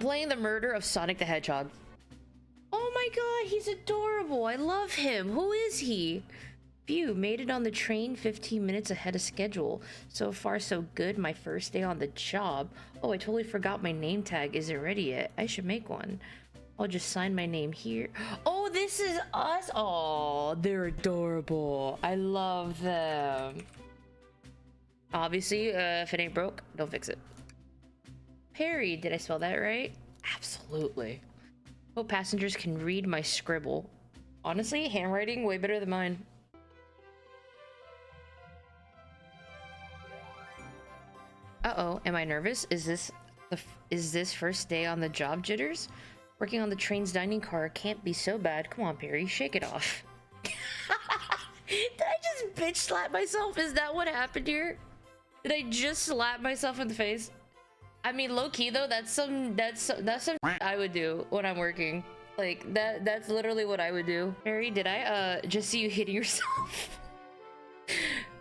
playing the murder of Sonic the Hedgehog. Oh my god, he's adorable. I love him. Who is he? Phew, made it on the train 15 minutes ahead of schedule. So far so good, my first day on the job. Oh, I totally forgot my name tag isn't ready yet. I should make one. I'll just sign my name here. Oh, this is us. Oh, they're adorable. I love them. Obviously, if it ain't broke, don't fix it. Perry, did I spell that right? Absolutely. Hope passengers can read my scribble. Honestly, handwriting way better than mine. Uh-oh, am I nervous? Is this first day on the job jitters? Working on the train's dining car can't be so bad. Come on, Perry, shake it off. Did I just bitch slap myself? Is that what happened here? Did I just slap myself in the face? I mean, low-key though, that's some I would do when I'm working. Like that's literally what I would do. Perry, did I just see you hitting yourself?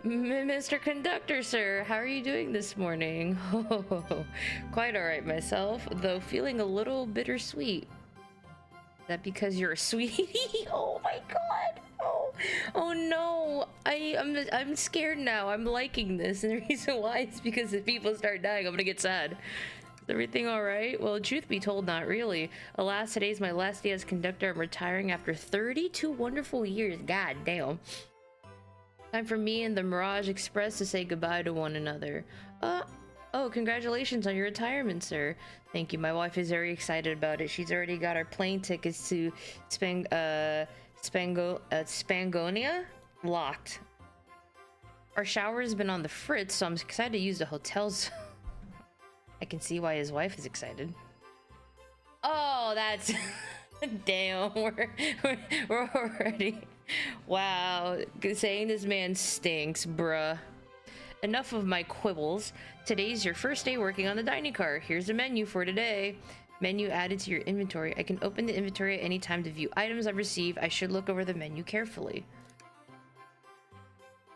Mr. Conductor, sir, how are you doing this morning? Oh, quite all right myself, though feeling a little bittersweet. Is that because you're a sweetie? Oh my god. Oh no. I'm scared now. I'm liking this, and the reason why is because if people start dying, I'm gonna get sad. Is everything all right? Well, truth be told, not really. Alas, today's my last day as conductor. I'm retiring after 32 wonderful years. God damn. Time for me and the Mirage Express to say goodbye to one another. Oh, congratulations on your retirement, sir. Thank you. My wife is very excited about it. She's already got our plane tickets to Spangonia locked. Our shower has been on the fritz, so I'm excited to use the hotels. I can see why his wife is excited. Oh, that's... Damn, we're already... Wow, saying this man stinks, bruh. Enough of my quibbles. Today's your first day working on the dining car. Here's the menu for today. Menu added to your inventory. I can open the inventory at any time to view items I've received. I should look over the menu carefully.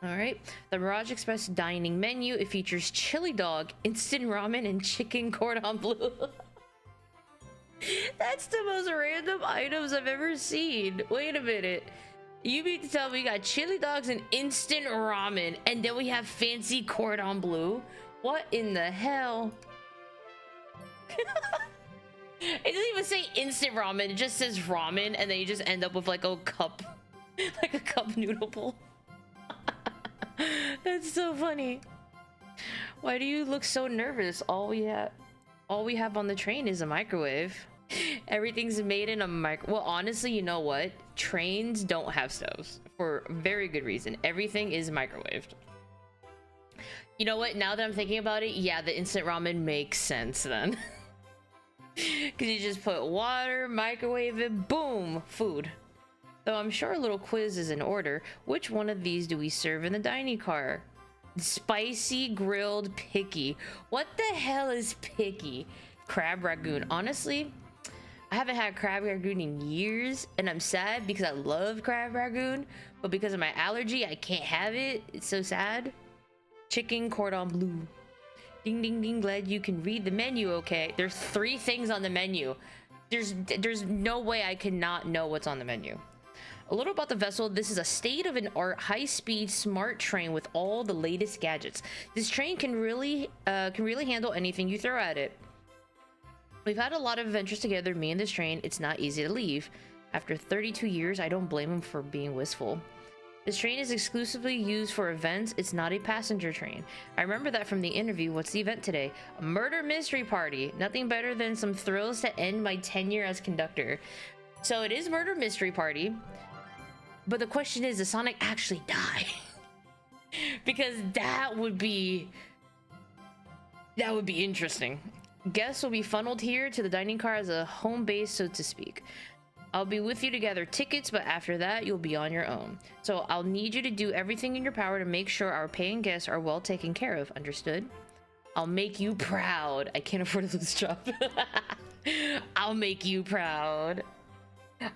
Alright, the Mirage Express dining menu. It features chili dog, instant ramen, and chicken cordon bleu. That's the most random items I've ever seen. Wait a minute. You mean to tell me we got chili dogs and instant ramen, and then we have fancy cordon bleu? What in the hell? It doesn't even say instant ramen, it just says ramen, and then you just end up with like a cup, like a cup noodle bowl. That's so funny. Why do you look so nervous? All we have on the train is a microwave. Everything's made in a well, honestly, you know what? Trains don't have stoves for very good reason. Everything is microwaved. You know what? Now that I'm thinking about it, yeah, the instant ramen makes sense then. Because you just put water, microwave it, boom, food. Though I'm sure a little quiz is in order. Which one of these do we serve in the dining car? Spicy grilled picky. What the hell is picky? Crab ragoon. Honestly, I haven't had crab ragoon in years, and I'm sad because I love crab ragoon, but because of my allergy, I can't have it. It's so sad. Chicken cordon bleu. Ding ding ding, glad you can read the menu okay. There's 3 things on the menu. There's no way I could not know what's on the menu. A little about the vessel. This is a state-of-the-art, high-speed, smart train with all the latest gadgets. This train can really handle anything you throw at it. We've had a lot of adventures together, me and this train. It's not easy to leave. After 32 years, I don't blame him for being wistful. This train is exclusively used for events. It's not a passenger train. I remember that from the interview. What's the event today? A murder mystery party. Nothing better than some thrills to end my tenure as conductor. So it is murder mystery party. But the question is, does Sonic actually die? Because that would be interesting. Guests will be funneled here to the dining car as a home base, so to speak. I'll be with you to gather tickets, but after that, you'll be on your own. So I'll need you to do everything in your power to make sure our paying guests are well taken care of. Understood? I'll make you proud. I can't afford to lose this job. I'll make you proud.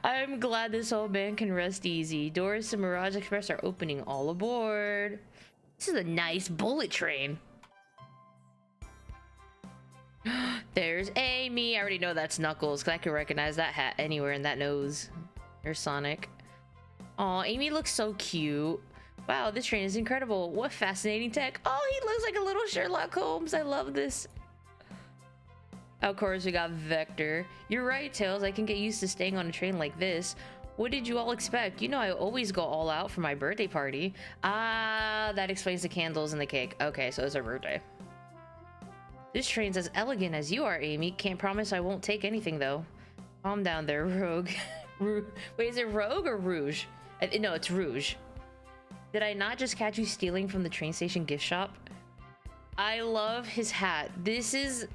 I'm glad this old man can rest easy. Doors to Mirage Express are opening. All aboard. This is a nice bullet train. There's Amy. I already know that's Knuckles because I can recognize that hat anywhere in that nose. There's Sonic. Aw, Amy looks so cute. Wow, this train is incredible. What fascinating tech. Oh, he looks like a little Sherlock Holmes. I love this. Of course, we got Vector. You're right, Tails. I can get used to staying on a train like this. What did you all expect? You know I always go all out for my birthday party. Ah, that explains the candles and the cake. Okay, so it's her birthday. This train's as elegant as you are, Amy. Can't promise I won't take anything, though. Calm down there, Rogue. Wait, is it Rogue or Rouge? No, it's Rouge. Did I not just catch you stealing from the train station gift shop? I love his hat. This is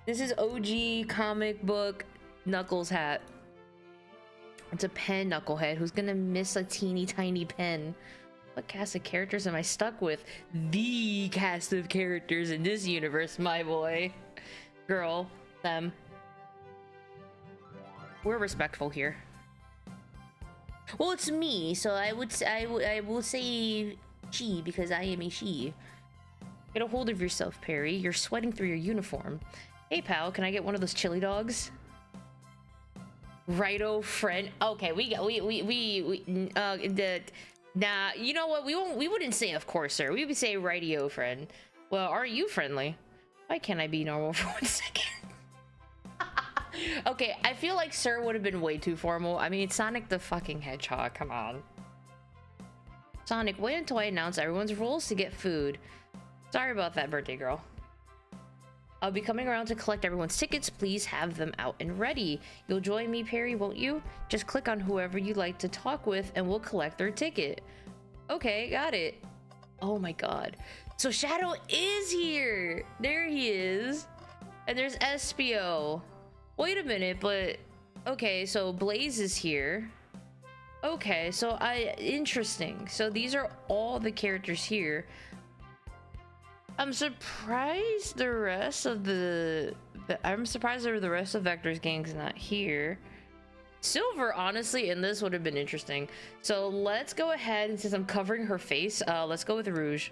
OG comic book Knuckles hat. It's a pen, Knucklehead, who's gonna miss a teeny tiny pen. What cast of characters am I stuck with? The cast of characters in this universe, my boy. Girl, them. We're respectful here. Well, it's me, so I will say she because I am a she. Get a hold of yourself, Perry. You're sweating through your uniform. Hey, pal, can I get one of those chili dogs? Righto, friend. Okay, nah, you know what? We wouldn't say of course, sir. We would say rightio, friend. Well, are you friendly? Why can't I be normal for 1 second? Okay, I feel like sir would have been way too formal. I mean, it's Sonic the fucking Hedgehog. Come on. Sonic, wait until I announce everyone's rules to get food. Sorry about that, birthday girl. I'll be coming around to collect everyone's tickets. Please have them out and ready. You'll join me, Perry, won't you? Just click on whoever you'd like to talk with and we'll collect their ticket. Okay, got it. Oh my god. So Shadow is here. There he is. And there's Espio. Wait a minute, but... Okay, so Blaze is here. Okay, so interesting. So these are all the characters here. I'm surprised the rest of the rest of Vector's gang's not here. Silver, honestly, in this would have been interesting. So let's go ahead, and since I'm covering her face, let's go with Rouge.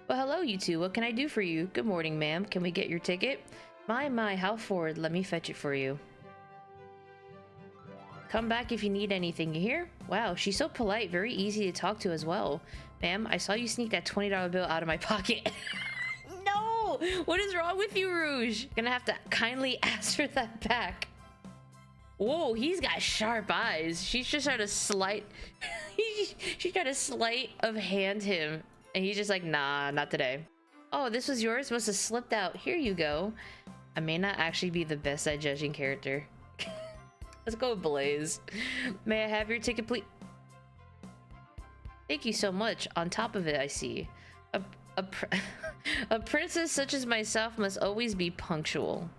Well, hello, you two. What can I do for you? Good morning, ma'am. Can we get your ticket? My, how forward. Let me fetch it for you. Come back if you need anything, you hear? Wow, she's so polite, very easy to talk to as well. Ma'am, I saw you sneak that $20 bill out of my pocket. No! What is wrong with you, Rouge? Gonna have to kindly ask for that back. Whoa, he's got sharp eyes. She's just trying to slight... She's trying to sleight of hand him. And he's just like, nah, not today. Oh, this was yours? Must have slipped out. Here you go. I may not actually be the best at judging character. Let's go with Blaze. May I have your ticket, please? Thank you so much. On top of it, I see. A princess such as myself must always be punctual.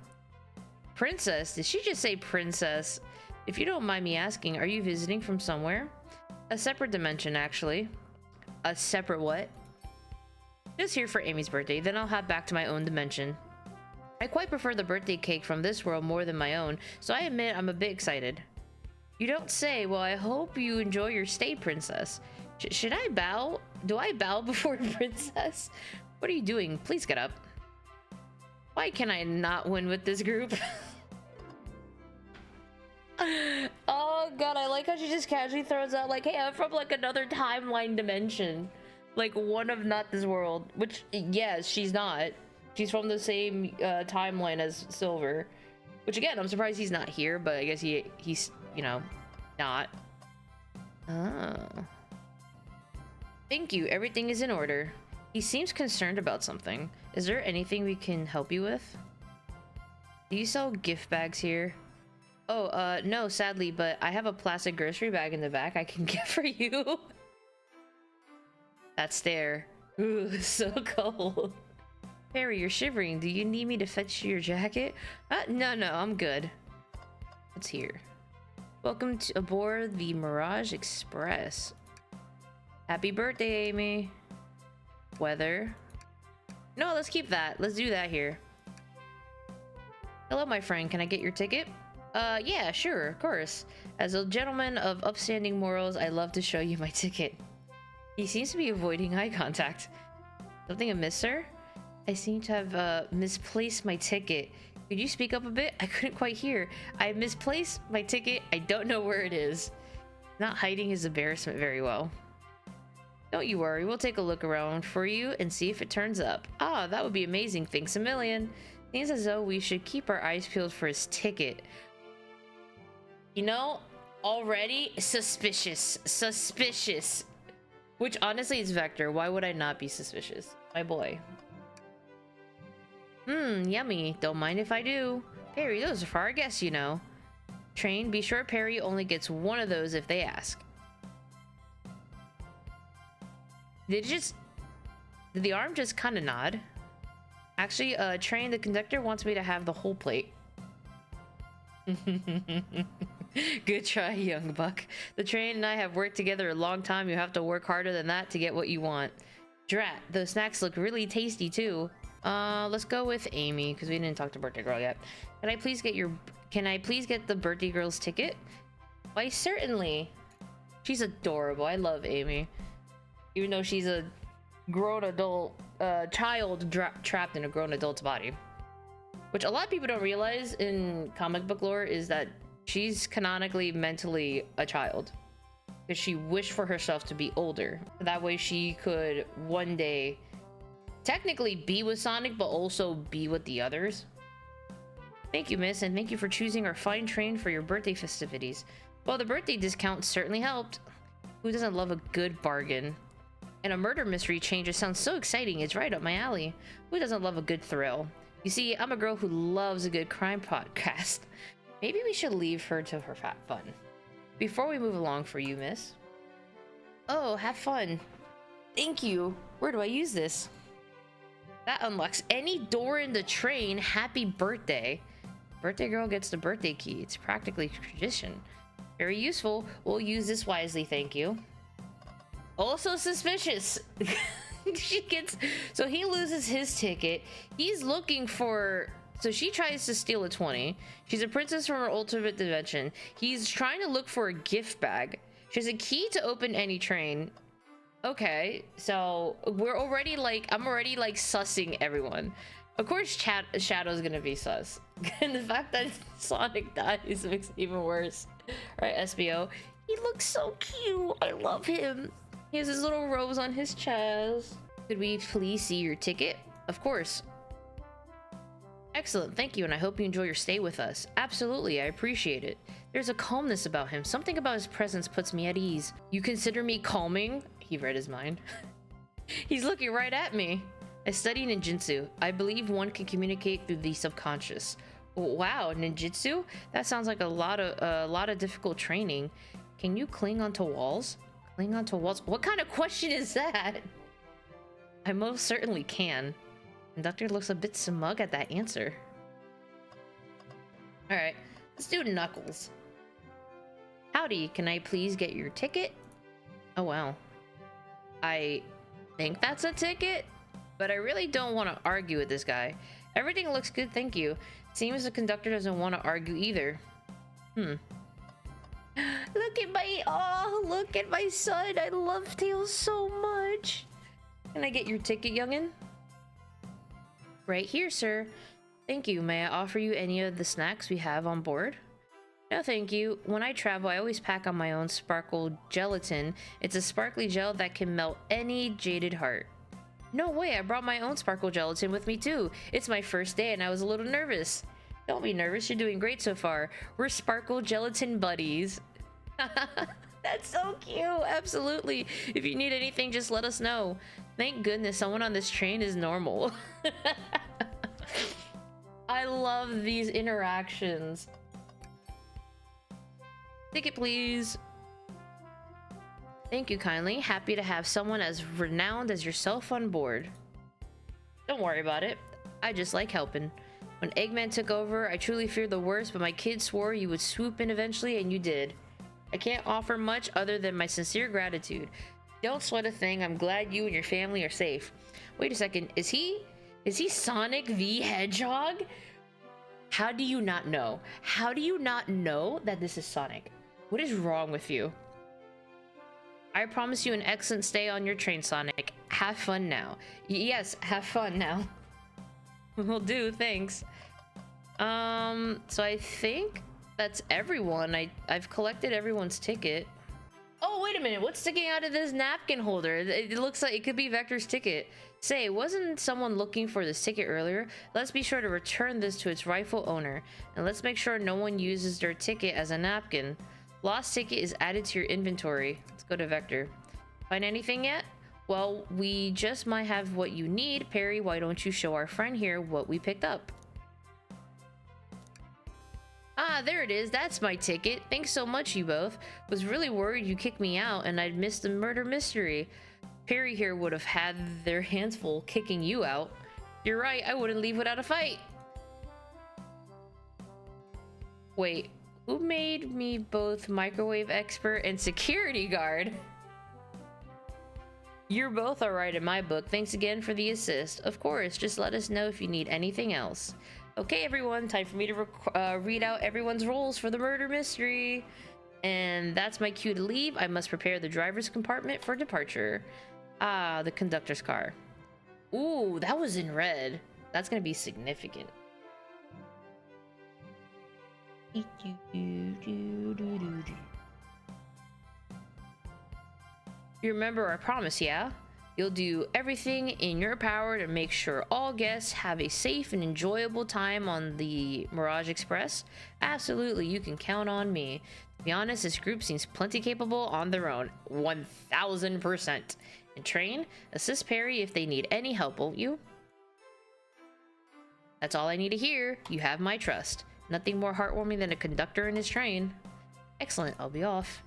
Princess? Did she just say princess? If you don't mind me asking, are you visiting from somewhere? A separate dimension, actually. A separate what? Just here for Amy's birthday, then I'll head back to my own dimension. I quite prefer the birthday cake from this world more than my own, so I admit I'm a bit excited. You don't say. Well, I hope you enjoy your stay, princess. Should I bow? Do I bow before princess? What are you doing? Please get up. Why can I not win with this group? Oh god, I like how she just casually throws out like, hey, I'm from like another timeline dimension. Like one of not this world. Which, yes, she's not. She's from the same timeline as Silver. Which again, I'm surprised he's not here, but I guess he's, you know, not. Oh. Thank you, everything is in order. He seems concerned about something. Is there anything we can help you with? Do you sell gift bags here? Oh, no, sadly, but I have a plastic grocery bag in the back I can get for you. That stare. Ooh, so cold. Perry, you're shivering. Do you need me to fetch your jacket? No, I'm good. What's here? Welcome aboard the Mirage Express. Happy birthday, Amy. Weather. No, let's keep that. Let's do that here. Hello, my friend. Can I get your ticket? Yeah, sure, of course. As a gentleman of upstanding morals, I love to show you my ticket. He seems to be avoiding eye contact. Something amiss, sir? I seem to have misplaced my ticket. Could you speak up a bit? I couldn't quite hear. I misplaced my ticket. I don't know where it is. Not hiding his embarrassment very well. Don't you worry. We'll take a look around for you and see if it turns up. Ah, that would be amazing. Thanks a million. Seems as though we should keep our eyes peeled for his ticket. You know, already suspicious. Suspicious. Which honestly is Vector. Why would I not be suspicious? My boy. Yummy. Don't mind if I do. Perry, those are for our guests, you know. Train, be sure Perry only gets one of those if they ask. Did the arm just kind of nod? Actually, Train, the conductor wants me to have the whole plate. Good try, young buck. The Train and I have worked together a long time. You have to work harder than that to get what you want. Drat, those snacks look really tasty too. Let's go with Amy because we didn't talk to birthday girl yet. Can I please get the birthday girl's ticket? Why, certainly. She's adorable. I love Amy. Even though she's a grown adult, child trapped in a grown adult's body. Which a lot of people don't realize in comic book lore is that she's canonically mentally a child. Because she wished for herself to be older. That way she could one day technically be with Sonic, but also be with the others. Thank you, miss, and thank you for choosing our fine train for your birthday festivities. Well, the birthday discount certainly helped. Who doesn't love a good bargain? And a murder mystery change sounds so exciting. It's right up my alley. Who doesn't love a good thrill? You see, I'm a girl who loves a good crime podcast. Maybe we should leave her to her fat fun. Before we move along for you, miss. Oh, have fun. Thank you. Where do I use this? That unlocks any door in the train. Happy birthday. Birthday girl gets the birthday key. It's practically tradition. Very useful. We'll use this wisely, thank you. Also suspicious. So he loses his ticket. He's looking for... So she tries to steal a 20. She's a princess from her ultimate dimension. He's trying to look for a gift bag. She has a key to open any train. Okay, so we're already like... I'm already like sussing everyone. Of course Shadow's gonna be sus. And the fact that Sonic dies makes it even worse. Right, SBO? He looks so cute. I love him. He has his little rose on his chest. Could we please see your ticket? Of course. Excellent, thank you, and I hope you enjoy your stay with us. Absolutely, I appreciate it. There's a calmness about him. Something about his presence puts me at ease. You consider me calming? He read his mind. He's looking right at me. I study ninjutsu. I believe one can communicate through the subconscious. Wow, ninjutsu? That sounds like a lot of difficult training. Can you cling onto walls? Cling onto walls? What kind of question is that? I most certainly can. Conductor looks a bit smug at that answer. Alright, let's do Knuckles. Howdy, can I please get your ticket? Oh wow. I think that's a ticket, but I really don't want to argue with this guy. Everything looks good, thank you. Seems the conductor doesn't want to argue either. Look at my son. I love Tails so much. Can I get your ticket, youngin? Right here, sir. Thank you. May I offer you any of the snacks we have on board? No, thank you. When I travel, I always pack on my own sparkle gelatin. It's a sparkly gel that can melt any jaded heart. No way, I brought my own sparkle gelatin with me too. It's my first day and I was a little nervous. Don't be nervous, you're doing great so far. We're sparkle gelatin buddies. That's so cute, absolutely. If you need anything, just let us know. Thank goodness someone on this train is normal. I love these interactions. Ticket, please. Thank you kindly. Happy to have someone as renowned as yourself on board. Don't worry about it. I just like helping. When Eggman took over, I truly feared the worst, but my kids swore you would swoop in eventually, and you did. I can't offer much other than my sincere gratitude. Don't sweat a thing. I'm glad you and your family are safe. Wait a second. Is he Sonic the Hedgehog? How do you not know? How do you not know that this is Sonic? What is wrong with you? I promise you an excellent stay on your train, Sonic. Have fun now. Yes, have fun now. Will do, thanks. So I think that's everyone. I've collected everyone's ticket. Oh, wait a minute. What's sticking out of this napkin holder? It looks like it could be Vector's ticket. Say, wasn't someone looking for this ticket earlier? Let's be sure to return this to its rightful owner. And let's make sure no one uses their ticket as a napkin. Lost ticket is added to your inventory. Let's go to Vector. Find anything yet? Well, we just might have what you need. Perry, why don't you show our friend here what we picked up? Ah, there it is. That's my ticket. Thanks so much, you both. Was really worried you kicked me out and I'd missed the murder mystery. Perry here would have had their hands full kicking you out. You're right, I wouldn't leave without a fight. Wait, who made me both microwave expert and security guard? You're both alright in my book. Thanks again for the assist. Of course, just let us know if you need anything else. Okay, everyone, time for me to read out everyone's roles for the murder mystery. And that's my cue to leave. I must prepare the driver's compartment for departure. Ah, the conductor's car. Ooh, that was in red. That's gonna be significant. You remember our promise, yeah? You'll do everything in your power to make sure all guests have a safe and enjoyable time on the Mirage Express. Absolutely, you can count on me. To be honest, this group seems plenty capable on their own. 1000%. And Train, assist Perry if they need any help, won't you? That's all I need to hear. You have my trust. Nothing more heartwarming than a conductor in his train. Excellent, I'll be off.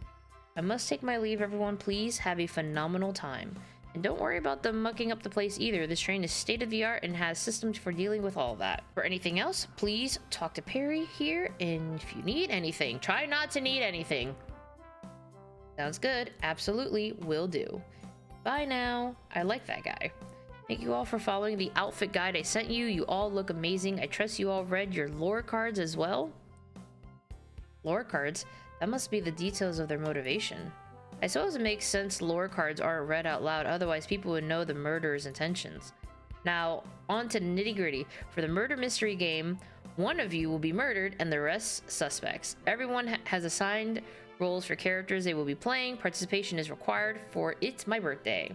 I must take my leave, everyone. Please have a phenomenal time. And don't worry about them mucking up the place either. This train is state-of-the-art and has systems for dealing with all that. For anything else, please talk to Perry here, and if you need anything, try not to need anything. Sounds good. Absolutely, will do. Bye now. I like that guy. Thank you all for following the outfit guide I sent you. You all look amazing. I trust you all read your lore cards as well. Lore cards? That must be the details of their motivation. I suppose it makes sense lore cards aren't read out loud, otherwise people would know the murderer's intentions. Now, on to nitty-gritty. For the murder mystery game, one of you will be murdered and the rest suspects. Everyone has assigned roles for characters they will be playing. Participation is required for It's My Birthday.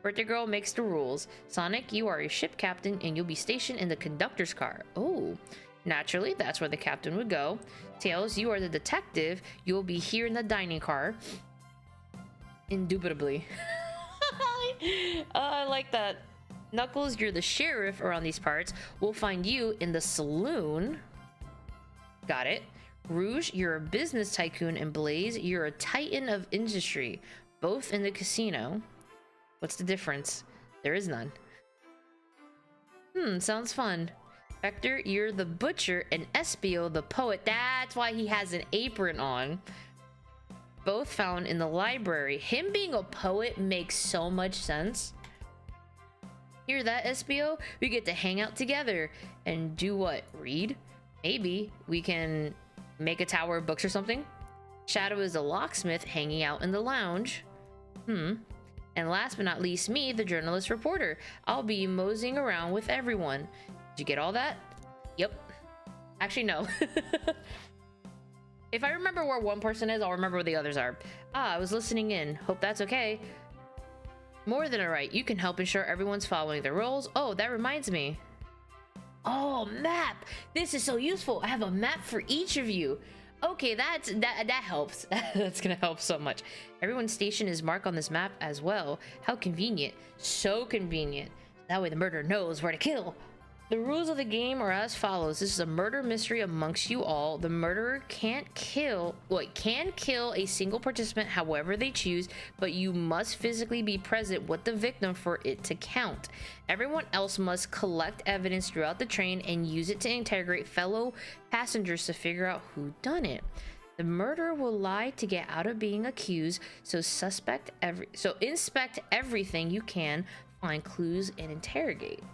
Birthday Girl makes the rules. Sonic, you are a ship captain and you'll be stationed in the conductor's car. Oh, naturally, that's where the captain would go. Tails, you are the detective. You'll be here in the dining car. Indubitably. I like that. Knuckles, you're the sheriff around these parts. We'll find you in the saloon. Got it. Rouge, you're a business tycoon, and Blaze, you're a titan of industry. Both in the casino. What's the difference? There is none. Sounds fun. Vector, you're the butcher, and Espio, the poet. That's why he has an apron on. Both found in the library. Him being a poet makes so much sense. Hear that, Espio? We get to hang out together and do what? Read? Maybe we can make a tower of books or something. Shadow is a locksmith hanging out in the lounge. And last but not least, me, the journalist reporter. I'll be moseying around with everyone. Did you get all that? Yep. Actually, no. If I remember where one person is, I'll remember where the others are. Ah, I was listening in. Hope that's okay. More than alright. You can help ensure everyone's following their roles. Oh, that reminds me. Oh, map! This is so useful. I have a map for each of you. Okay, that helps. That's gonna help so much. Everyone's station is marked on this map as well. How convenient. So convenient. That way the murderer knows where to kill. The rules of the game are as follows. This is a murder mystery amongst you all. The murderer can kill a single participant however they choose, but you must physically be present with the victim for it to count. Everyone else must collect evidence throughout the train and use it to interrogate fellow passengers to figure out who done it. The murderer will lie to get out of being accused, so inspect everything you can, find clues, and interrogate.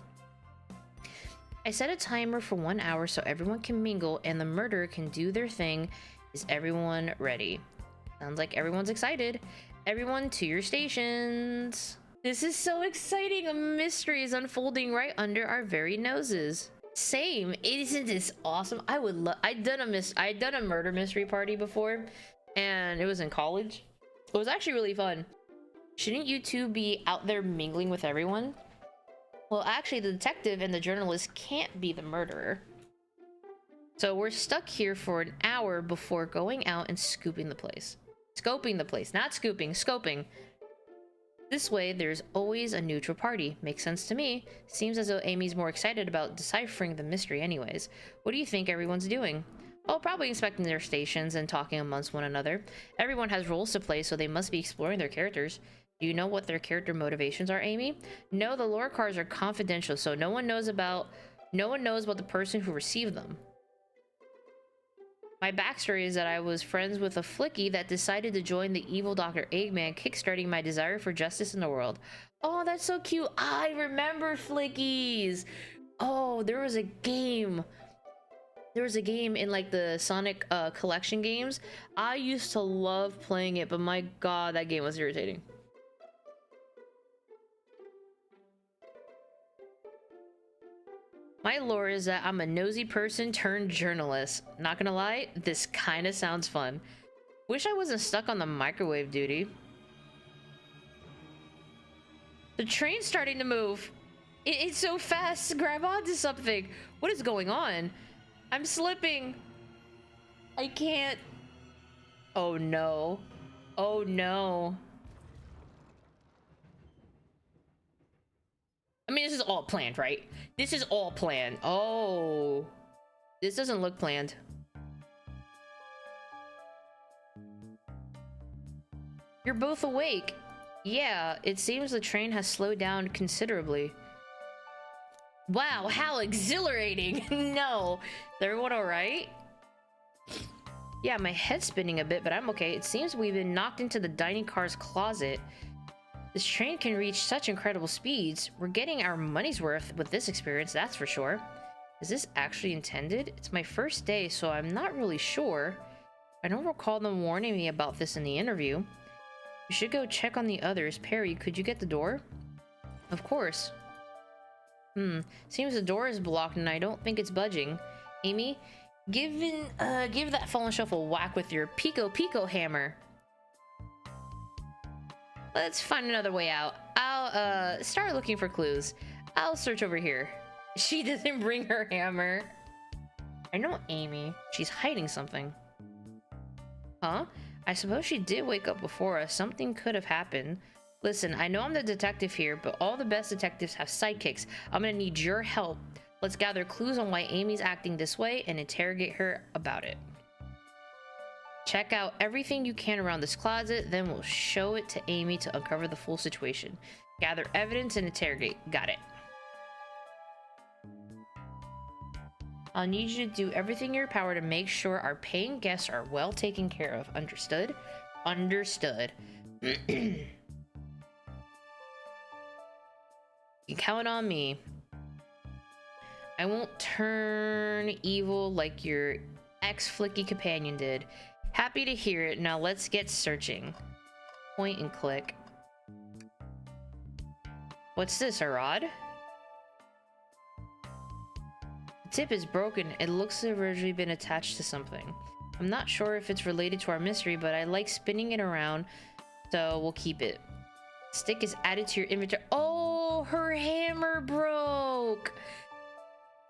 I set a timer for 1 hour so everyone can mingle and the murderer can do their thing. Is everyone ready? Sounds like everyone's excited. Everyone to your stations. This is so exciting. A mystery is unfolding right under our very noses. Same. Isn't this awesome? I would love. I'd done a murder mystery party before, and it was in college. It was actually really fun. Shouldn't you two be out there mingling with everyone? Well, actually, the detective and the journalist can't be the murderer. So we're stuck here for an hour before going out and scooping the place. Scoping the place, not scooping, scoping. This way, there's always a neutral party. Makes sense to me. Seems as though Amy's more excited about deciphering the mystery anyways. What do you think everyone's doing? Oh, probably inspecting their stations and talking amongst one another. Everyone has roles to play, so they must be exploring their characters. Do you know what their character motivations are, Amy? No, the lore cards are confidential, so no one knows about the person who received them. My backstory is that I was friends with a flicky that decided to join the evil Dr. Eggman, kickstarting my desire for justice in the world. Oh, that's so cute. I remember flickies. Oh, there was a game. There was a game in like the Sonic collection games. I used to love playing it, but my god, that game was irritating. My lore is that I'm a nosy person turned journalist. Not gonna lie, this kinda sounds fun. Wish I wasn't stuck on the microwave duty. The train's starting to move. It's so fast. Grab onto something. What is going on? I'm slipping. I can't. Oh no. Oh no. I mean, this is all planned, right? This is all planned. Oh. This doesn't look planned. You're both awake. Yeah, it seems the train has slowed down considerably. Wow, how exhilarating. No. Is everyone alright? Yeah, my head's spinning a bit, but I'm okay. It seems we've been knocked into the dining car's closet. This train can reach such incredible speeds. We're getting our money's worth with this experience, that's for sure. Is this actually intended? It's my first day, so I'm not really sure. I don't recall them warning me about this in the interview. We should go check on the others. Perry, could you get the door? Of course. Seems the door is blocked and I don't think it's budging. Amy, give that fallen shelf a whack with your Pico hammer. Let's find another way out. I'll start looking for clues. I'll search over here. She doesn't bring her hammer. I know Amy. She's hiding something. Huh? I suppose she did wake up before us. Something could have happened. Listen, I know I'm the detective here, but all the best detectives have sidekicks. I'm gonna need your help. Let's gather clues on why Amy's acting this way and interrogate her about it. Check out everything you can around this closet, then we'll show it to Amy to uncover the full situation. Gather evidence and interrogate. Got it. I'll need you to do everything in your power to make sure our paying guests are well taken care of. Understood? Understood. You can count on me. I won't turn evil like your ex-flicky companion did. Happy to hear it. Now let's get searching. Point and click. What's this, a rod? The tip is broken. It looks to have originally been attached to something. I'm not sure if it's related to our mystery, but I like spinning it around, so we'll keep it. Stick is added to your inventory. Oh, her hammer broke.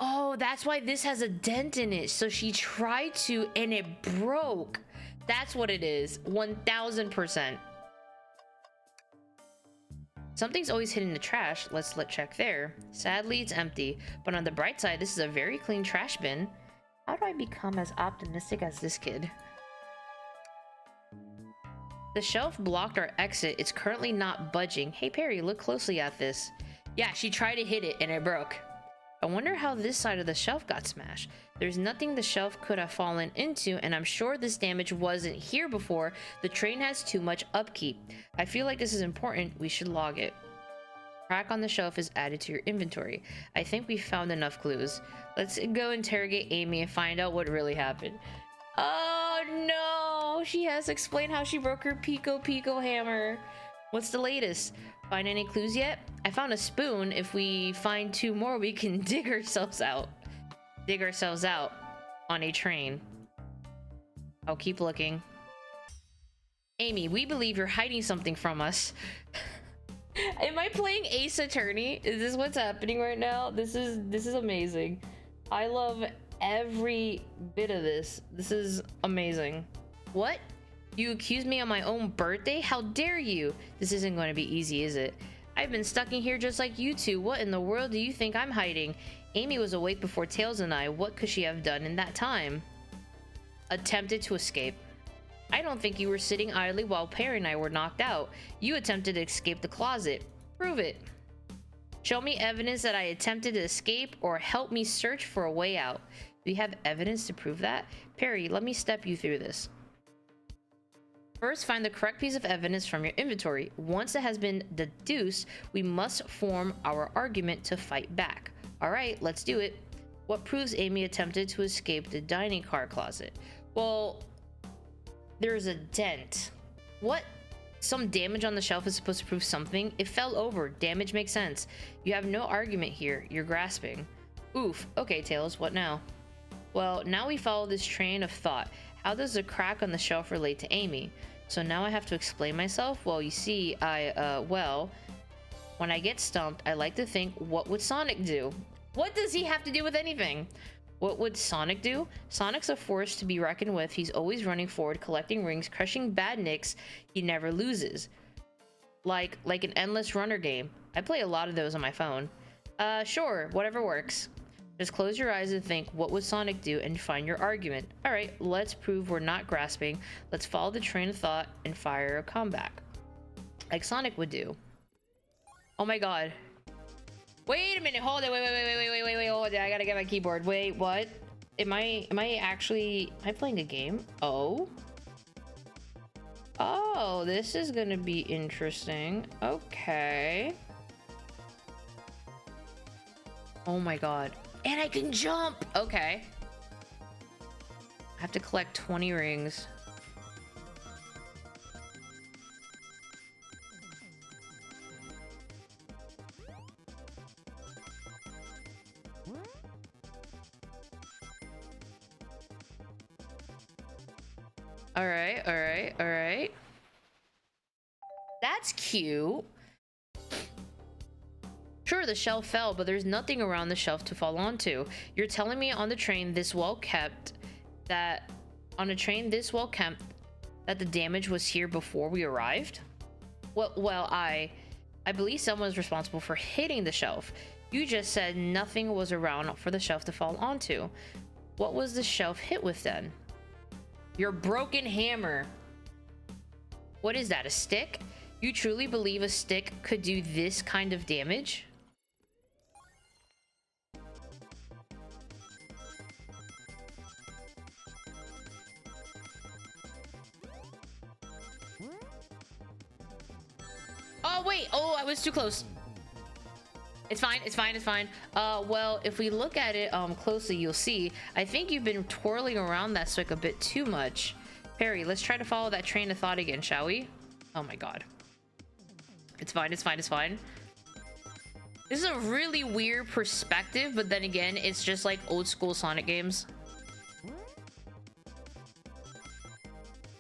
Oh, that's why this has a dent in it. So she tried to, and it broke. That's what it is. 1000%. Something's always hidden in the trash. Let's check there. Sadly, it's empty. But on the bright side, this is a very clean trash bin. How do I become as optimistic as this kid? The shelf blocked our exit. It's currently not budging. Hey, Perry, look closely at this. Yeah, she tried to hit it and it broke. I wonder how this side of the shelf got smashed. There's nothing the shelf could have fallen into, and I'm sure this damage wasn't here before. The train has too much upkeep. I feel like this is important. We should log it. Crack on the shelf is added to your inventory. I think we found enough clues. Let's go interrogate Amy and find out what really happened. Oh no! She has to explain how she broke her Pico hammer. What's the latest? Find any clues yet? I found a spoon. If we find 2 more, we can dig ourselves out. Dig ourselves out on a train. I'll keep looking. Amy, we believe you're hiding something from us. Am I playing Ace Attorney? Is this what's happening right now? This is amazing. I love every bit of this. This is amazing. What? You accuse me on my own birthday? How dare you? This isn't going to be easy, is it? I've been stuck in here just like you two. What in the world do you think I'm hiding? Amy was awake before Tails and I. What could she have done in that time? Attempted to escape. I don't think you were sitting idly while Perry and I were knocked out. You attempted to escape the closet. Prove it. Show me evidence that I attempted to escape or help me search for a way out. Do you have evidence to prove that? Perry, let me step you through this. First, find the correct piece of evidence from your inventory. Once it has been deduced, we must form our argument to fight back. Alright, let's do it. What proves Amy attempted to escape the dining car closet? Well, there's a dent. What? Some damage on the shelf is supposed to prove something? It fell over. Damage makes sense. You have no argument here. You're grasping. Oof. Okay, Tails, what now? Well, now we follow this train of thought. How does the crack on the shelf relate to Amy? So now I have to explain myself? Well, you see, well, when I get stumped, I like to think, what would Sonic do? What does he have to do with anything? What would Sonic do? Sonic's a force to be reckoned with. He's always running forward, collecting rings, crushing badniks. He never loses. Like an endless runner game. I play a lot of those on my phone. Sure, whatever works. Just close your eyes and think, what would Sonic do, and find your argument. Alright, let's prove we're not grasping. Let's follow the train of thought and fire a comeback. Like Sonic would do. Oh my god. Wait a minute, hold it, wait, hold it. I gotta get my keyboard. Wait, what? Am I playing a game? Oh. Oh, this is gonna be interesting. Okay. Oh my god. And I can jump! Okay. I have to collect 20 rings. Alright. That's cute. Sure, the shelf fell, but there's nothing around the shelf to fall onto. You're telling me on the train this well kept that the damage was here before we arrived? Well, I believe someone was responsible for hitting the shelf. You just said nothing was around for the shelf to fall onto. What was the shelf hit with then? Your broken hammer. What is that, a stick? You truly believe a stick could do this kind of damage? Oh, wait. Oh, I was too close. It's fine. Well, if we look at it closely, you'll see, I think you've been twirling around that stick a bit too much. Perry, let's try to follow that train of thought again, shall we? Oh my god. It's fine. This is a really weird perspective, but then again, it's just like old school Sonic games.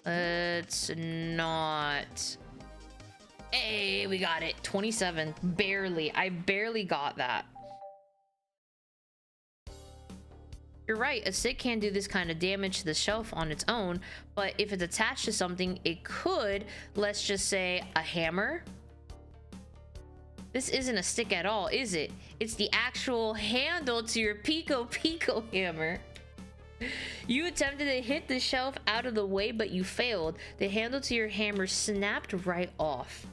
It's not... Hey, we got it. 27. Barely. I barely got that. You're right, a stick can't do this kind of damage to the shelf on its own, but if it's attached to something, it could. Let's just say a hammer. This isn't a stick at all, is it? It's the actual handle to your Pico hammer. You attempted to hit the shelf out of the way, but you failed. The handle to your hammer snapped right off.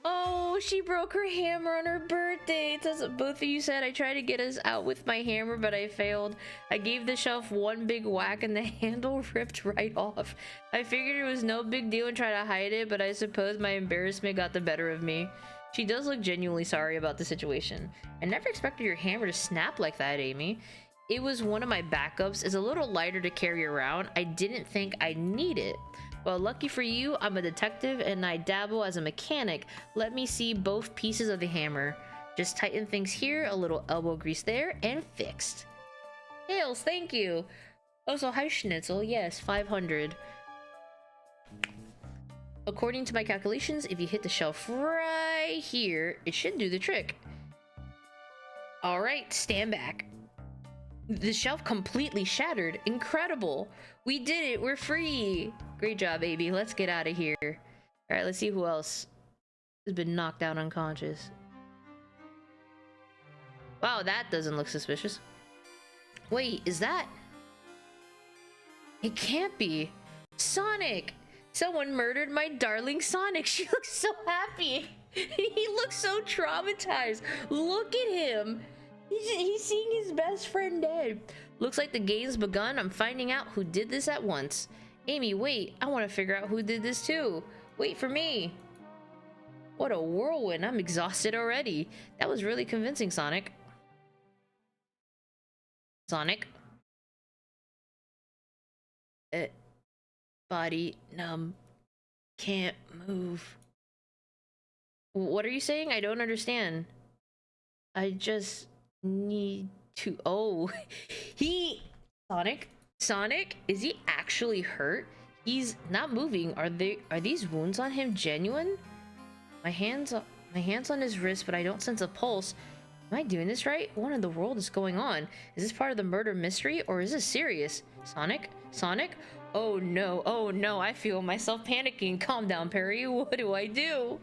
Oh, she broke her hammer on her birthday. That's what both of you said. I tried to get us out with my hammer, but I failed. I gave the shelf one big whack and the handle ripped right off. I figured it was no big deal and tried to hide it, but I suppose my embarrassment got the better of me. She does look genuinely sorry about the situation. I never expected your hammer to snap like that, Amy. It was one of my backups. It's a little lighter to carry around. I didn't think I need it. Well, lucky for you, I'm a detective and I dabble as a mechanic. Let me see both pieces of the hammer. Just tighten things here, a little elbow grease there, and fixed. Tails, thank you. Also, hi Schnitzel. Yes, 500. According to my calculations, if you hit the shelf right here, it should do the trick. All right, stand back. The shelf completely shattered. Incredible. We did it. We're free. Great job, baby. Let's get out of here. All right, let's see who else has been knocked out unconscious. Wow, that doesn't look suspicious. Wait, is that... It can't be. Sonic! Someone murdered my darling Sonic. She looks so happy. He looks so traumatized. Look at him. He's seeing his best friend dead. Looks like the game's begun. I'm finding out who did this at once. Amy, wait. I want to figure out who did this too. Wait for me. What a whirlwind. I'm exhausted already. That was really convincing, Sonic. Sonic? Body numb. Can't move. What are you saying? I don't understand. I just need to... Oh, Sonic? Is he actually hurt? He's not moving. Are these wounds on him genuine? My hands on his wrist, but I don't sense a pulse. Am I doing this right? What in the world is going on? Is this part of the murder mystery, or is this serious? Sonic? Oh no, I feel myself panicking. Calm down, Perry. What do I do?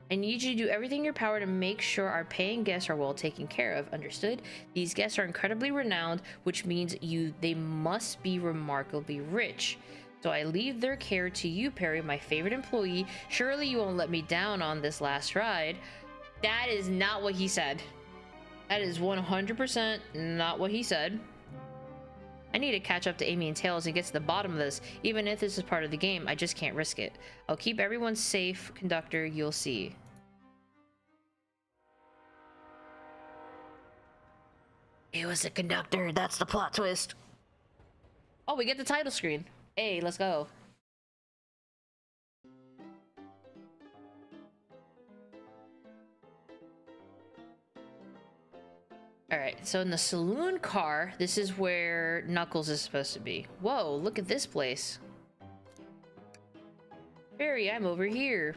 I need you to do everything in your power to make sure our paying guests are well taken care of. Understood? These guests are incredibly renowned, which means they must be remarkably rich. So I leave their care to you, Perry, my favorite employee. Surely you won't let me down on this last ride. That is not what he said. That is 100% not what he said. I need to catch up to Amy and Tails and get to the bottom of this. Even if this is part of the game, I just can't risk it. I'll keep everyone safe, conductor, you'll see. It was the conductor, that's the plot twist. Oh, we get the title screen. Hey, let's go. Alright, so in the saloon car, this is where Knuckles is supposed to be. Whoa, look at this place. Barry, I'm over here.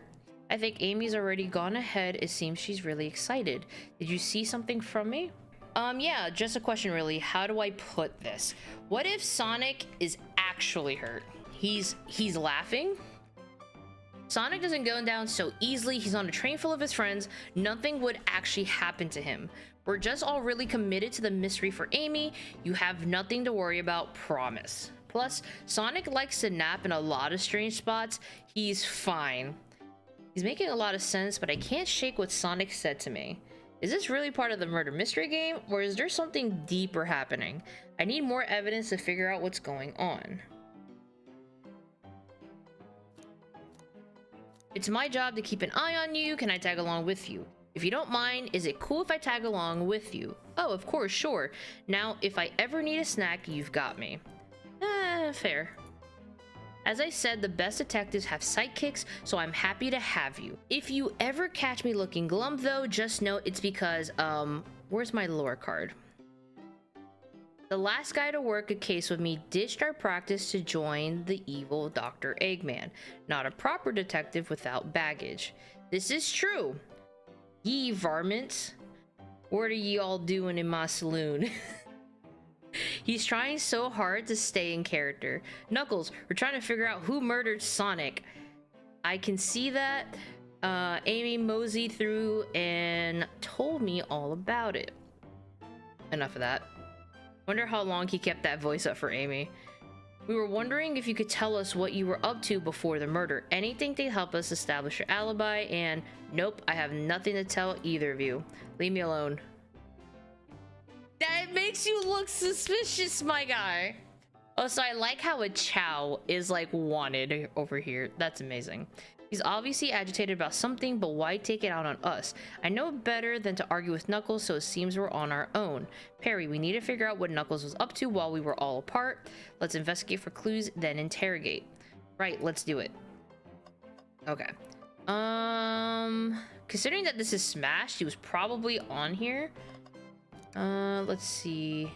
I think Amy's already gone ahead. It seems she's really excited. Did you see something from me? Yeah, just a question really. How do I put this? What if Sonic is actually hurt? He's laughing? Sonic doesn't go down so easily. He's on a train full of his friends. Nothing would actually happen to him. We're just all really committed to the mystery for Amy. You have nothing to worry about, promise. Plus, Sonic likes to nap in a lot of strange spots. He's fine. He's making a lot of sense, but I can't shake what Sonic said to me. Is this really part of the murder mystery game, or is there something deeper happening? I need more evidence to figure out what's going on. It's my job to keep an eye on you. Can I tag along with you? If you don't mind, is it cool if I tag along with you? Oh, of course, sure. Now, if I ever need a snack, you've got me. Fair. As I said, the best detectives have sidekicks, so I'm happy to have you. If you ever catch me looking glum, though, just know it's because, where's my lore card? The last guy to work a case with me ditched our practice to join the evil Dr. Eggman. Not a proper detective without baggage. This is true. Ye varmints, what are ye all doing in my saloon? He's trying so hard to stay in character. Knuckles, we're trying to figure out who murdered Sonic. I can see that. Amy moseyed through and told me all about it. Enough of that. Wonder how long he kept that voice up for Amy. We were wondering if you could tell us what you were up to before the murder. Anything to help us establish your alibi, and nope, I have nothing to tell either of you. Leave me alone. That makes you look suspicious, my guy. Oh, so I like how a chow is like wanted over here. That's amazing. He's obviously agitated about something, but why take it out on us? I know better than to argue with Knuckles, so it seems we're on our own. Perry, we need to figure out what Knuckles was up to while we were all apart. Let's investigate for clues, then interrogate. Right, let's do it. Okay. Considering that this is smashed, he was probably on here. Let's see.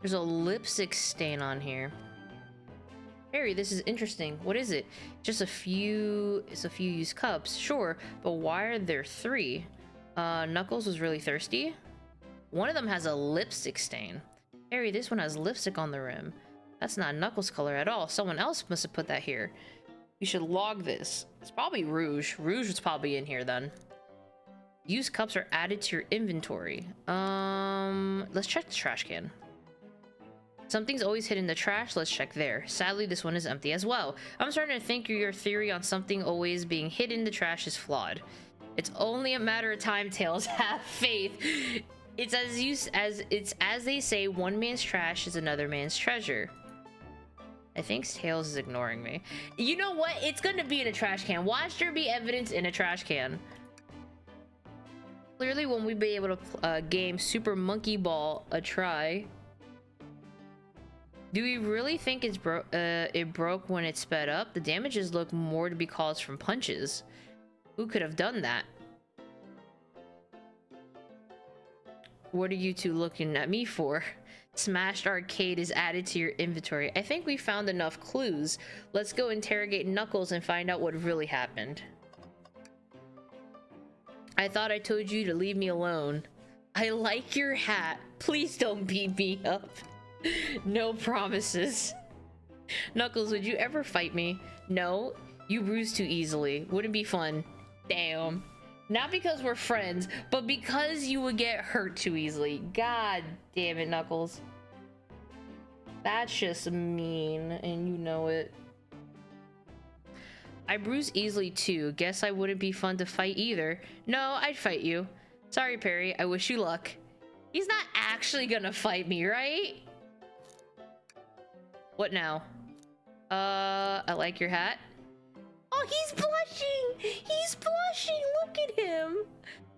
There's a lipstick stain on here. Harry, this is interesting. What is it? It's a few used cups. Sure, but why are there 3? Knuckles was really thirsty. One of them has a lipstick stain. Harry, this one has lipstick on the rim. That's not Knuckles' color at all. Someone else must have put that here. You should log this. It's probably Rouge. Rouge was probably in here then. Used cups are added to your inventory. Let's check the trash can. Something's always hidden in the trash. Let's check there. Sadly, this one is empty as well. I'm starting to think your theory on something always being hidden in the trash is flawed. It's only a matter of time, Tails. Have faith. It's as they say, one man's trash is another man's treasure. I think Tails is ignoring me. You know what? It's gonna be in a trash can. Watch there be evidence in a trash can. Clearly, when we be able to game Super Monkey Ball a try. Do we really think it broke when it sped up? The damages look more to be caused from punches. Who could have done that? What are you two looking at me for? Smashed arcade is added to your inventory. I think we found enough clues. Let's go interrogate Knuckles and find out what really happened. I thought I told you to leave me alone. I like your hat. Please don't beat me up. No promises. Knuckles, would you ever fight me? No, you bruise too easily. Wouldn't be fun. Damn. Not because we're friends, but because you would get hurt too easily. God damn it, Knuckles. That's just mean, and you know it. I bruise easily too. Guess I wouldn't be fun to fight either. No, I'd fight you. Sorry, Perry. I wish you luck. He's not actually gonna fight me, right? What now? I like your hat. Oh, he's blushing! He's blushing! Look at him!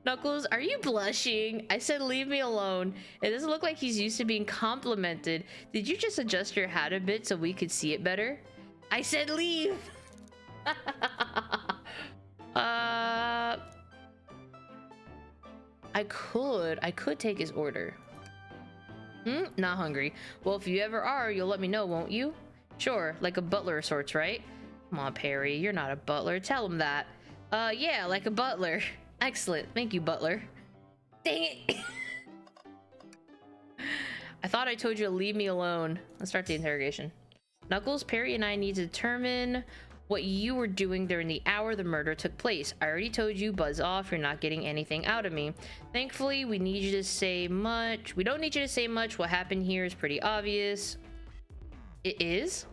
Knuckles, are you blushing? I said leave me alone. It doesn't look like he's used to being complimented. Did you just adjust your hat a bit so we could see it better? I said leave! I could take his order. Not hungry. Well, if you ever are, you'll let me know, won't you? Sure, like a butler of sorts, right? Come on, Perry, you're not a butler. Tell him that. Yeah, like a butler. Excellent. Thank you, butler. Dang it! I thought I told you to leave me alone. Let's start the interrogation. Knuckles, Perry and I need to determine what you were doing during the hour the murder took place. I already told you, buzz off. You're not getting anything out of me. Thankfully, we need you to say much. We don't need you to say much. What happened here is pretty obvious. It is?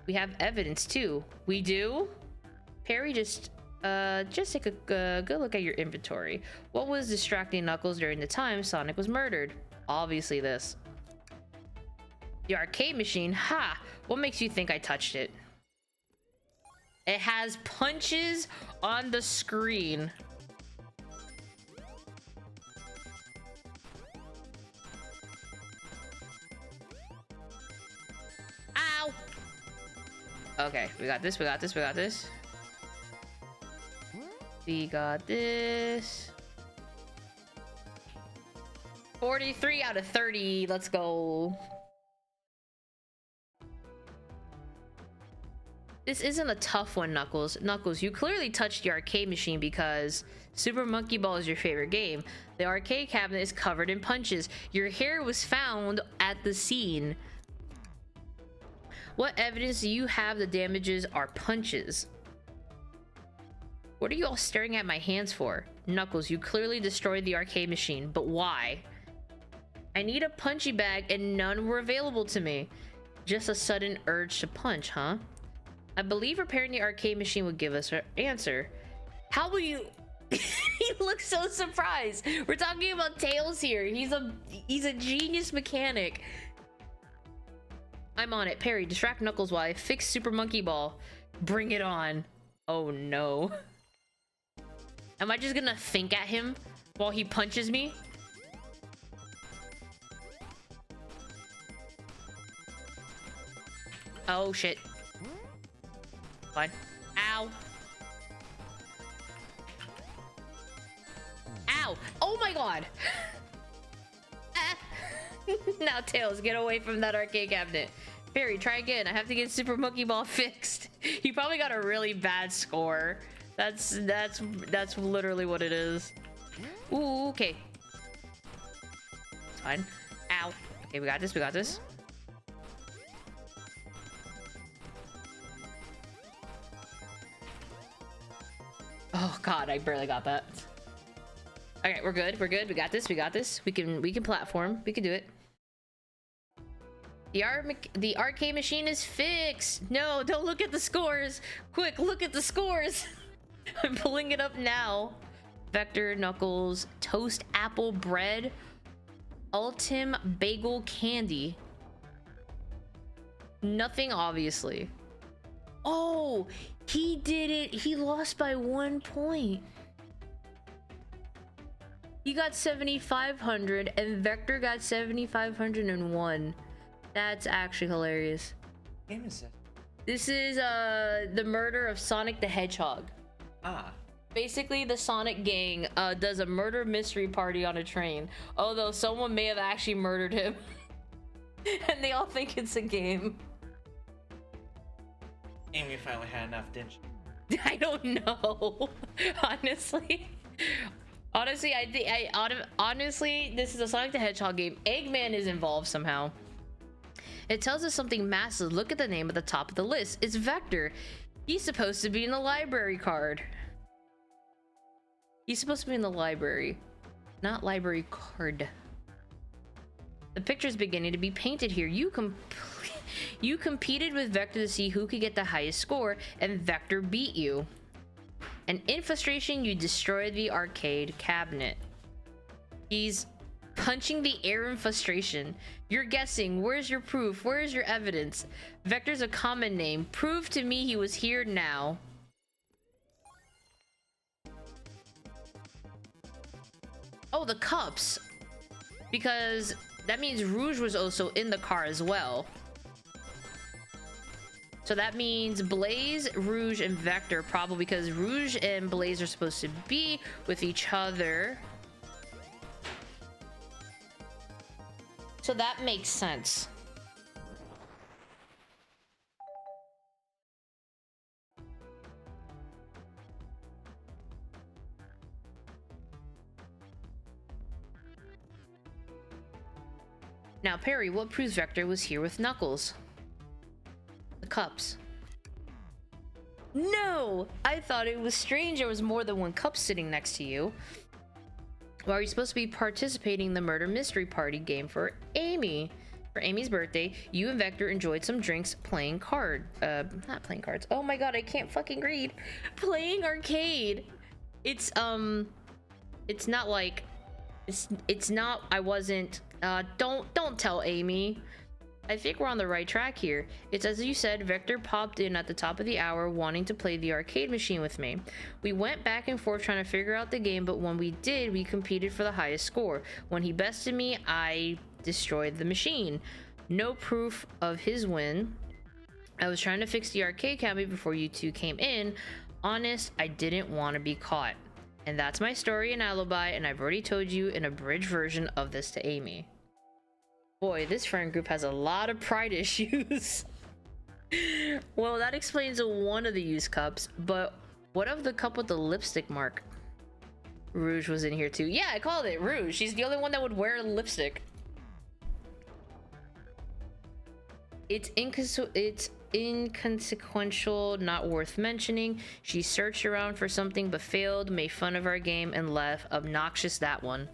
We have evidence too. We do? Perry, just take a good look at your inventory. What was distracting Knuckles during the time Sonic was murdered? Obviously this. The arcade machine? Ha! What makes you think I touched it? It has punches on the screen. Ow! Okay, we got this, we got this, we got this. We got this. 43 out of 30. Let's go. This isn't a tough one, Knuckles. Knuckles, you clearly touched the arcade machine because Super Monkey Ball is your favorite game. The arcade cabinet is covered in punches. Your hair was found at the scene. What evidence do you have the damages are punches? What are you all staring at my hands for? Knuckles, you clearly destroyed the arcade machine, but why? I need a punchy bag and none were available to me. Just a sudden urge to punch, huh? I believe repairing the arcade machine would give us our answer. How will you... He looks so surprised. We're talking about Tails here. He's a genius mechanic. I'm on it. Parry, distract Knuckles while I fix Super Monkey Ball. Bring it on. Oh no. Am I just gonna think at him while he punches me? Oh shit. Fine. Ow. Ow. Oh my god. Now Tails, get away from that arcade cabinet. Barry, try again. I have to get Super Monkey Ball fixed. You probably got a really bad score. That's literally what it is. Ooh, okay. It's fine. Ow. Okay, we got this. We got this. Oh god, I barely got that. Okay, we're good. We're good. We got this. We got this. We can platform. We can do it. The arcade machine is fixed. No, don't look at the scores. Quick, look at the scores. I'm pulling it up now. Vector, Knuckles, Toast Apple Bread, Ultim Bagel Candy. Nothing, obviously. Oh, he did it. He lost by 1 point. He got 7,500 and Vector got 7,501. That's actually hilarious. What game is this? This is the murder of Sonic the Hedgehog. Ah. Basically, the Sonic gang does a murder mystery party on a train. Although someone may have actually murdered him. And they all think it's a game. Amy finally had enough, didn't she? I don't know. Honestly. Honestly, honestly, this is a Sonic the Hedgehog game. Eggman is involved somehow. It tells us something massive. Look at the name at the top of the list. It's Vector. He's supposed to be in the library card. He's supposed to be in the library, not library card. The picture's beginning to be painted here. You competed with Vector to see who could get the highest score, and Vector beat you. And in frustration, you destroyed the arcade cabinet. He's punching the air in frustration. You're guessing. Where's your proof? Where's your evidence? Vector's a common name. Prove to me he was here now. Oh, the cups. Because that means Rouge was also in the car as well. So that means Blaze, Rouge, and Vector, probably because Rouge and Blaze are supposed to be with each other. So that makes sense. Now, Perry, what proves Vector was here with Knuckles? The cups. No! I thought it was strange there was more than one cup sitting next to you. Why are you supposed to be participating in the murder mystery party game for Amy? For Amy's birthday, you and Vector enjoyed some drinks playing not playing cards. Oh my god, I can't fucking read. Playing arcade. It's not like, it's not, I wasn't, don't tell Amy. I think we're on the right track here. It's as you said, Vector popped in at the top of the hour wanting to play the arcade machine with me. We went back and forth trying to figure out the game, but when we did, we competed for the highest score. When he bested me, I destroyed the machine. No proof of his win. I was trying to fix the arcade cabinet before you two came in. Honest, I didn't want to be caught. And that's my story and alibi, and I've already told you an abridged version of this to Amy. Boy, this friend group has a lot of pride issues. Well, that explains one of the used cups, but what of the cup with the lipstick mark? Rouge was in here too. Yeah, I called it Rouge. She's the only one that would wear lipstick. It's inconsequential, not worth mentioning. She searched around for something but failed, made fun of our game, and left. Obnoxious, that one.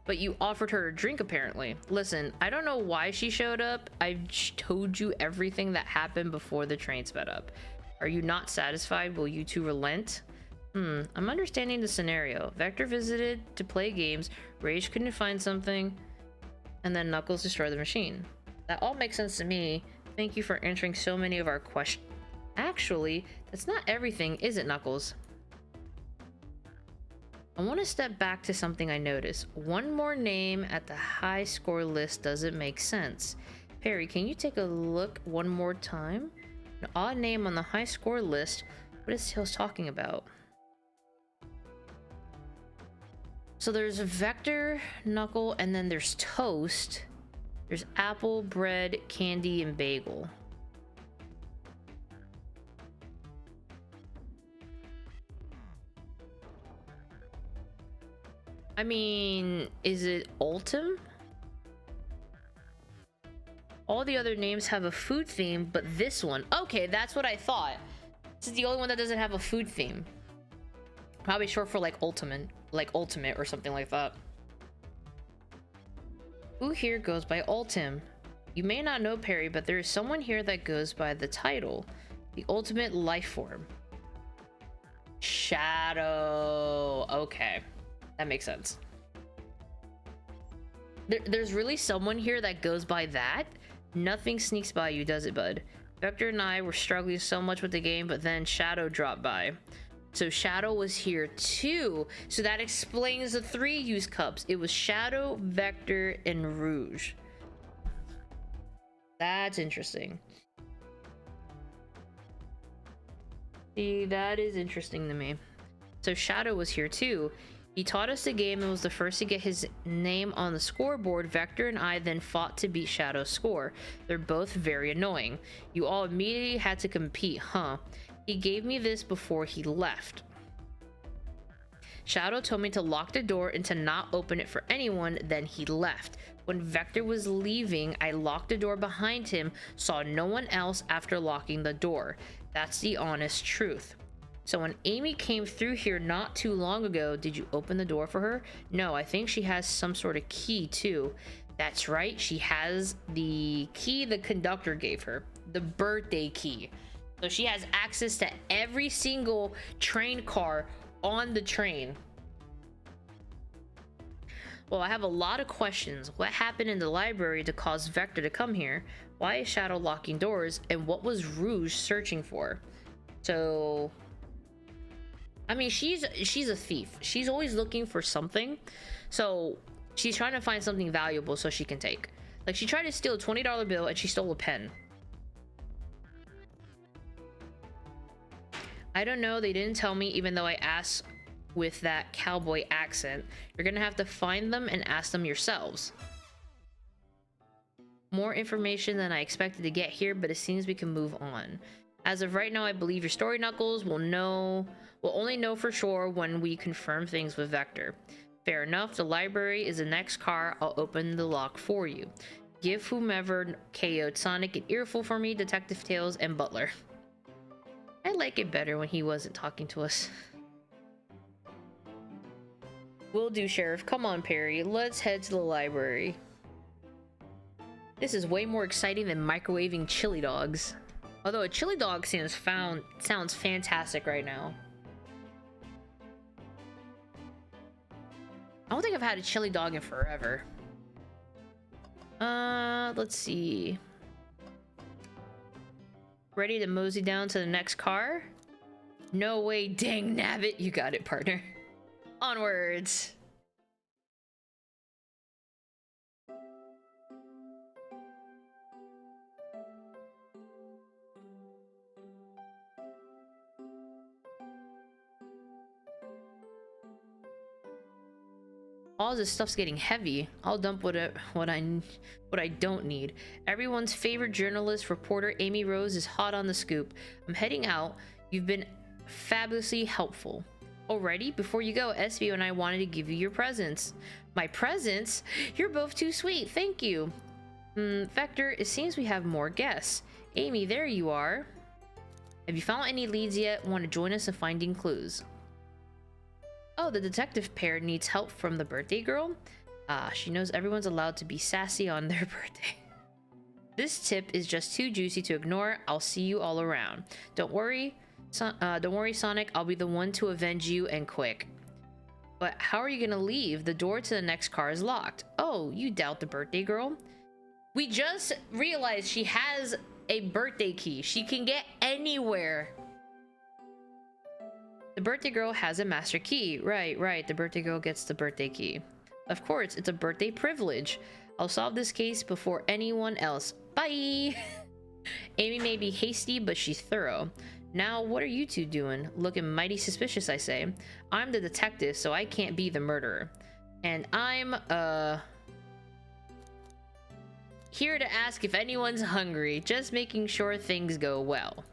But you offered her a drink, apparently. Listen, I don't know why she showed up. I've told you everything that happened before the train sped up. Are you not satisfied? Will you two relent? I'm understanding the scenario. Vector visited to play games, Rage couldn't find something, and then Knuckles destroyed the machine. That all makes sense to me. Thank you for answering so many of our questions. Actually, that's not everything, is it, Knuckles? I want to step back to something I noticed. One more name at the high score list doesn't make sense. Perry, can you take a look one more time? An odd name on the high score list. What is Tails talking about? So there's Vector, Knuckle, and then there's Toast. There's apple, bread, candy, and bagel. I mean, is it Ultim? All the other names have a food theme, but this one... Okay, that's what I thought. This is the only one that doesn't have a food theme. Probably short for like Ultimate or something like that. Who here goes by Ultim? You may not know, Perry, but there is someone here that goes by the title. The ultimate life form. Shadow. Okay. That makes sense. There's really someone here that goes by that? Nothing sneaks by you, does it, bud? Vector and I were struggling so much with the game, but then Shadow dropped by. So Shadow was here too. So that explains the 3 use cups. It was Shadow, Vector, and Rouge. That's interesting. See, that is interesting to me. So Shadow was here too. He taught us the game and was the first to get his name on the scoreboard. Vector and I then fought to beat Shadow's score. They're both very annoying. You all immediately had to compete, huh? He gave me this before he left. Shadow told me to lock the door and to not open it for anyone, then he left. When Vector was leaving, I locked the door behind him, saw no one else after locking the door. That's the honest truth. So when Amy came through here not too long ago, did you open the door for her? No, I think she has some sort of key too. That's right, she has the key the conductor gave her, the birthday key. So she has access to every single train car on the train. Well, I have a lot of questions. What happened in the library to cause Vector to come here? Why is Shadow locking doors? And what was Rouge searching for? So... I mean, she's a thief. She's always looking for something. So she's trying to find something valuable so she can take. Like, she tried to steal a $20 bill and she stole a pen. I don't know. They didn't tell me, even though I asked with that cowboy accent. You're gonna have to find them and ask them yourselves. More information than I expected to get here, but it seems we can move on. As of right now, I believe your story, Knuckles. We'll only know for sure when we confirm things with Vector. Fair enough. The library is the next car. I'll open the lock for you. Give whomever KO'd Sonic an earful for me, Detective Tails and Butler. I like it better when he wasn't talking to us. Will do, Sheriff. Come on, Perry. Let's head to the library. This is way more exciting than microwaving chili dogs. Although a chili dog sounds fantastic right now. I don't think I've had a chili dog in forever. Let's see. Ready to mosey down to the next car? No way, dang nabbit. You got it, partner. Onwards. All this stuff's getting heavy. I'll dump what I don't need. Everyone's favorite journalist, reporter Amy Rose is hot on the scoop. I'm heading out. You've been fabulously helpful. Already, before you go, SBO and I wanted to give you your presents. My presents? You're both too sweet. Thank you. Vector, it seems we have more guests. Amy, there you are. Have you found any leads yet? Want to join us in finding clues? Oh, the detective pair needs help from the birthday girl? She knows everyone's allowed to be sassy on their birthday. This tip is just too juicy to ignore. I'll see you all around. Don't worry, Sonic. I'll be the one to avenge you, and quick. But how are you gonna leave? The door to the next car is locked. Oh, you doubt the birthday girl? We just realized she has a birthday key. She can get anywhere. The birthday girl has a master key. Right. The birthday girl gets the birthday key. Of course, it's a birthday privilege. I'll solve this case before anyone else. Bye! Amy may be hasty, but she's thorough. Now, what are you two doing? Looking mighty suspicious, I say. I'm the detective, so I can't be the murderer. And I'm, here to ask if anyone's hungry. Just making sure things go well.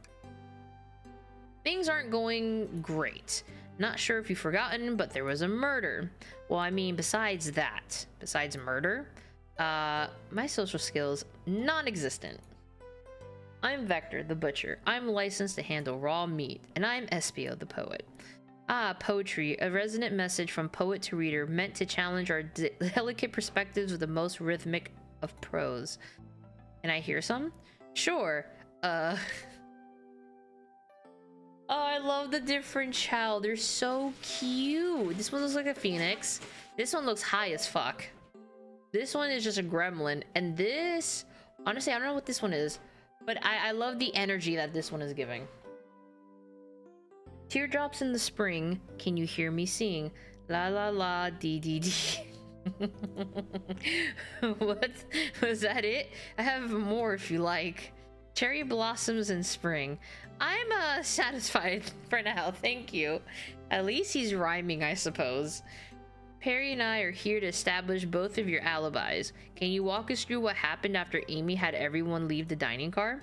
Things aren't going great. Not sure if you've forgotten, but there was a murder. Well, I mean, besides murder, my social skills, non-existent. I'm Vector, the butcher. I'm licensed to handle raw meat, and I'm Espio, the poet. Ah, poetry, a resonant message from poet to reader meant to challenge our delicate perspectives with the most rhythmic of prose. Can I hear some? Sure. Oh, I love the different child. They're so cute. This one looks like a phoenix. This one looks high as fuck. This one is just a gremlin. And this, honestly, I don't know what this one is, but I love the energy that this one is giving. Teardrops in the spring, can you hear me sing? La la la, dee dee dee. What? Was that it? I have more if you like. Cherry blossoms in spring. I'm satisfied for now, thank you. At least he's rhyming, I suppose. Perry and I are here to establish both of your alibis. Can you walk us through what happened after Amy had everyone leave the dining car?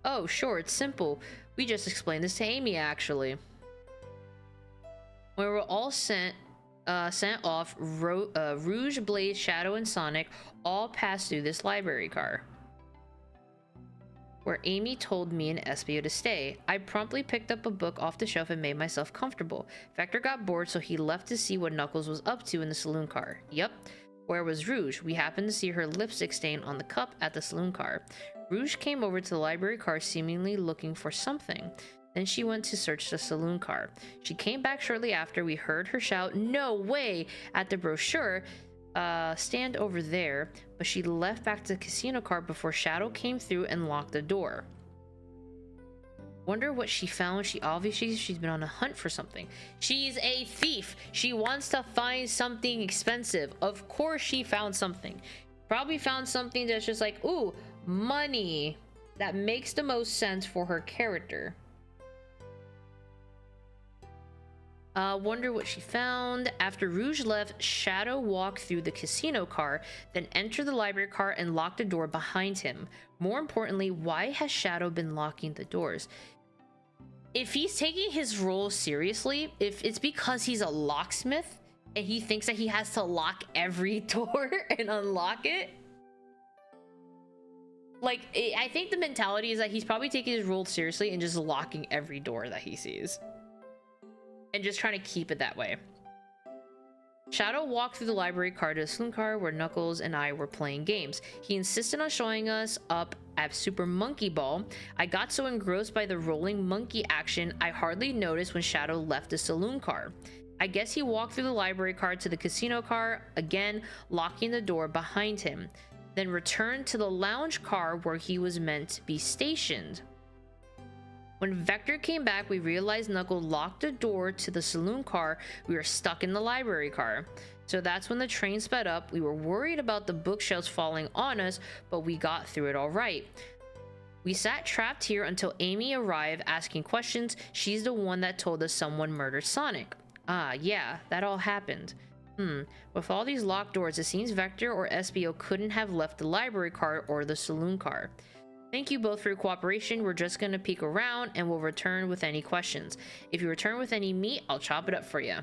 Oh, sure, it's simple. We just explained this to Amy, actually. When we were all sent off, Rouge, Blaze, Shadow, and Sonic all passed through this library car, where Amy told me and Espio to stay. I promptly picked up a book off the shelf and made myself comfortable. Vector got bored, so he left to see what Knuckles was up to in the saloon car. Yep. Where was Rouge? We happened to see her lipstick stain on the cup at the saloon car. Rouge came over to the library car seemingly looking for something. Then she went to search the saloon car. She came back shortly after. We heard her shout, "No way!" at the brochure stand over there, but she left back to the casino car before Shadow came through and locked the door. Wonder what she found. She's been on a hunt for something. She's a thief. She wants to find something expensive. Of course she found something. Probably found something that's just like, ooh, money. That makes the most sense for her character. Wonder what she found. After Rouge left, Shadow walked through the casino car, then entered the library car and locked the door behind him. More importantly, why has Shadow been locking the doors? If he's taking his role seriously, if it's because he's a locksmith and he thinks that he has to lock every door and unlock it, like, I think the mentality is that he's probably taking his role seriously and just locking every door that he sees. And just trying to keep it that way. Shadow walked through the library car to the saloon car where Knuckles and I were playing games. He insisted on showing us up at Super Monkey Ball. I got so engrossed by the rolling monkey action, I hardly noticed when Shadow left the saloon car. I guess he walked through the library car to the casino car, again locking the door behind him, then returned to the lounge car where he was meant to be stationed. When Vector came back, we realized Knuckles locked the door to the saloon car. We were stuck in the library car. So that's when the train sped up. We were worried about the bookshelves falling on us, but we got through it all right. We sat trapped here until Amy arrived asking questions. She's the one that told us someone murdered Sonic. Ah, yeah, that all happened. With all these locked doors, it seems Vector or Espio couldn't have left the library car or the saloon car. Thank you both for your cooperation. We're just gonna peek around and we'll return with any questions. If you return with any meat, I'll chop it up for you.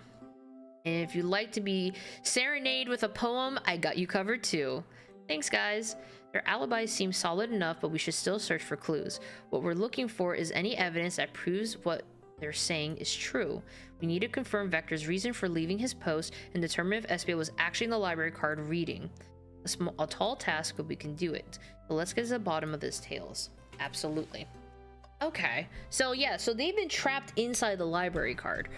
And if you'd like to be serenaded with a poem, I got you covered too. Thanks, guys. Their alibis seem solid enough, but we should still search for clues. What we're looking for is any evidence that proves what they're saying is true. We need to confirm Vector's reason for leaving his post and determine if Espio was actually in the library card reading. A tall task, but we can do it. But let's get to the bottom of this, Tails. Absolutely. Okay, so yeah, so they've been trapped inside the library card.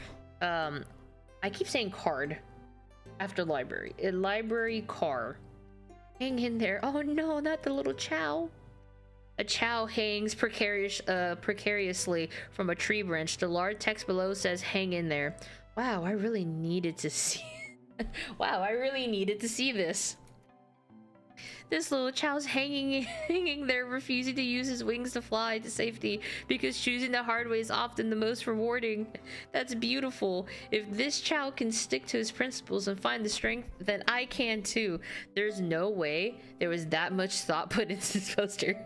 I keep saying card after library. A library car. Hang in there. Oh no, not the little Chow. A Chow hangs precariously from a tree branch. The large text below says, "Hang in there." Wow, I really needed to see. Wow, I really needed to see this. This little Chow's hanging there, refusing to use his wings to fly to safety because choosing the hard way is often the most rewarding. That's beautiful. If this Chow can stick to his principles and find the strength, then I can too. There's no way there was that much thought put into this poster.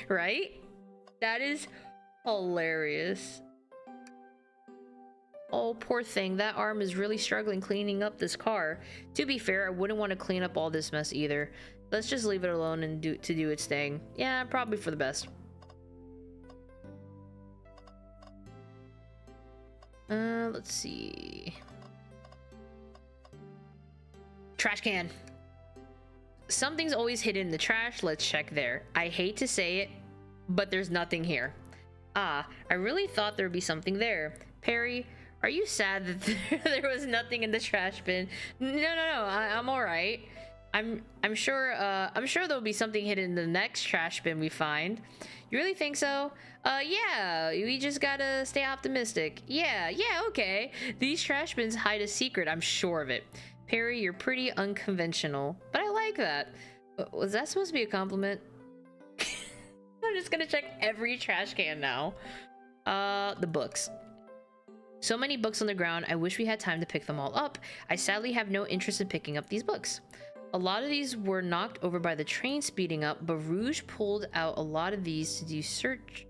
Right? That is hilarious. Oh, poor thing. That arm is really struggling cleaning up this car. To be fair, I wouldn't want to clean up all this mess either. Let's just leave it alone and do its thing. Yeah, probably for the best. Let's see. Trash can. Something's always hidden in the trash. Let's check there. I hate to say it, but there's nothing here. Ah, I really thought there'd be something there. Perry, are you sad that there was nothing in the trash bin? No, I'm all right. I'm sure there'll be something hidden in the next trash bin we find. You really think so? Yeah, we just gotta stay optimistic. Yeah, okay. These trash bins hide a secret, I'm sure of it. Perry, you're pretty unconventional, but I like that. Was that supposed to be a compliment? I'm just gonna check every trash can now. The books. So many books on the ground, I wish we had time to pick them all up. I sadly have no interest in picking up these books. A lot of these were knocked over by the train speeding up, but Rouge pulled out a lot of these to do searching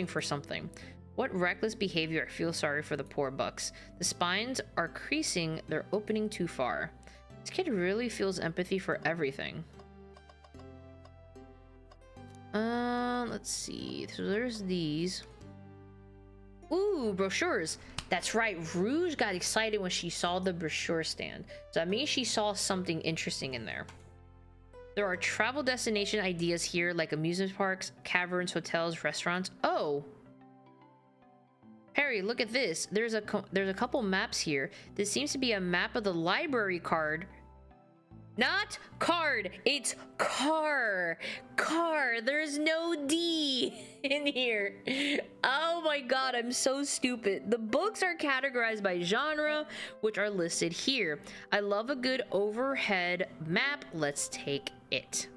for something. What reckless behavior. I feel sorry for the poor bucks. The spines are creasing, they're opening too far. This kid really feels empathy for everything. Let's see. So there's these. Ooh, brochures. That's right. Rouge got excited when she saw the brochure stand. So that means she saw something interesting in there. There are travel destination ideas here, like amusement parks, caverns, hotels, restaurants. Oh. Harry, look at this. There's a couple maps here. This seems to be a map of the library card. Not card, it's car. Car. There's no D in here. Oh my god, I'm so stupid. The books are categorized by genre, which are listed here. I love a good overhead map. Let's take it.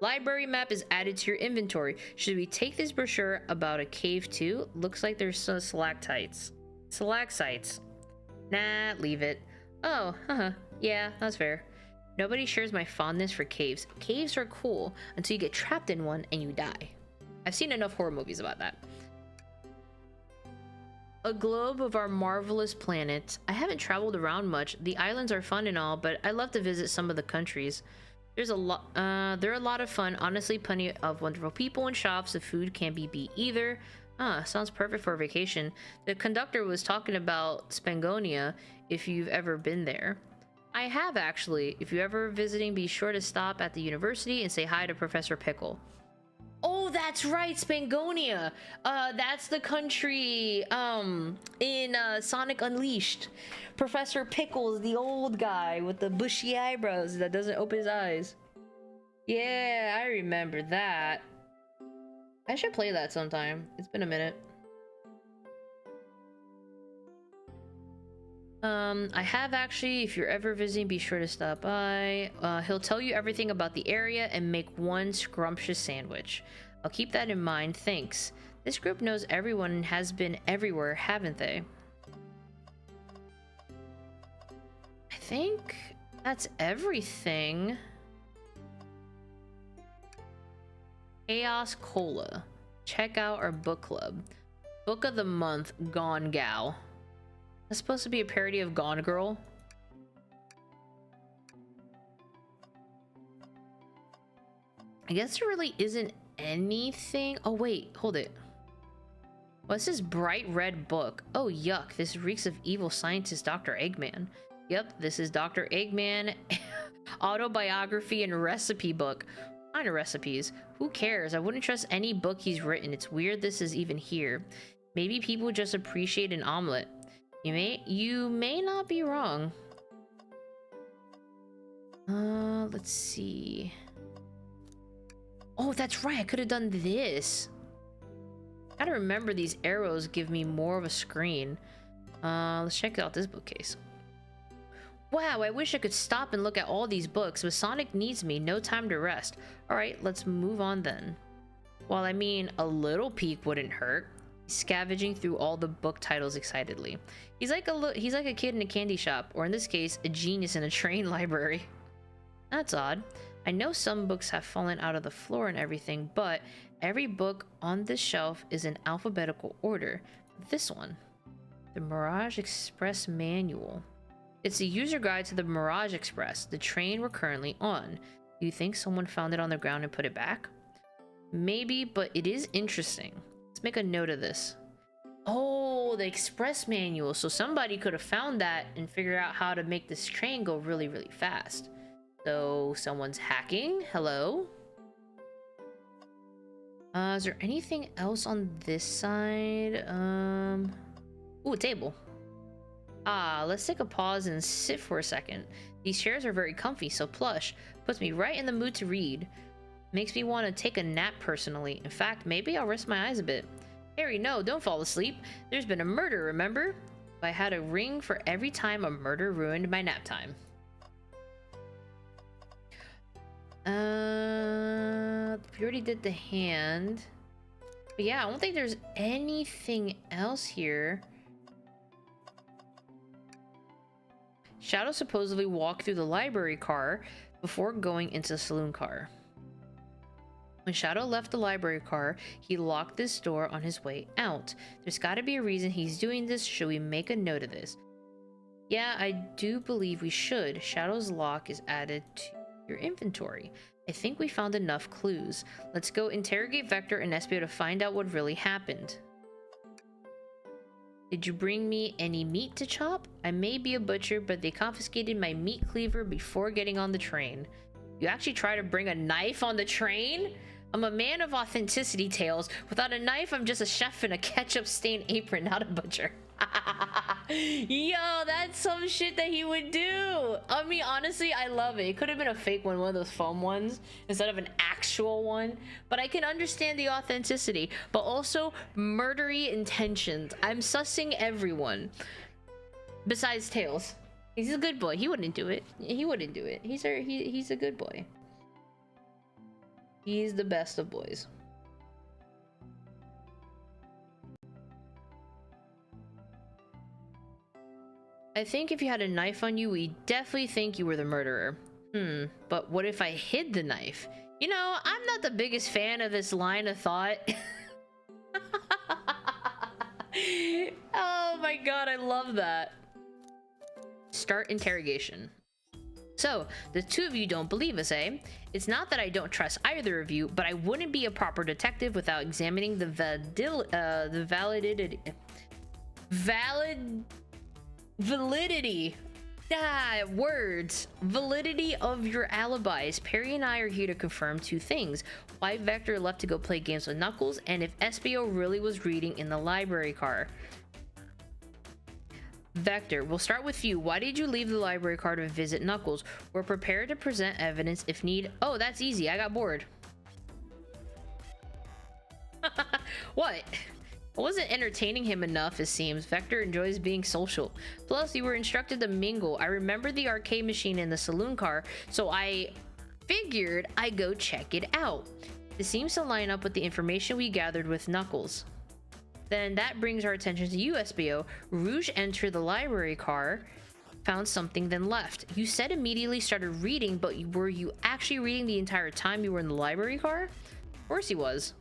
Library map is added to your inventory. Should we take this brochure about a cave too? Looks like there's some stalactites. Stalactites. Nah, leave it. Oh, yeah, that's fair. Nobody shares my fondness for caves. Caves are cool until you get trapped in one and you die. I've seen enough horror movies about that. A globe of our marvelous planet. I haven't traveled around much. The islands are fun and all, but I love to visit some of the countries. They're a lot of fun. Honestly, plenty of wonderful people and shops. The food can't be beat either. Sounds perfect for a vacation. The conductor was talking about Spangonia, if you've ever been there. I have, actually. If you're ever visiting, be sure to stop at the university and say hi to Professor Pickle. Oh, that's right, Spangonia. That's the country in Sonic Unleashed. Professor Pickles, the old guy with the bushy eyebrows that doesn't open his eyes. Yeah, I remember that. I should play that sometime. It's been a minute. I have actually. If you're ever visiting, be sure to stop by. He'll tell you everything about the area and make one scrumptious sandwich. I'll keep that in mind, thanks. This group knows everyone and has been everywhere, haven't they? I think that's everything. Chaos Cola. Check out our book club. Book of the month, Gone Gal. That's supposed to be a parody of Gone Girl. I guess there really isn't anything. Oh wait, hold it. What's this bright red book? Oh yuck, this reeks of evil scientist Dr. Eggman. Yep, this is Dr. Eggman autobiography and recipe book. What kind of recipes? Who cares? I wouldn't trust any book he's written. It's weird this is even here. Maybe people just appreciate an omelet. You may not be wrong. Let's see. Oh, that's right. I could have done this. Gotta remember these arrows give me more of a screen. Let's check out this bookcase. Wow, I wish I could stop and look at all these books, but Sonic needs me. No time to rest. Alright, let's move on then. Well, I mean, a little peek wouldn't hurt. Scavenging through all the book titles excitedly. He's like a kid in a candy shop, or in this case, a genius in a train library. That's odd. I know some books have fallen out of the floor and everything, but every book on this shelf is in alphabetical order. This one, the Mirage Express Manual. It's a user guide to the Mirage Express, the train we're currently on. Do you think someone found it on the ground and put it back? Maybe, but it is interesting. Let's make a note of this. Oh, the Express Manual. So somebody could have found that and figured out how to make this train go really, really fast. So someone's hacking. Hello? Is there anything else on this side? Ooh, a table. Let's take a pause and sit for a second. These chairs are very comfy, so plush. Puts me right in the mood to read. Makes me want to take a nap personally. In fact, maybe I'll rest my eyes a bit. Harry, no, don't fall asleep. There's been a murder, remember? I had a ring for every time a murder ruined my nap time. We already did the hand. But yeah, I don't think there's anything else here. Shadow supposedly walked through the library car before going into the saloon car. When Shadow left the library car, he locked this door on his way out. There's gotta be a reason he's doing this. Should we make a note of this? Yeah, I do believe we should. Shadow's lock is added to your inventory. I think we found enough clues. Let's go interrogate Vector and Espio to find out what really happened. Did you bring me any meat to chop? I may be a butcher, but they confiscated my meat cleaver before getting on the train. You actually try to bring a knife on the train? I'm a man of authenticity, Tails. Without a knife, I'm just a chef in a ketchup-stained apron, not a butcher. Yo, that's some shit that he would do. I mean, honestly, I love it. It could have been a fake one of those foam ones instead of an actual one, but I can understand the authenticity, but also murdery intentions. I'm sussing everyone besides Tails. He's a good boy. He wouldn't do it. He wouldn't do it. He's a good boy. He's the best of boys. I think if you had a knife on you, we definitely think you were the murderer. But what if I hid the knife? You know, I'm not the biggest fan of this line of thought. Oh my god, I love that. Start interrogation. So, the two of you don't believe us, eh? It's not that I don't trust either of you, but I wouldn't be a proper detective without examining the validity of your alibis. Perry and I are here to confirm two things: why Vector left to go play games with Knuckles, and if Espio really was reading in the library car. Vector, we'll start with you. Why did you leave the library car to visit Knuckles? We're prepared to present evidence if need. Oh, that's easy. I got bored. What? I wasn't entertaining him enough, it seems. Vector enjoys being social. Plus, you were instructed to mingle. I remember the arcade machine in the saloon car, so I figured I'd go check it out. This seems to line up with the information we gathered with Knuckles. Then that brings our attention to you, Espio. Rouge entered the library car, found something, then left. You said immediately started reading, but were you actually reading the entire time you were in the library car? Of course he was.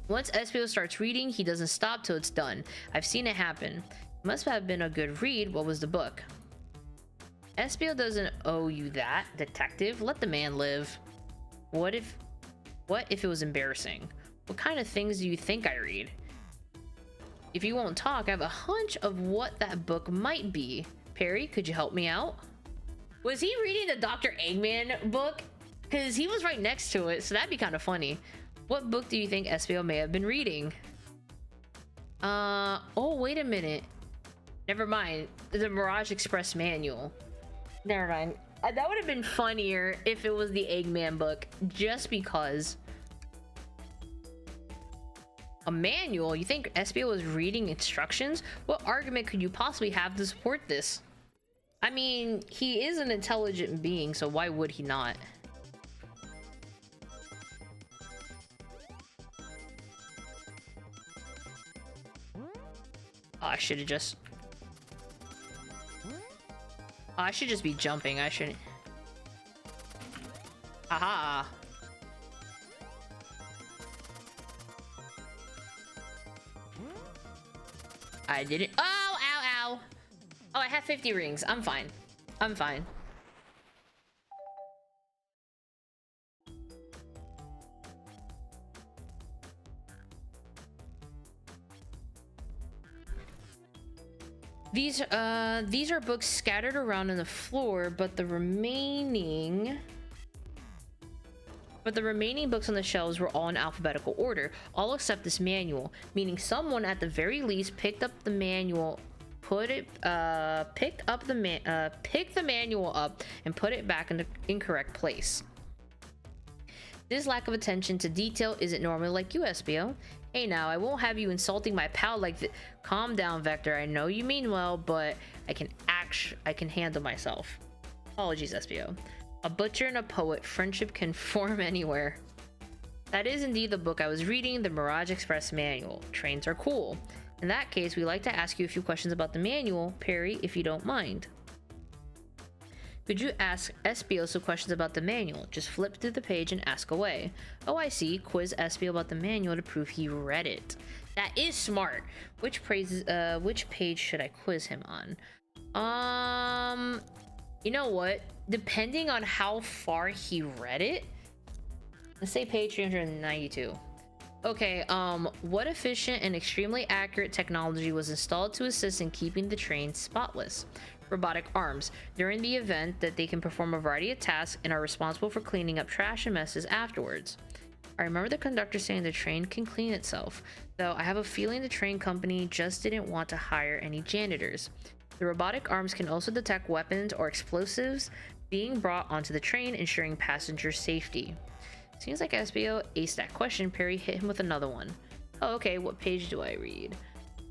Once Espio starts reading, he doesn't stop till it's done. I've seen it happen. It must have been a good read. What was the book? Espio doesn't owe you that, detective. Let the man live. What if it was embarrassing? What kind of things do you think I read? If you won't talk, I have a hunch of what that book might be. Perry, could you help me out? Was he reading the Dr. Eggman book? Because he was right next to it, so that'd be kind of funny. What book do you think Espio may have been reading? Oh, wait a minute. Never mind. The Mirage Express Manual. Never mind. That would have been funnier if it was the Eggman book, just because. A manual? You think Espio was reading instructions? What argument could you possibly have to support this? I mean, he is an intelligent being, so why would he not? Oh, I should have just... Oh, I should just be jumping. I shouldn't... Aha! I didn't... Oh, ow, ow! Oh, I have 50 rings. I'm fine. I'm fine. These are books scattered around on the floor, but the remaining books on the shelves were all in alphabetical order, all except this manual, meaning someone at the very least picked up the manual, picked the manual up and put it back in the incorrect place. This lack of attention to detail isn't normally like you, Espio. Hey now, I won't have you insulting my pal like that. Calm down, Vector. I know you mean well, but I can handle myself. Apologies, Espio. A butcher and a poet, friendship can form anywhere. That is indeed the book I was reading, the Mirage Express manual. Trains are cool. In that case, we'd like to ask you a few questions about the manual, Perry, if you don't mind. Could you ask Espio some questions about the manual? Just flip through the page and ask away. Oh, I see. Quiz Espio about the manual to prove he read it. That is smart. Which page should I quiz him on? You know what? Depending on how far he read it, let's say page 392. Okay, what efficient and extremely accurate technology was installed to assist in keeping the train spotless? Robotic arms. During the event that they can perform a variety of tasks and are responsible for cleaning up trash and messes afterwards. I remember the conductor saying the train can clean itself, though I have a feeling the train company just didn't want to hire any janitors. The robotic arms can also detect weapons or explosives being brought onto the train, ensuring passenger safety. Seems like Espio aced that question. Perry hit him with another one. Oh, okay, what page do I read?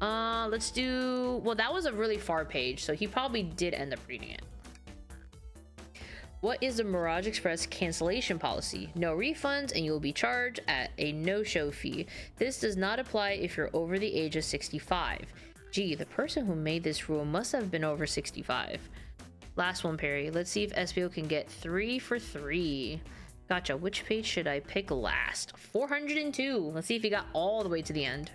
Let's do... Well, that was a really far page, so he probably did end up reading it. What is the Mirage Express cancellation policy? No refunds, and you will be charged at a no-show fee. This does not apply if you're over the age of 65. Gee, the person who made this rule must have been over 65. Last one, Perry. Let's see if Espio can get 3 for 3. Gotcha. Which page should I pick last? 402. Let's see if he got all the way to the end.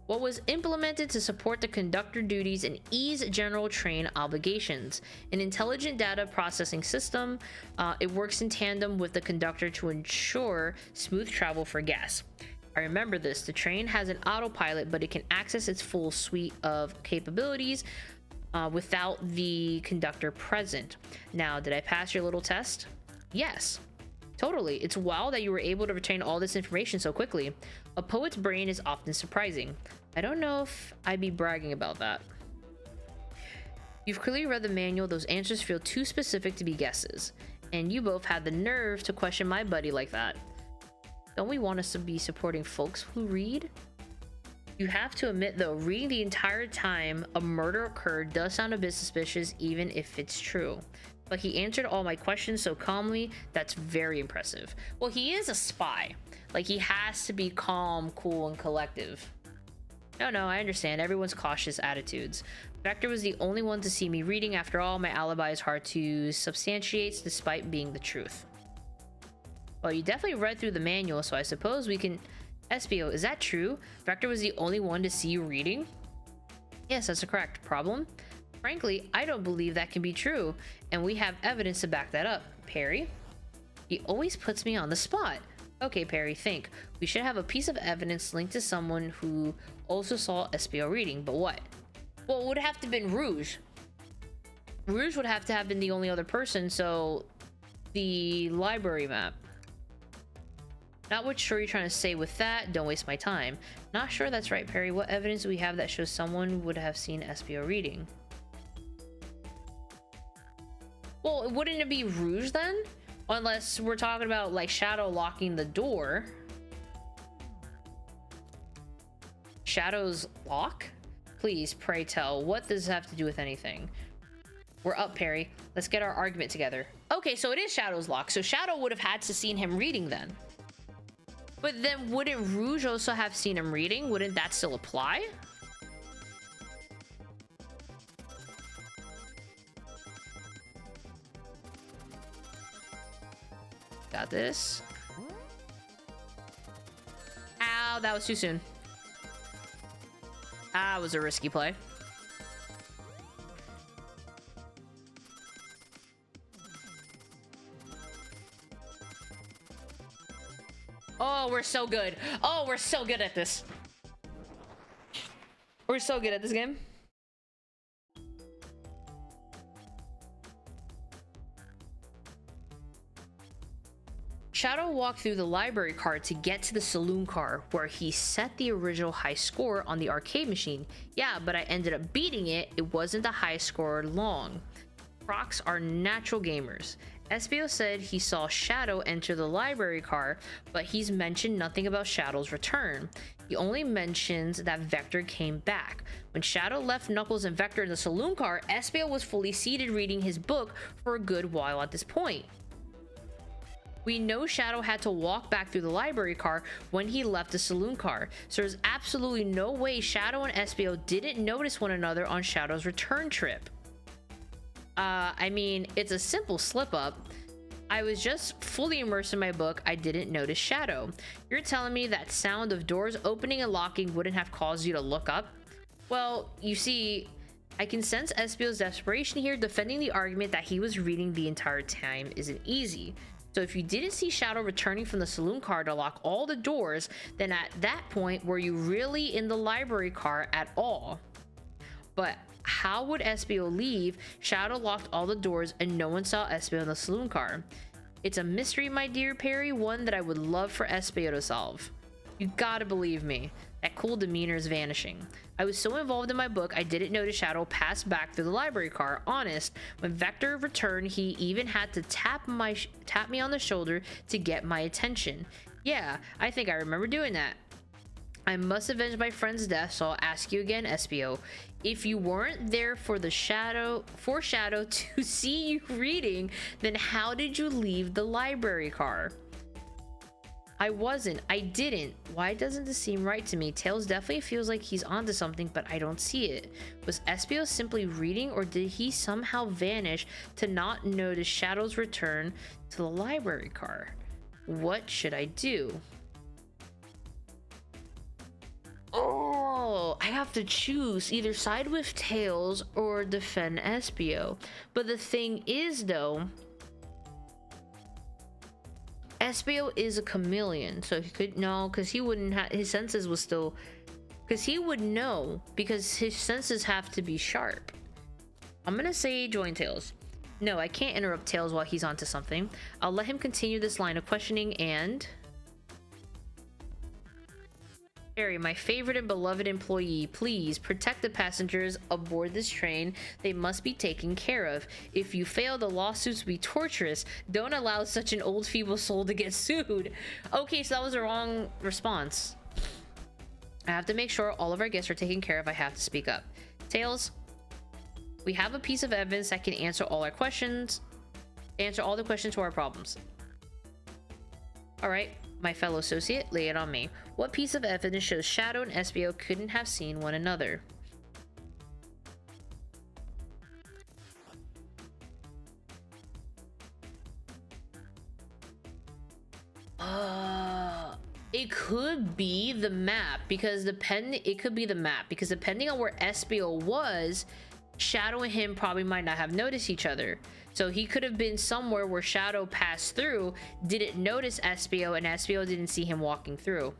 What was implemented to support the conductor duties and ease general train obligations? An intelligent data processing system. It works in tandem with the conductor to ensure smooth travel for guests. I remember this. The train has an autopilot, but it can access its full suite of capabilities without the conductor present. Now, did I pass your little test? Yes. Totally. It's wild that you were able to retain all this information so quickly. A poet's brain is often surprising. I don't know if I'd be bragging about that. You've clearly read the manual. Those answers feel too specific to be guesses. And you both had the nerve to question my buddy like that. Don't we want us to be supporting folks who read? You have to admit, though, reading the entire time a murder occurred does sound a bit suspicious, even if it's true. But he answered all my questions so calmly. That's very impressive. Well, he is a spy. Like, he has to be calm, cool, and collective. No, I understand. Everyone's cautious attitudes. Vector was the only one to see me reading. After all, my alibi is hard to substantiate despite being the truth. Well, you definitely read through the manual, so I suppose we can... Espio, is that true? Vector was the only one to see you reading? Yes, that's correct. Problem? Frankly, I don't believe that can be true, and we have evidence to back that up. Perry? He always puts me on the spot. Okay, Perry, think. We should have a piece of evidence linked to someone who also saw Espio reading, but what? Well, it would have to have been Rouge. Rouge would have to have been the only other person, so... The library map. Not what sure you're trying to say with that. Don't waste my time. Not sure that's right, Perry. What evidence do we have that shows someone would have seen Espio reading? Well, wouldn't it be Rouge then? Unless we're talking about like Shadow locking the door. Shadow's lock? Please, pray tell, what does this have to do with anything? We're up, Perry. Let's get our argument together. Okay, so it is Shadow's lock. So Shadow would have had to seen him reading then. But then wouldn't Rouge also have seen him reading? Wouldn't that still apply? Got this. Ow, that was too soon. Ah, was a risky play. Oh, we're so good. Oh, we're so good at this. We're so good at this game. Shadow walked through the library car to get to the saloon car where he set the original high score on the arcade machine. Yeah, but I ended up beating it. It wasn't the high score long. Crocs are natural gamers. SBO said he saw Shadow enter the library car, but he's mentioned nothing about Shadow's return. He only mentions that Vector came back. When Shadow left Knuckles and Vector in the saloon car, SBO was fully seated reading his book for a good while at this point. We know Shadow had to walk back through the library car when he left the saloon car, so there's absolutely no way Shadow and SBO didn't notice one another on Shadow's return trip. I mean, it's a simple slip up. I was just fully immersed in my book. I didn't notice Shadow. You're telling me that sound of doors opening and locking wouldn't have caused you to look up? Well, you see, I can sense SBO's desperation here. Defending the argument that he was reading the entire time isn't easy. So if you didn't see Shadow returning from the saloon car to lock all the doors, then at that point, were you really in the library car at all? But how would SBO leave? Shadow locked all the doors and no one saw SBO in the saloon car. It's a mystery, my dear Perry, one that I would love for SBO to solve. You gotta believe me, that cool demeanor is vanishing. I was so involved in my book, I didn't notice Shadow pass back through the library car. Honest, when Vector returned, he even had to tap me on the shoulder to get my attention. Yeah, I think I remember doing that. I must avenge my friend's death, so I'll ask you again, SBO. If you weren't there for Shadow to see you reading, then how did you leave the library car? I wasn't. I didn't. Why doesn't this seem right to me? Tails definitely feels like he's onto something, but I don't see it. Was SBO simply reading, or did he somehow vanish to not notice Shadow's return to the library car? What should I do? Oh, I have to choose either side with Tails or defend SBO. But the thing is, though, SBO is a chameleon, so he could know, because he wouldn't have his senses was still, because he would know because his senses have to be sharp. I'm gonna say join Tails. No, I can't interrupt Tails while he's onto something. I'll let him continue this line of questioning. And Harry, my favorite and beloved employee, please protect the passengers aboard this train. They must be taken care of. If you fail, the lawsuits will be torturous. Don't allow such an old feeble soul to get sued. Okay, so that was the wrong response. I have to make sure all of our guests are taken care of. I have to speak up. Tails, we have a piece of evidence that can answer all our questions. Answer all the questions to our problems. All right. My fellow associate, lay it on me. What piece of evidence shows Shadow and SBO couldn't have seen one another? It could be the map, because depending on where SBO was, Shadow and him probably might not have noticed each other. So he could have been somewhere where Shadow passed through, didn't notice SBO, and SBO didn't see him walking through.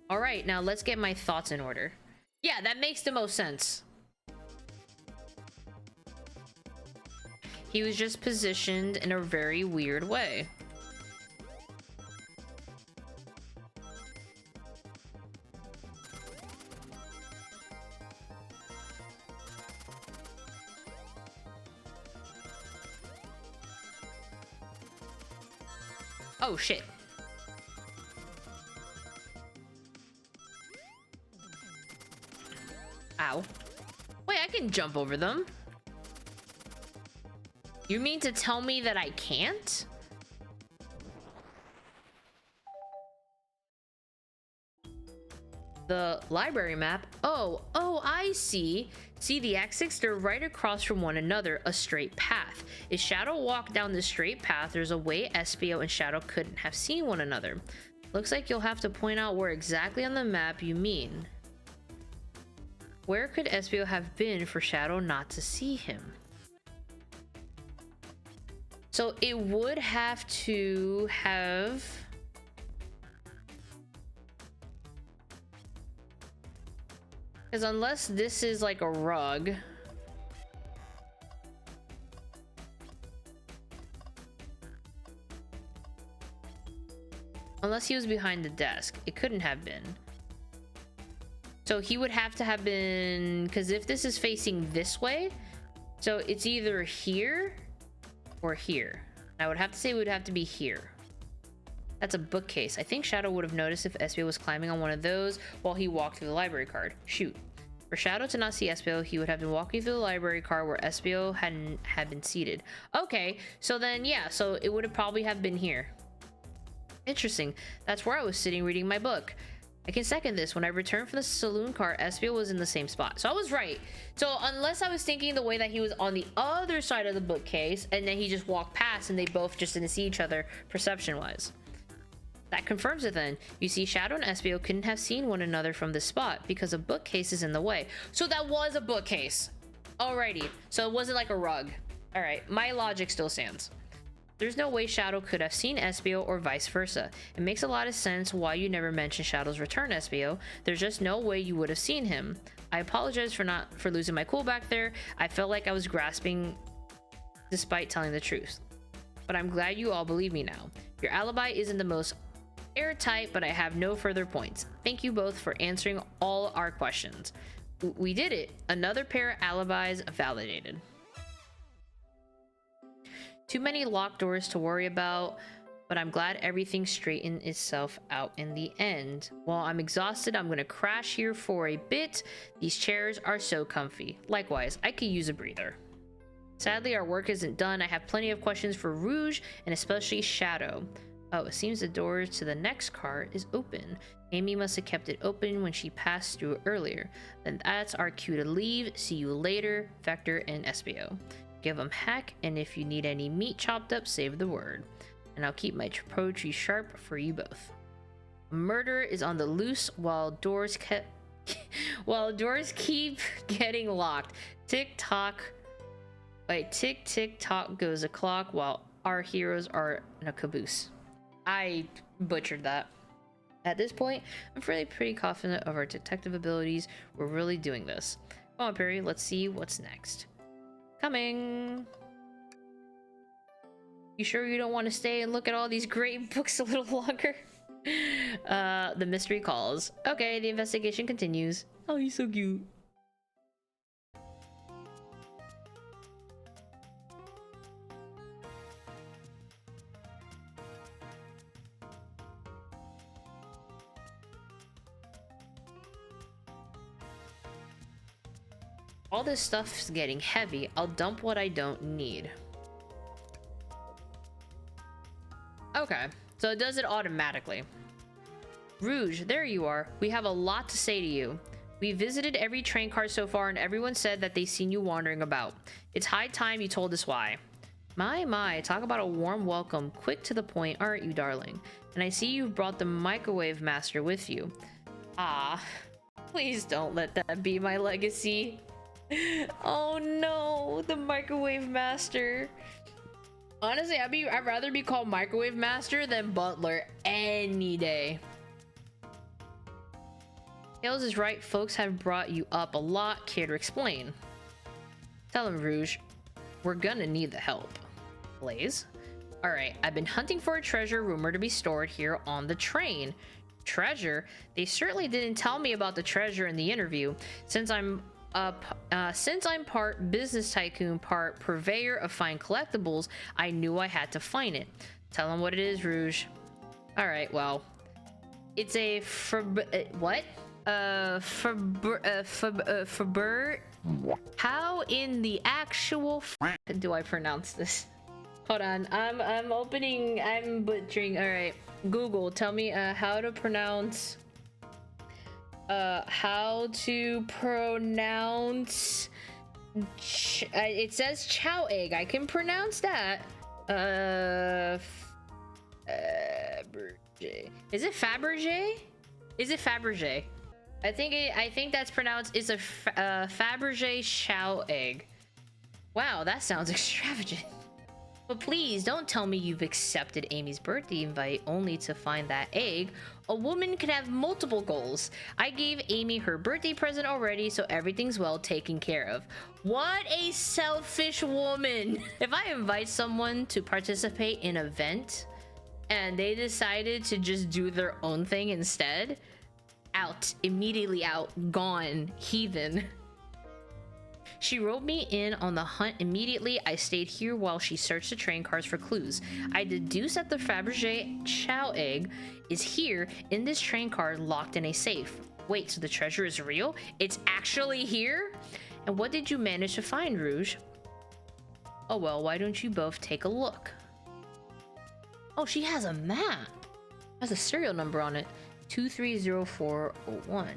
All right, now let's get my thoughts in order. Yeah, that makes the most sense. He was just positioned in a very weird way. Oh, shit. Ow. Wait, I can jump over them. You mean to tell me that I can't? The library map. Oh, I see. See the exits? They're right across from one another, a straight path. If Shadow walked down the straight path, there's a way Espio and Shadow couldn't have seen one another. Looks like you'll have to point out where exactly on the map you mean. Where could Espio have been for Shadow not to see him? So it would have to have... Because unless this is like a rug... Unless he was behind the desk, it couldn't have been. So he would have to have been... Because if this is facing this way, so it's either here or here. I would have to say it would have to be here. That's a bookcase. I think Shadow would have noticed if Espio was climbing on one of those while he walked through the library card. Shoot. For Shadow to not see Espio, he would have been walking through the library car where Espio had been seated. Okay, so then yeah, so it would have probably have been here. Interesting. That's where I was sitting reading my book. I can second this. When I returned from the saloon car, Espio was in the same spot. So I was right. So unless I was thinking the way that he was on the other side of the bookcase and then he just walked past and they both just didn't see each other perception-wise. That confirms it then. You see, Shadow and Espio couldn't have seen one another from this spot because a bookcase is in the way. So that was a bookcase. Alrighty. So it wasn't like a rug. Alright, my logic still stands. There's no way Shadow could have seen Espio or vice versa. It makes a lot of sense why you never mentioned Shadow's return, Espio. There's just no way you would have seen him. I apologize for losing my cool back there. I felt like I was grasping despite telling the truth. But I'm glad you all believe me now. Your alibi isn't the most airtight, but I have no further points. Thank you both for answering all our questions. We did it. Another pair of alibis validated. Too many locked doors to worry about, but I'm glad everything straightened itself out in the end. While I'm exhausted, I'm gonna crash here for a bit. These chairs are so comfy. Likewise, I could use a breather. Sadly, our work isn't done. I have plenty of questions for Rouge and especially Shadow. Oh, it seems the door to the next car is open. Amy must have kept it open when she passed through earlier. Then that's our cue to leave. See you later, Vector and Espio. Give them heck, and if you need any meat chopped up, save the word. And I'll keep my poetry sharp for you both. A murderer is on the loose while doors keep getting locked. Tick tock. Wait, tick tick tock goes the clock while our heroes are in a caboose. I butchered that. At this point, I'm pretty confident of our detective abilities. We're really doing this. Come on, Perry, let's see what's next. Coming. You sure you don't want to stay and look at all these great books a little longer? The mystery calls. Okay, the investigation continues. Oh, he's so cute. All this stuff's getting heavy. I'll dump what I don't need. Okay, so it does it automatically. Rouge, there you are. We have a lot to say to you. We visited every train car so far and everyone said that they've seen you wandering about. It's high time you told us why. My, talk about a warm welcome. Quick to the point, aren't you, darling? And I see you've brought the microwave master with you. Ah, please don't let that be my legacy. Oh no, the microwave master. Honestly, I'd rather be called microwave master than butler any day. Tails is right, folks have brought you up a lot. Care to explain? Tell him, Rouge. We're gonna need the help. Blaze? Alright, I've been hunting for a treasure rumored to be stored here on the train. Treasure? They certainly didn't tell me about the treasure in the interview. Since I'm part business tycoon, part purveyor of fine collectibles, I knew I had to find it. Tell him what it is, Rouge. All right, well, it's a what? Faber. How in the actual do I pronounce this? Hold on, I'm opening. I'm butchering. All right, Google, tell me how to pronounce. How to pronounce. It says chow egg. I can pronounce that. Is it Fabergé? Is it Fabergé? I think that's pronounced. It's a Fabergé chow egg. Wow, that sounds extravagant. But please don't tell me you've accepted Amy's birthday invite only to find that egg. A woman can have multiple goals. I gave Amy her birthday present already, so everything's well taken care of. What a selfish woman. If I invite someone to participate in an event and they decided to just do their own thing instead, out, immediately out, gone, heathen. She wrote me in on the hunt immediately. I stayed here while she searched the train cars for clues. I deduced that the Fabergé chow egg is here in this train car locked in a safe. Wait, so the treasure is real? It's actually here? And what did you manage to find, Rouge? Oh well, why don't you both take a look? Oh, she has a map. Has a serial number on it. 230401.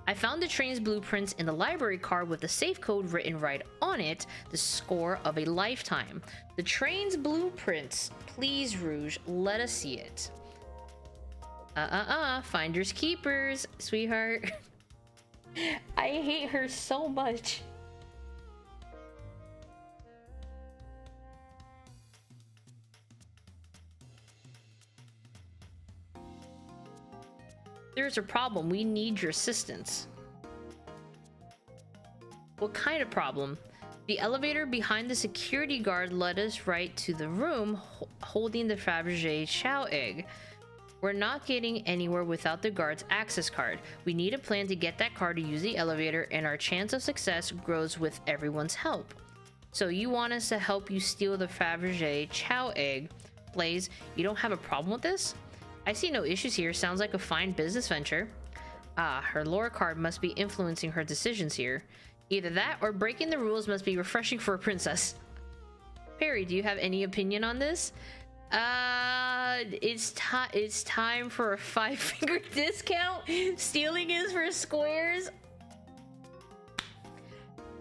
I found the train's blueprints in the library card with the safe code written right on it, the score of a lifetime. The train's blueprints. Please, Rouge, let us see it. Finders keepers, sweetheart. I hate her so much. There's a problem. We need your assistance. What kind of problem? The elevator behind the security guard led us right to the room holding the Fabergé chow egg. We're not getting anywhere without the guard's access card. We need a plan to get that card to use the elevator, and our chance of success grows with everyone's help. So you want us to help you steal the Fabergé chow egg? Blaze, you don't have a problem with this? I see no issues here. Sounds like a fine business venture. Ah, her lore card must be influencing her decisions here. Either that or breaking the rules must be refreshing for a princess. Perry, do you have any opinion on this? It's time for a 5-finger discount. Stealing is for squares.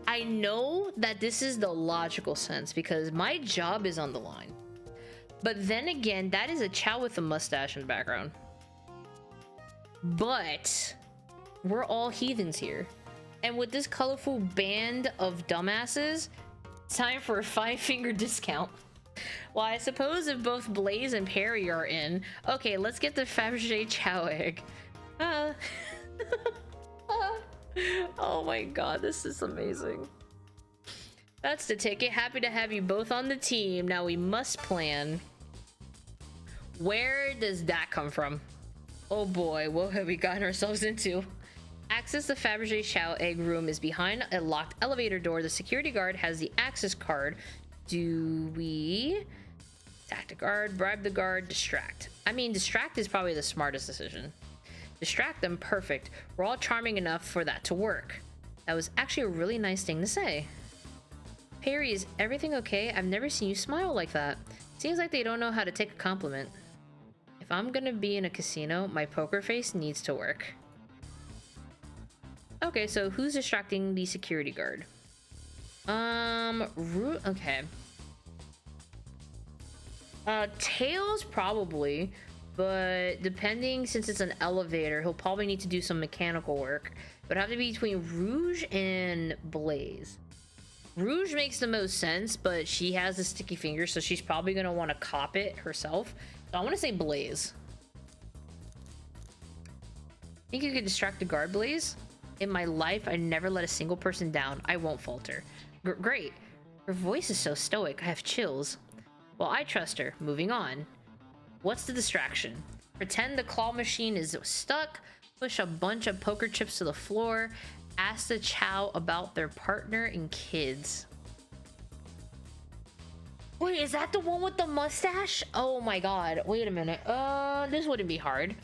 I know that this is the logical sense because my job is on the line. But then again, that is a chow with a mustache in the background. But we're all heathens here. And with this colorful band of dumbasses, time for a 5-finger discount. Well, I suppose if both Blaze and Perry are in, okay, let's get the Fabergé chow egg. Oh my god, this is amazing. That's the ticket. Happy to have you both on the team. Now we must plan. Where does that come from? Oh boy, what have we gotten ourselves into? Access the Fabergé chow egg room is behind a locked elevator door. The security guard has the access card. Do we attack the guard, bribe the guard, distract? I mean, distract is probably the smartest decision. Distract them, perfect. We're all charming enough for that to work. That was actually a really nice thing to say. Perry, is everything okay? I've never seen you smile like that. Seems like they don't know how to take a compliment. If I'm gonna be in a casino, my poker face needs to work. Okay, so who's distracting the security guard? Okay. Tails probably, but depending, since it's an elevator, he'll probably need to do some mechanical work. It would have to be between Rouge and Blaze. Rouge makes the most sense, but she has the sticky fingers, so she's probably gonna want to cop it herself. So I want to say Blaze. Think you could distract the guard, Blaze? In my life, I never let a single person down. I won't falter. Great. Her voice is so stoic. I have chills. Well, I trust her. Moving on. What's the distraction? Pretend the claw machine is stuck. Push a bunch of poker chips to the floor. Ask the chow about their partner and kids. Wait, is that the one with the mustache? Oh my god. Wait a minute. This wouldn't be hard.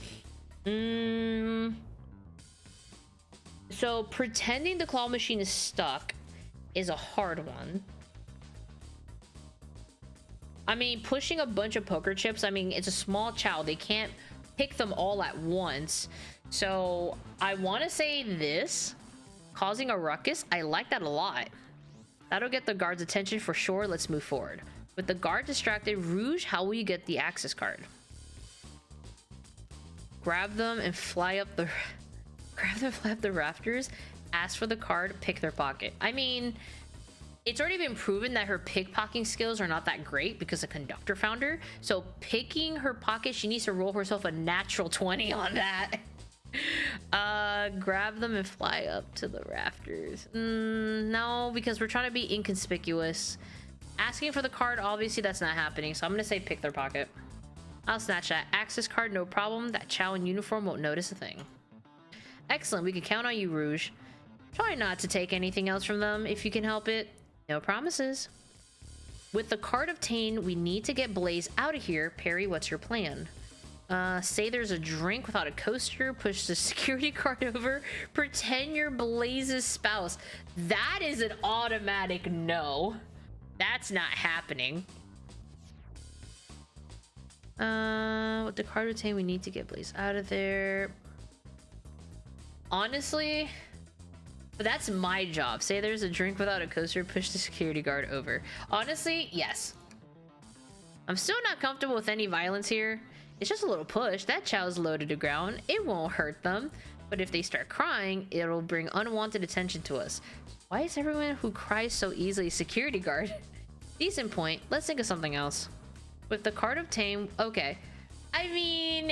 So pretending the claw machine is stuck is a hard one. I mean, pushing a bunch of poker chips, I mean, it's a small child. They can't pick them all at once. So I want to say this. Causing a ruckus. I like that a lot. That'll get the guard's attention for sure. Let's move forward. With the guard distracted, Rouge, how will you get the access card? Grab them and fly up the... Grab them and fly up the rafters. Ask for the card. Pick their pocket. I mean... It's already been proven that her pickpocketing skills are not that great because the conductor found her. So picking her pocket, she needs to roll herself a natural 20 on that. Grab them and fly up to the rafters. No, because we're trying to be inconspicuous. Asking for the card, obviously that's not happening. So I'm gonna say pick their pocket. I'll snatch that access card, no problem. That Chow in uniform won't notice a thing. Excellent, we can count on you, Rouge. Try not to take anything else from them if you can help it. No promises. With the card obtained, we need to get Blaze out of here. Perry, what's your plan? Say there's a drink without a coaster. Push the security card over. Pretend you're Blaze's spouse. That is an automatic no. That's not happening. With the card obtained, we need to get Blaze out of there. Honestly... But that's my job. Say there's a drink without a coaster, push the security guard over. Honestly, yes. I'm still not comfortable with any violence here. It's just a little push. That chow's low to the ground. It won't hurt them. But if they start crying, it'll bring unwanted attention to us. Why is everyone who cries so easily a security guard? Decent point. Let's think of something else. With the card obtained, okay. I mean,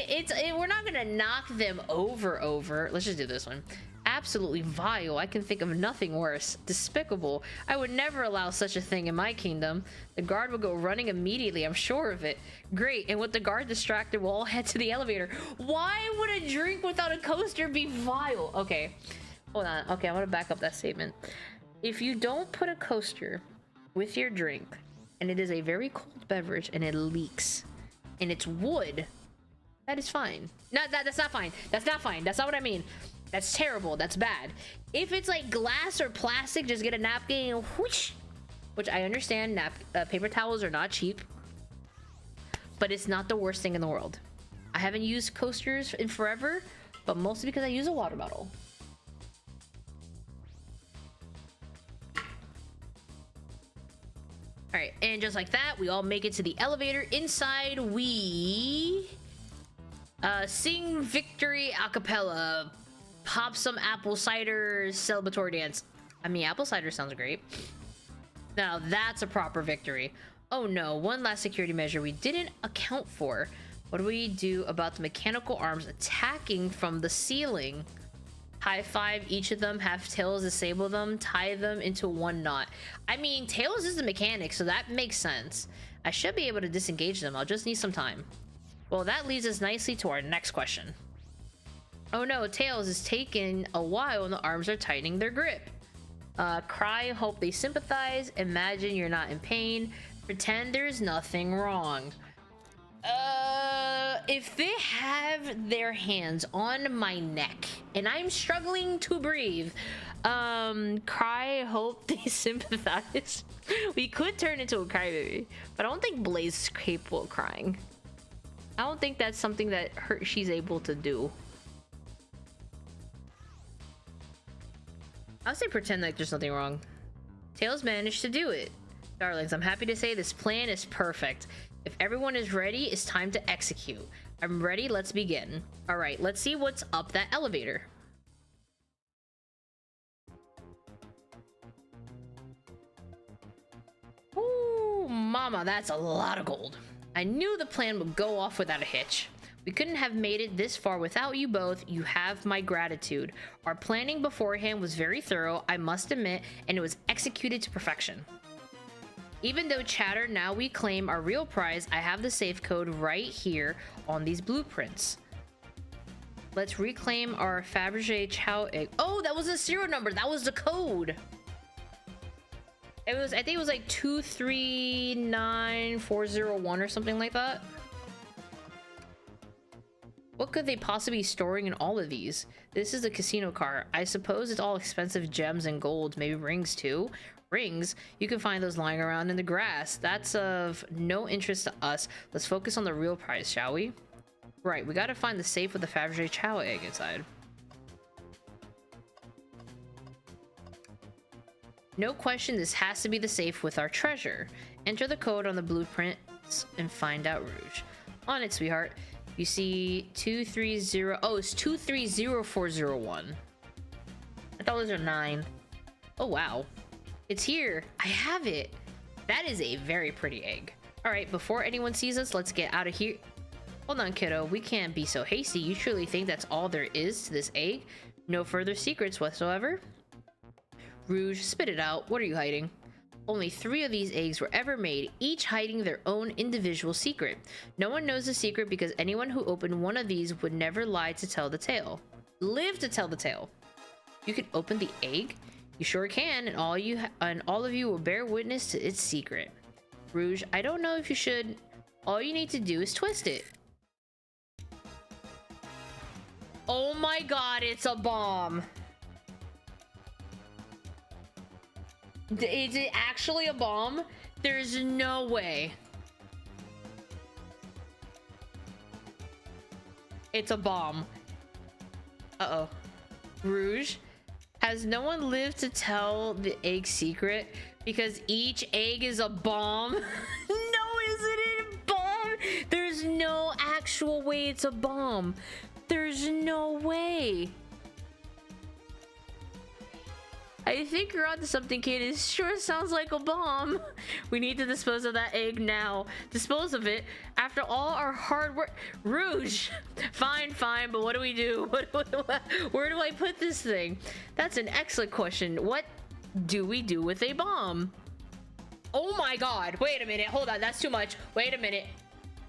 we're not gonna knock them over. Let's just do this one. Absolutely vile. I can think of nothing worse. Despicable. I would never allow such a thing in my kingdom. The guard will go running immediately, I'm sure of it. Great, and with the guard distracted, we'll all head to the elevator. Why would a drink without a coaster be vile? Okay, hold on. Okay, I'm gonna back up that statement. If you don't put a coaster with your drink, and it is a very cold beverage, and it leaks, and it's wood, that is fine. No, that's not fine. That's not fine. That's not what I mean. That's terrible. That's bad. If it's like glass or plastic, just get a napkin and whoosh. Which I understand, paper towels are not cheap. But it's not the worst thing in the world. I haven't used coasters in forever, but mostly because I use a water bottle. Alright, and just like that, we all make it to the elevator. Inside, we... sing victory a cappella. Pop some apple cider celebratory dance. I mean, apple cider sounds great. Now that's a proper victory. Oh no, one last security measure we didn't account for. What do we do about the mechanical arms attacking from the ceiling? High five each of them, have Tails disable them, tie them into one knot. I mean, Tails is the mechanic, so that makes sense. I should be able to disengage them. I'll just need some time. Well, that leads us nicely to our next question. Oh no, Tails is taking a while and the arms are tightening their grip. Cry, hope they sympathize. Imagine you're not in pain. Pretend there's nothing wrong. If they have their hands on my neck and I'm struggling to breathe, cry, hope they sympathize. We could turn into a crybaby, but I don't think Blaze is capable of crying. I don't think that's something that she's able to do. I'll say pretend like there's nothing wrong. Tails managed to do it. Darlings, I'm happy to say this plan is perfect. If everyone is ready, it's time to execute. I'm ready, let's begin. Alright, let's see what's up that elevator. Ooh, mama, that's a lot of gold. I knew the plan would go off without a hitch. We couldn't have made it this far without you both. You have my gratitude. Our planning beforehand was very thorough, I must admit, and it was executed to perfection. Even though chatter, now we claim our real prize, I have the safe code right here on these blueprints. Let's reclaim our Fabergé Chow egg. Oh, that was a serial number. That was the code. It was, I think it was like 239401 or something like that. What could they possibly be storing in all of these? This is a casino car. I suppose it's all expensive gems and gold, maybe rings too. Rings? You can find those lying around in the grass. That's of no interest to us. Let's focus on the real prize, shall we? Right, we gotta find the safe with the Fabergé Chow egg inside. No question, this has to be the safe with our treasure. Enter the code on the blueprints and find out, Rouge. On it, sweetheart. You see 230. Oh, it's 230401. I thought those are 9. Oh, wow. It's here. I have it. That is a very pretty egg. All right, before anyone sees us, let's get out of here. Hold on, kiddo. We can't be so hasty. You truly think that's all there is to this egg? No further secrets whatsoever? Rouge, spit it out. What are you hiding? Only 3 of these eggs were ever made, each hiding their own individual secret. No one knows the secret because anyone who opened one of these would never lie to tell the tale. Live to tell the tale. You can open the egg? You sure can, and all of you will bear witness to its secret. Rouge, I don't know if you should. All you need to do is twist it. Oh my god, it's a bomb. Is it actually a bomb? There's no way. It's a bomb. Uh-oh. Rouge, has no one lived to tell the egg secret? Because each egg is a bomb? No, isn't it a bomb? There's no actual way it's a bomb. There's no way. I think you're onto something, kid. It sure sounds like a bomb. We need to dispose of that egg now. Dispose of it after all our hard work. Rouge! Fine, but what do we do? Where do I put this thing? That's an excellent question. What do we do with a bomb? Oh my god. Wait a minute. Hold on. That's too much. Wait a minute.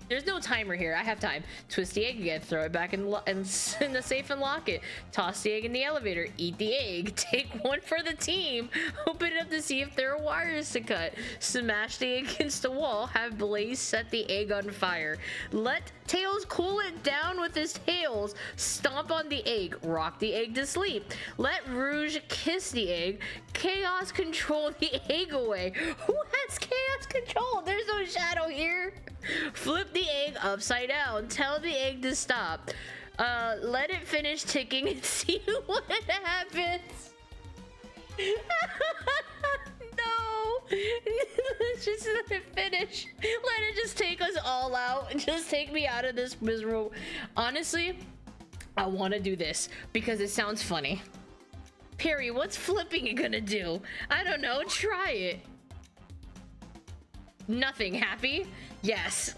There's no timer here. I have time. Twist the egg again. Throw it back in the safe and lock it. Toss the egg in the elevator. Eat the egg. Take one for the team. Open it up to see if there are wires to cut. Smash the egg against the wall. Have Blaze set the egg on fire. Let Tails cool it down with his tails. Stomp on the egg. Rock the egg to sleep. Let Rouge kiss the egg. Chaos control the egg away. Who has chaos control? There's no shadow here. Flip the egg upside down. Tell the egg to stop. Let it finish ticking and see what happens. No. Let's just let it finish. Let it just take us all out. Just take me out of this miserable. Honestly, I want to do this because it sounds funny. Perry, what's flipping gonna do? I don't know. Try it. Nothing. Happy? Yes.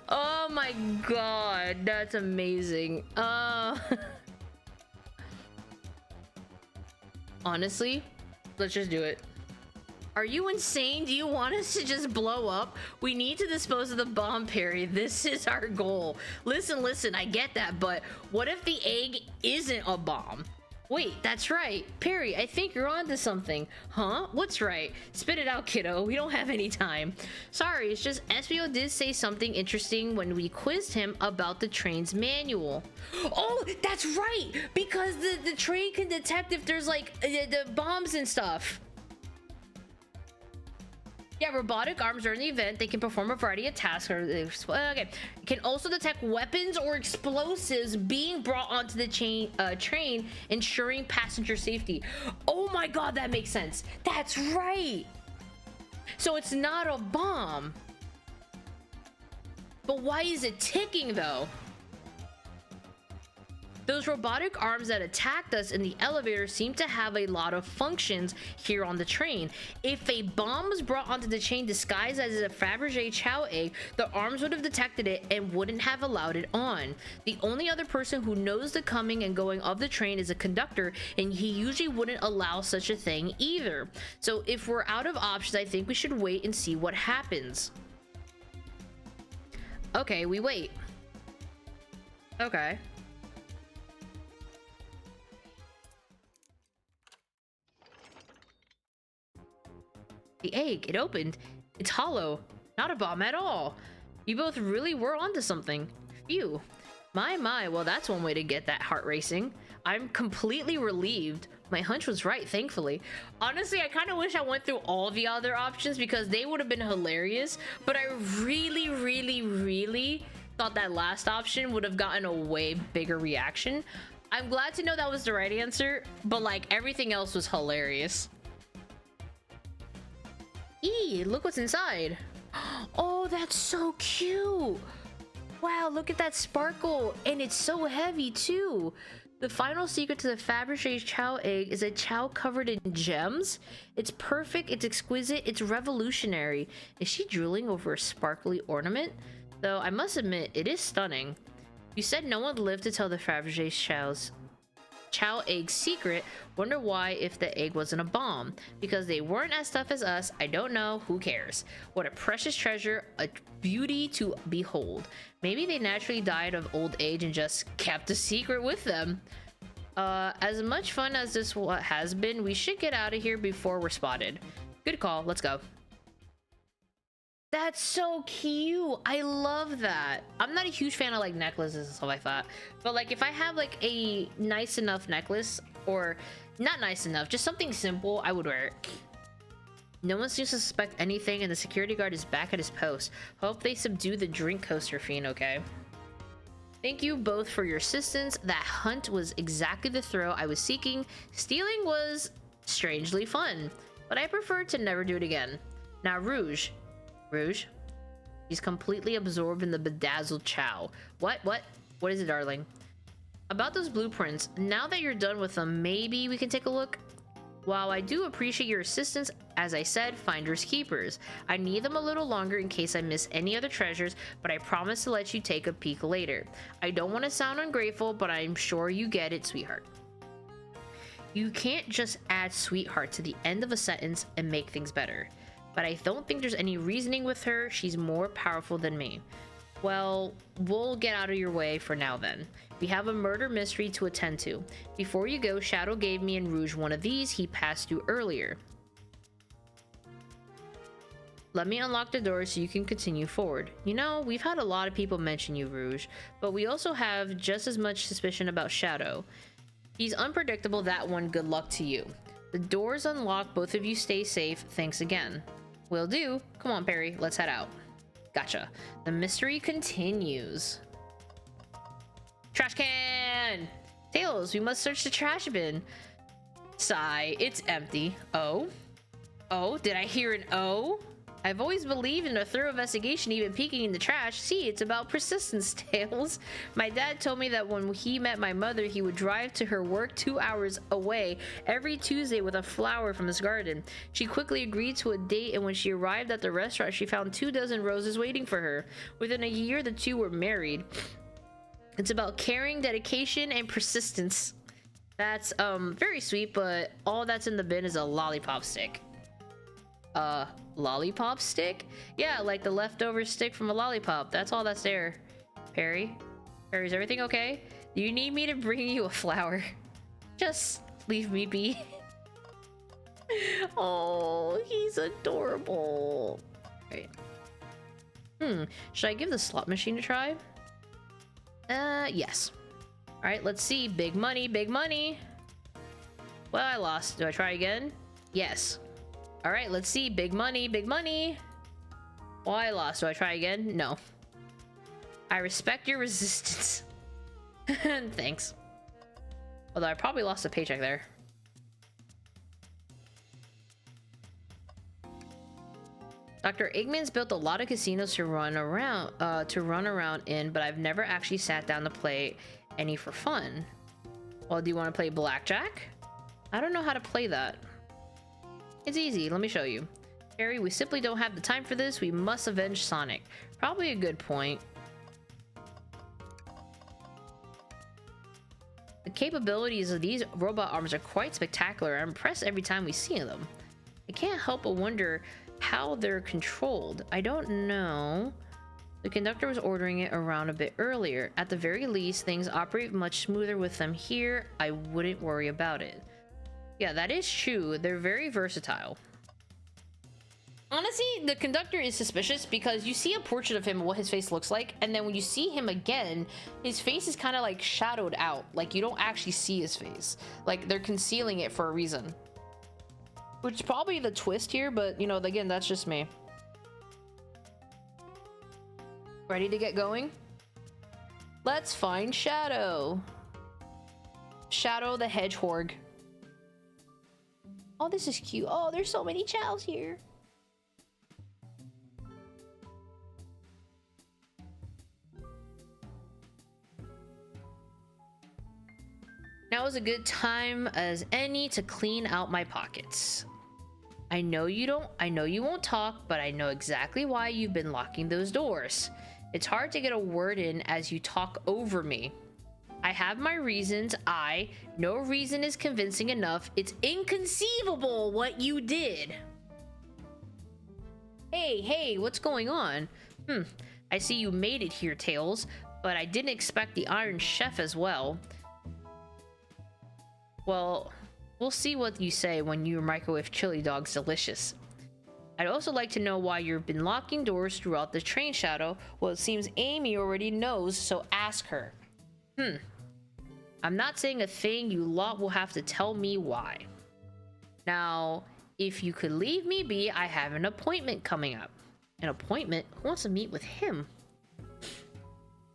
Oh my god, that's amazing. Honestly, let's just do it. Are you insane? Do you want us to just blow up? We need to dispose of the bomb, Perry. This is our goal. Listen, I get that, but what if the egg isn't a bomb? Wait, that's right. Perry, I think you're onto something. Huh? What's right? Spit it out, kiddo. We don't have any time. Sorry, it's just SBO did say something interesting when we quizzed him about the train's manual. Oh, that's right! Because the train can detect if there's like the bombs and stuff. Yeah, robotic arms during the event. They can perform a variety of tasks. Okay. It can also detect weapons or explosives being brought onto the train, ensuring passenger safety. Oh my god, that makes sense. That's right. So it's not a bomb. But why is it ticking though? Those robotic arms that attacked us in the elevator seem to have a lot of functions here on the train. If a bomb was brought onto the train disguised as a Fabergé Chow egg, the arms would have detected it and wouldn't have allowed it on. The only other person who knows the coming and going of the train is a conductor, and he usually wouldn't allow such a thing either. So if we're out of options, I think we should wait and see what happens. Okay, we wait. Okay. The egg, it opened. It's hollow. Not a bomb at all. You both really were onto something. Phew. My, well, that's one way to get that heart racing. I'm completely relieved. My hunch was right, thankfully. Honestly, I kind of wish I went through all the other options because they would have been hilarious, but I really thought that last option would have gotten a way bigger reaction. I'm glad to know that was the right answer, but like everything else was hilarious. Look what's inside. Oh, that's so cute. Wow, look at that sparkle, and it's so heavy too. The final secret to the Fabergé Chow egg is a chow covered in gems. It's perfect, it's exquisite, it's revolutionary. Is she drooling over a sparkly ornament? Though I must admit, it is stunning. You said no one lived to tell the Fabergé Chow egg's secret. Wonder why if the egg wasn't a bomb. Because they weren't as tough as us. I don't know. Who cares? What a precious treasure. A beauty to behold. Maybe they naturally died of old age and just kept the secret with them. As much fun as this has been, we should get out of here before we're spotted. Good call. Let's go. That's so cute. I love that. I'm not a huge fan of like necklaces and stuff like that, but like if I have like a nice enough necklace, or not nice enough, just something simple, I would wear it. No one seems to suspect anything, and the security guard is back at his post. Hope they subdue the drink coaster fiend, okay? Thank you both for your assistance. That hunt was exactly the thrill I was seeking. Stealing was strangely fun, but I prefer to never do it again. Now, Rouge. He's completely absorbed in the bedazzled chow. What is it, darling? About those blueprints, now that you're done with them, maybe we can take a look? While I do appreciate your assistance, as I said, finders keepers. I need them a little longer in case I miss any other treasures, but I promise to let you take a peek later. I don't want to sound ungrateful, but I'm sure you get it, sweetheart. You can't just add sweetheart to the end of a sentence and make things better. But I don't think there's any reasoning with her. She's more powerful than me. Well, we'll get out of your way for now then. We have a murder mystery to attend to. Before you go, Shadow gave me and Rouge one of these he passed you earlier. Let me unlock the door so you can continue forward. You know, we've had a lot of people mention you, Rouge, but we also have just as much suspicion about Shadow. He's unpredictable, that one. Good luck to you. The door's unlocked. Both of you stay safe. Thanks again. Will do. Come on, Perry. Let's head out. Gotcha. The mystery continues. Trash can! Tails, we must search the trash bin. Sigh. It's empty. Oh? Oh, did I hear an O? I've always believed in a thorough investigation, even peeking in the trash. See, it's about persistence, Tails. My dad told me that when he met my mother, he would drive to her work 2 hours away every Tuesday with a flower from his garden. She quickly agreed to a date, and when she arrived at the restaurant, she found 24 roses waiting for her. Within a year, the two were married. It's about caring, dedication, and persistence. That's very sweet, but all that's in the bin is a lollipop stick. Lollipop stick? Yeah, like the leftover stick from a lollipop. That's all that's there. Perry? Perry, is everything okay? Do you need me to bring you a flower? Just leave me be. Oh, he's adorable. Right. Should I give the slot machine a try? Yes. Alright, let's see. Big money, big money. Well, I lost. Do I try again? Yes. Alright, let's see. Big money, big money. Well, I lost. Do I try again? No. I respect your resistance. Thanks. Although I probably lost a paycheck there. Dr. Eggman's built a lot of casinos to run around in, but I've never actually sat down to play any for fun. Well, do you want to play blackjack? I don't know how to play that. It's easy. Let me show you. Harry, we simply don't have the time for this. We must avenge Sonic. Probably a good point. The capabilities of these robot arms are quite spectacular. I'm impressed every time we see them. I can't help but wonder how they're controlled. I don't know. The conductor was ordering it around a bit earlier. At the very least, things operate much smoother with them here. I wouldn't worry about it. Yeah, that is true. They're very versatile. Honestly, the conductor is suspicious because you see a portrait of him, what his face looks like, and then when you see him again, his face is kind of like shadowed out. Like you don't actually see his face. Like they're concealing it for a reason. Which is probably the twist here, but you know, again, that's just me. Ready to get going? Let's find Shadow. Shadow the Hedgehog. Oh, this is cute. Oh, there's so many chows here. Now is a good time as any to clean out my pockets. I know you won't talk, but I know exactly why you've been locking those doors. It's hard to get a word in as you talk over me. I have my reasons. No reason is convincing enough. It's inconceivable what you did. Hey, what's going on? I see you made it here, Tails, but I didn't expect the Iron Chef as well. Well, we'll see what you say when your microwave chili dog's delicious. I'd also like to know why you've been locking doors throughout the train, Shadow. Well, it seems Amy already knows, so ask her. I'm not saying a thing. You lot will have to tell me why. Now, if you could leave me be, I have an appointment coming up. An appointment? Who wants to meet with him?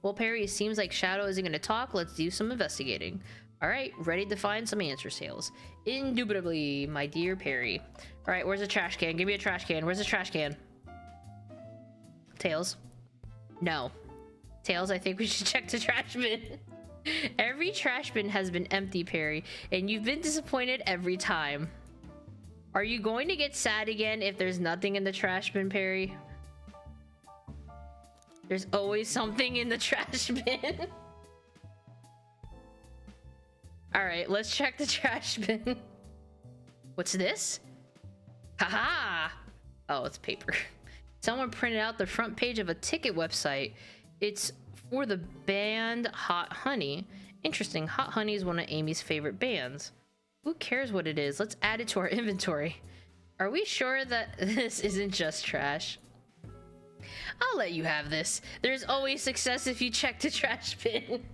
Well, Perry, it seems like Shadow isn't going to talk. Let's do some investigating. Alright, ready to find some answers, Tails. Indubitably, my dear Perry. Alright, where's the trash can? Give me a trash can. Where's the trash can? Tails? No. Tails, I think we should check the trash bin. Every trash bin has been empty, Perry, and you've been disappointed every time. Are you going to get sad again if there's nothing in the trash bin, Perry? There's always something in the trash bin. Alright, let's check the trash bin. What's this? Haha! Oh, it's paper. Someone printed out the front page of a ticket website. It's for the band Hot Honey. Interesting, Hot Honey is one of Amy's favorite bands. Who cares what it is? Let's add it to our inventory. Are we sure that this isn't just trash? I'll let you have this. There's always success if you check the trash bin.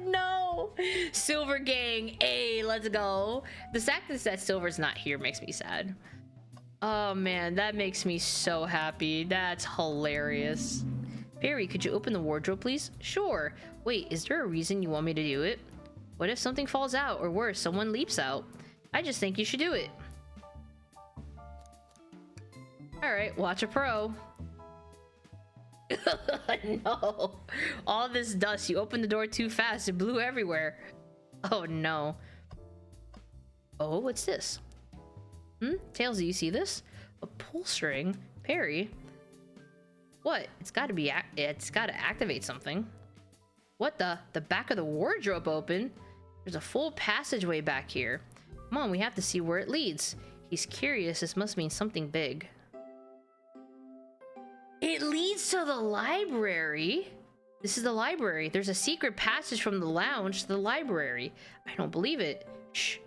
No! Silver gang, hey, let's go. The fact that Silver's not here makes me sad. Oh man, that makes me so happy. That's hilarious. Barry, could you open the wardrobe, please? Sure. Wait, is there a reason you want me to do it? What if something falls out, or worse, someone leaps out? I just think you should do it. Alright, watch a pro. No. All this dust. You opened the door too fast. It blew everywhere. Oh no. Oh, what's this? Tails, do you see this? A pull string? Perry? What? It's gotta be it's gotta activate something. What the back of the wardrobe open? There's a full passageway back here. Come on, we have to see where it leads. He's curious. This must mean something big. It leads to the library. This is the library. There's a secret passage from the lounge to the library. I don't believe it. Shh.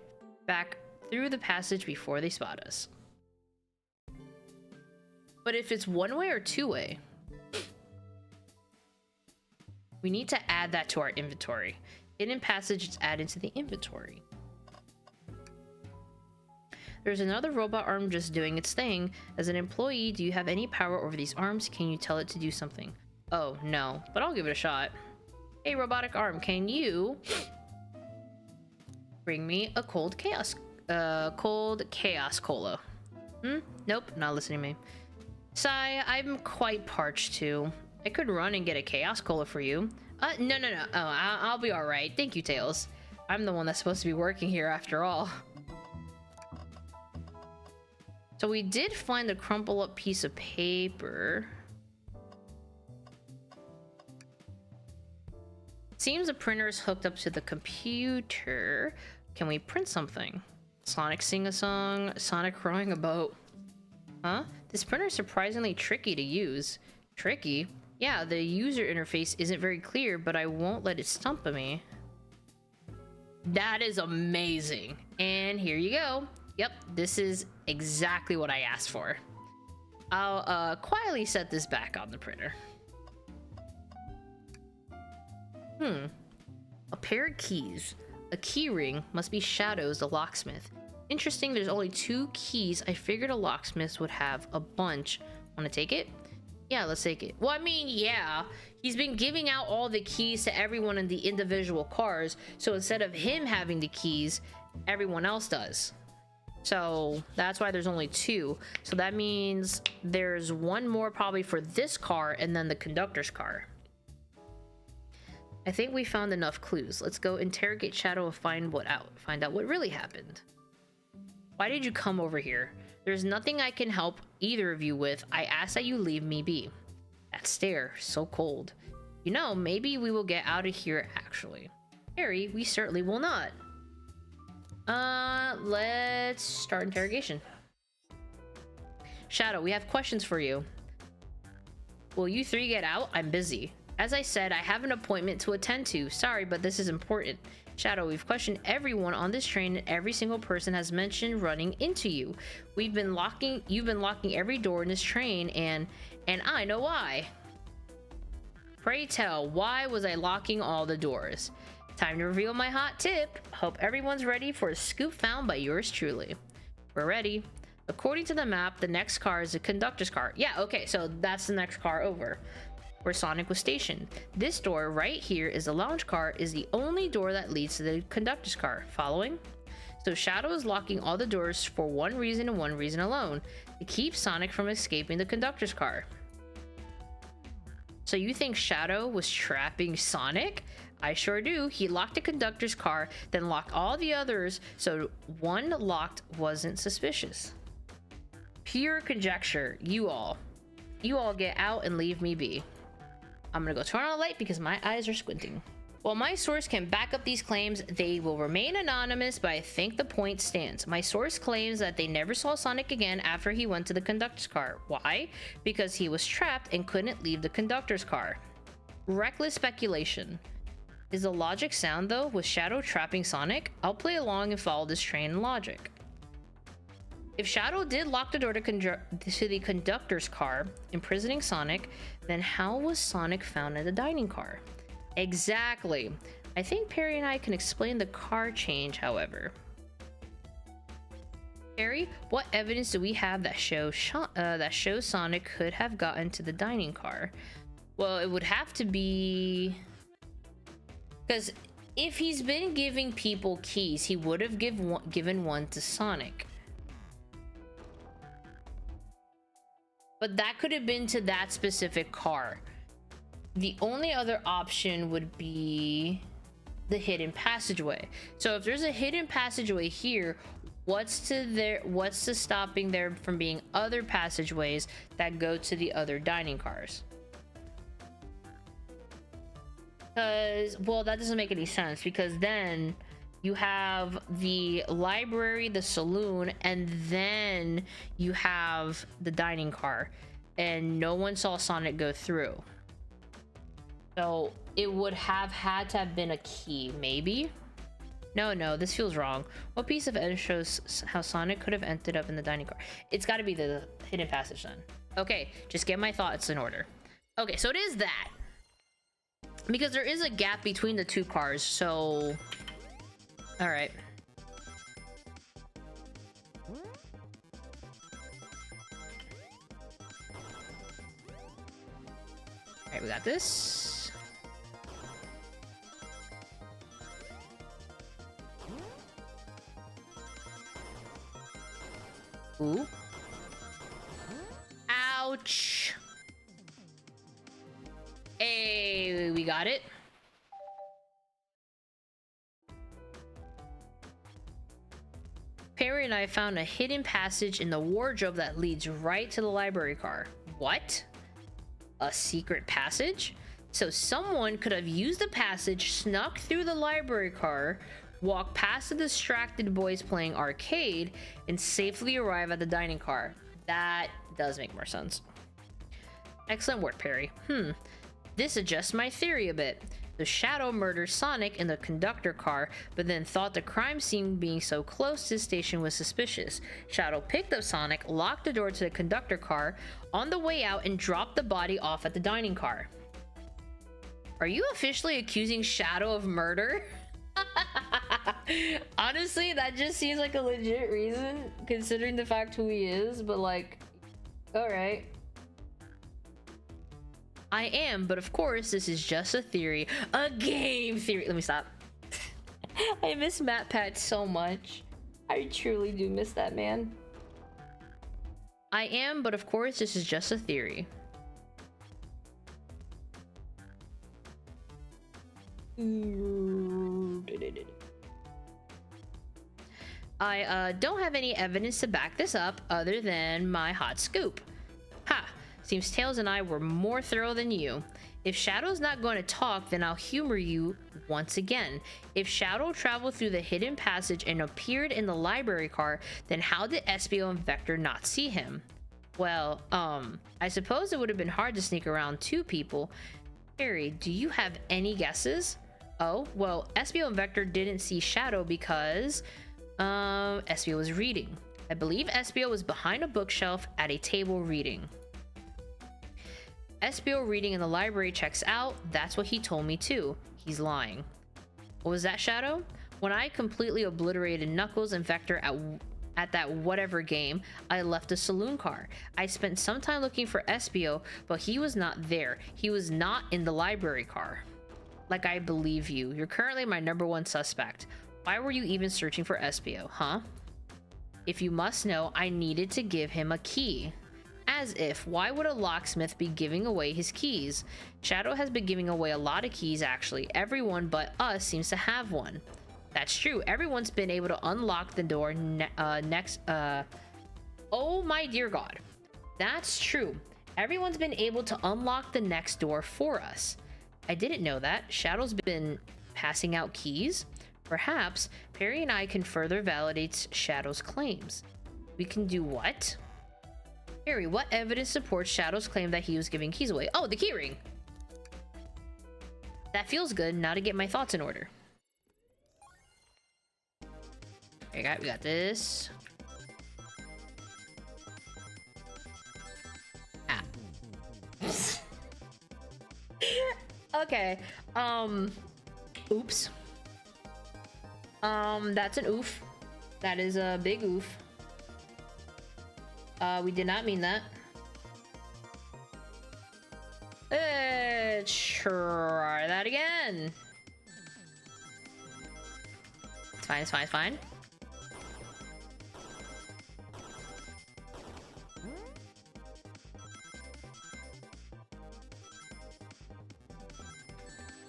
Back through the passage before they spot us. But if it's one-way or two-way? We need to add that to our inventory. Hidden passage is added to the inventory. There's another robot arm just doing its thing. As an employee, do you have any power over these arms? Can you tell it to do something? Oh, no. But I'll give it a shot. Hey, robotic arm, can you bring me a cold chaos cola? Nope, not listening to me. Sigh, I'm quite parched too. I could run and get a chaos cola for you. No. Oh, I'll be all right. Thank you, Tails. I'm the one that's supposed to be working here after all. So we did find a crumpled up piece of paper. Seems the printer is hooked up to the computer. Can we print something? Sonic sing a song, Sonic rowing a boat. Huh? This printer is surprisingly tricky to use. Tricky? Yeah, the user interface isn't very clear, but I won't let it stump me. That is amazing. And here you go. Yep, this is exactly what I asked for. I'll quietly set this back on the printer. A pair of keys. A key ring must be Shadows the locksmith. Interesting, there's only 2 keys. I figured a locksmith would have a bunch. Want to take it? Yeah, let's take it. Well, I mean, yeah. He's been giving out all the keys to everyone in the individual cars. So instead of him having the keys, everyone else does. So that's why there's only 2. So that means there's 1 more probably for this car and then the conductor's car. I think we found enough clues. Let's go interrogate Shadow and find out what really happened. Why did you come over here? There's nothing I can help either of you with. I ask that you leave me be. That stare, so cold. You know, maybe we will get out of here actually. Harry, we certainly will not. Let's start interrogation. Shadow, we have questions for you. Will you 3 get out? I'm busy. As I said, I have an appointment to attend to. Sorry, but this is important. Shadow, we've questioned everyone on this train and every single person has mentioned running into you. You've been locking every door in this train and I know why. Pray tell, why was I locking all the doors? Time to reveal my hot tip. Hope everyone's ready for a scoop found by yours truly. We're ready. According to the map, the next car is the conductor's car. Yeah, okay, so that's the next car over, where Sonic was stationed. This door right here is the lounge car, is the only door that leads to the conductor's car. Following? So Shadow is locking all the doors for one reason and one reason alone, to keep Sonic from escaping the conductor's car. So you think Shadow was trapping Sonic? I sure do. He locked the conductor's car, then locked all the others, so one locked wasn't suspicious. Pure conjecture. You all get out and leave me be. I'm gonna go turn on a light because my eyes are squinting. While my source can back up these claims, they will remain anonymous, but I think the point stands. My source claims that they never saw Sonic again after he went to the conductor's car. Why? Because he was trapped and couldn't leave the conductor's car. Reckless speculation. Is the logic sound though? Was Shadow trapping Sonic? I'll play along and follow this train in logic. If Shadow did lock the door to the conductor's car, imprisoning Sonic, then how was Sonic found in the dining car? Exactly. I think Perry and I can explain the car change, however. Perry, what evidence do we have that shows Sonic could have gotten to the dining car? Well, it would have to be... because if he's been giving people keys, he would have given one to Sonic. But that could have been to that specific car. The only other option would be the hidden passageway. So if there's a hidden passageway here, what's to stopping there from being other passageways that go to the other dining cars? Because, well, that doesn't make any sense, because then you have the library, the saloon, and then you have the dining car, and no one saw Sonic go through. So it would have had to have been a key, maybe? No, this feels wrong. What piece of evidence shows how Sonic could have ended up in the dining car? It's got to be the hidden passage then. Okay, just get my thoughts in order. Okay, so it is that. Because there is a gap between the 2 cars, so... Alright. Alright, we got this. Ooh. Ouch. Hey, we got it. Perry and I found a hidden passage in the wardrobe that leads right to the library car. What? A secret passage? So someone could have used the passage, snuck through the library car, walked past the distracted boys playing arcade, and safely arrive at the dining car. That does make more sense. Excellent work, Perry. This adjusts my theory a bit. So Shadow murdered Sonic in the conductor car, but then thought the crime scene being so close to the station was suspicious. Shadow picked up Sonic, locked the door to the conductor car on the way out, and dropped the body off at the dining car. Are you officially accusing Shadow of murder? Honestly, that just seems like a legit reason, considering the fact who he is, but like, alright. I am, but of course, this is just a theory. A game theory. Let me stop. I miss Matt Pat so much. I truly do miss that man. I am, but of course, this is just a theory. I don't have any evidence to back this up other than my hot scoop. Ha! Seems Tails and I were more thorough than you. If Shadow's not going to talk, then I'll humor you once again. If Shadow traveled through the hidden passage and appeared in the library car, then how did Espio and Vector not see him? Well, I suppose it would have been hard to sneak around two people. Harry, do you have any guesses? Oh, well, Espio and Vector didn't see Shadow because, Espio was reading. I believe Espio was behind a bookshelf at a table reading. Espio reading in the library checks out. That's what he told me too. He's lying. What was that, Shadow? When I completely obliterated Knuckles and Vector at that whatever game, I left a saloon car. I spent some time looking for Espio, but he was not there. He was not in the library car. Like, I believe you. You're currently my #1 suspect. Why were you even searching for Espio, huh? If you must know, I needed to give him a key. As if, why would a locksmith be giving away his keys? Shadow has been giving away a lot of keys, actually. Everyone but us seems to have one. That's true. Everyone's been able to unlock the door oh my dear God. That's true. Everyone's been able to unlock the next door for us. I didn't know that. Shadow's been passing out keys. Perhaps Perry and I can further validate Shadow's claims. We can do what? Harry, what evidence supports Shadow's claim that he was giving keys away? Oh, the keyring! That feels good. Now to get my thoughts in order. We got this. Ah. Okay. Oops. That's an oof. That is a big oof. We did not mean that. Let's try that again. It's fine, it's fine, it's fine.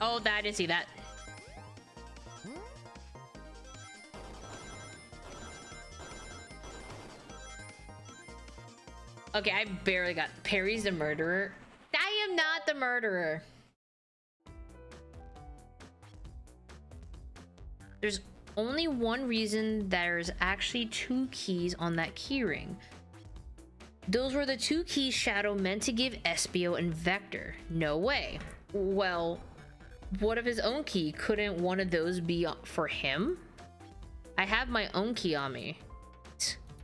Oh, I didn't see that. Okay, I barely got... Perry's the murderer. I am not the murderer. There's only one reason there's actually 2 keys on that keyring. Those were the 2 keys Shadow meant to give Espio and Vector. No way. Well, what of his own key? Couldn't one of those be for him? I have my own key on me.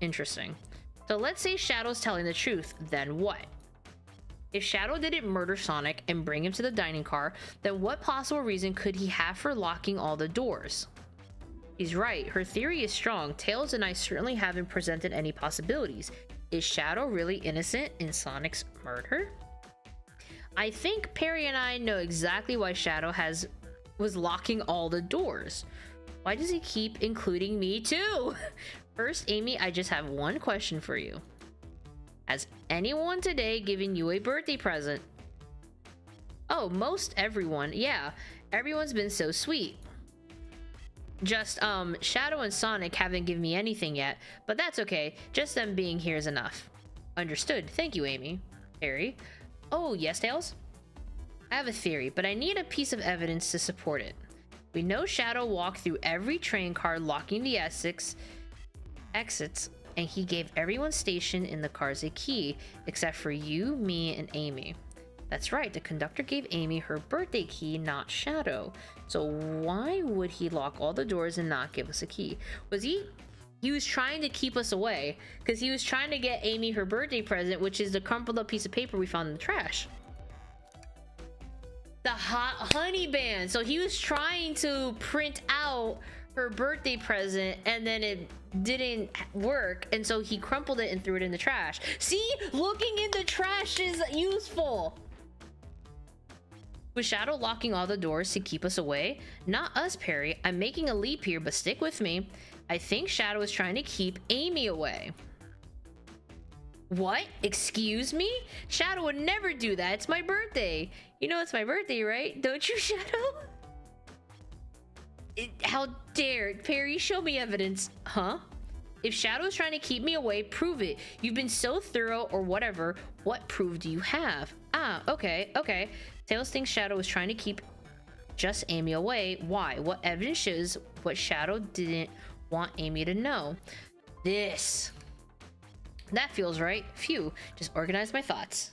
Interesting. So let's say Shadow's telling the truth, then what? If Shadow didn't murder Sonic and bring him to the dining car, then what possible reason could he have for locking all the doors? He's right, her theory is strong. Tails and I certainly haven't presented any possibilities. Is Shadow really innocent in Sonic's murder? I think Perry and I know exactly why Shadow was locking all the doors. Why does he keep including me too? First, Amy, I just have one question for you. Has anyone today given you a birthday present? Oh, most everyone. Yeah, everyone's been so sweet. Just, Shadow and Sonic haven't given me anything yet, but that's okay. Just them being here is enough. Understood. Thank you, Amy. Harry? Oh, yes, Tails? I have a theory, but I need a piece of evidence to support it. We know Shadow walked through every train car locking the exits, and he gave everyone stationed in the cars a key, except for you, me, and Amy. That's right, the conductor gave Amy her birthday key, not Shadow. So why would he lock all the doors and not give us a key? Was he was trying to keep us away because he was trying to get Amy her birthday present, which is the crumpled up piece of paper we found in the trash. The hot honey band. So he was trying to print out her birthday present and then it didn't work, and so he crumpled it and threw it in the trash. See, looking in the trash is useful. Was Shadow locking all the doors to keep us away? Not us, Perry. I'm making a leap here, but stick with me. I think Shadow is trying to keep Amy away. What? Excuse me? Shadow would never do that. It's my birthday. You know it's my birthday, right? Don't you, Shadow? How dare Perry, show me evidence. Huh? If Shadow is trying to keep me away, prove it. You've been so thorough or whatever. What proof do you have? Ah, okay. Tails thinks Shadow is trying to keep just Amy away. Why? What evidence shows what Shadow didn't want Amy to know? This. That feels right. Phew. Just organize my thoughts.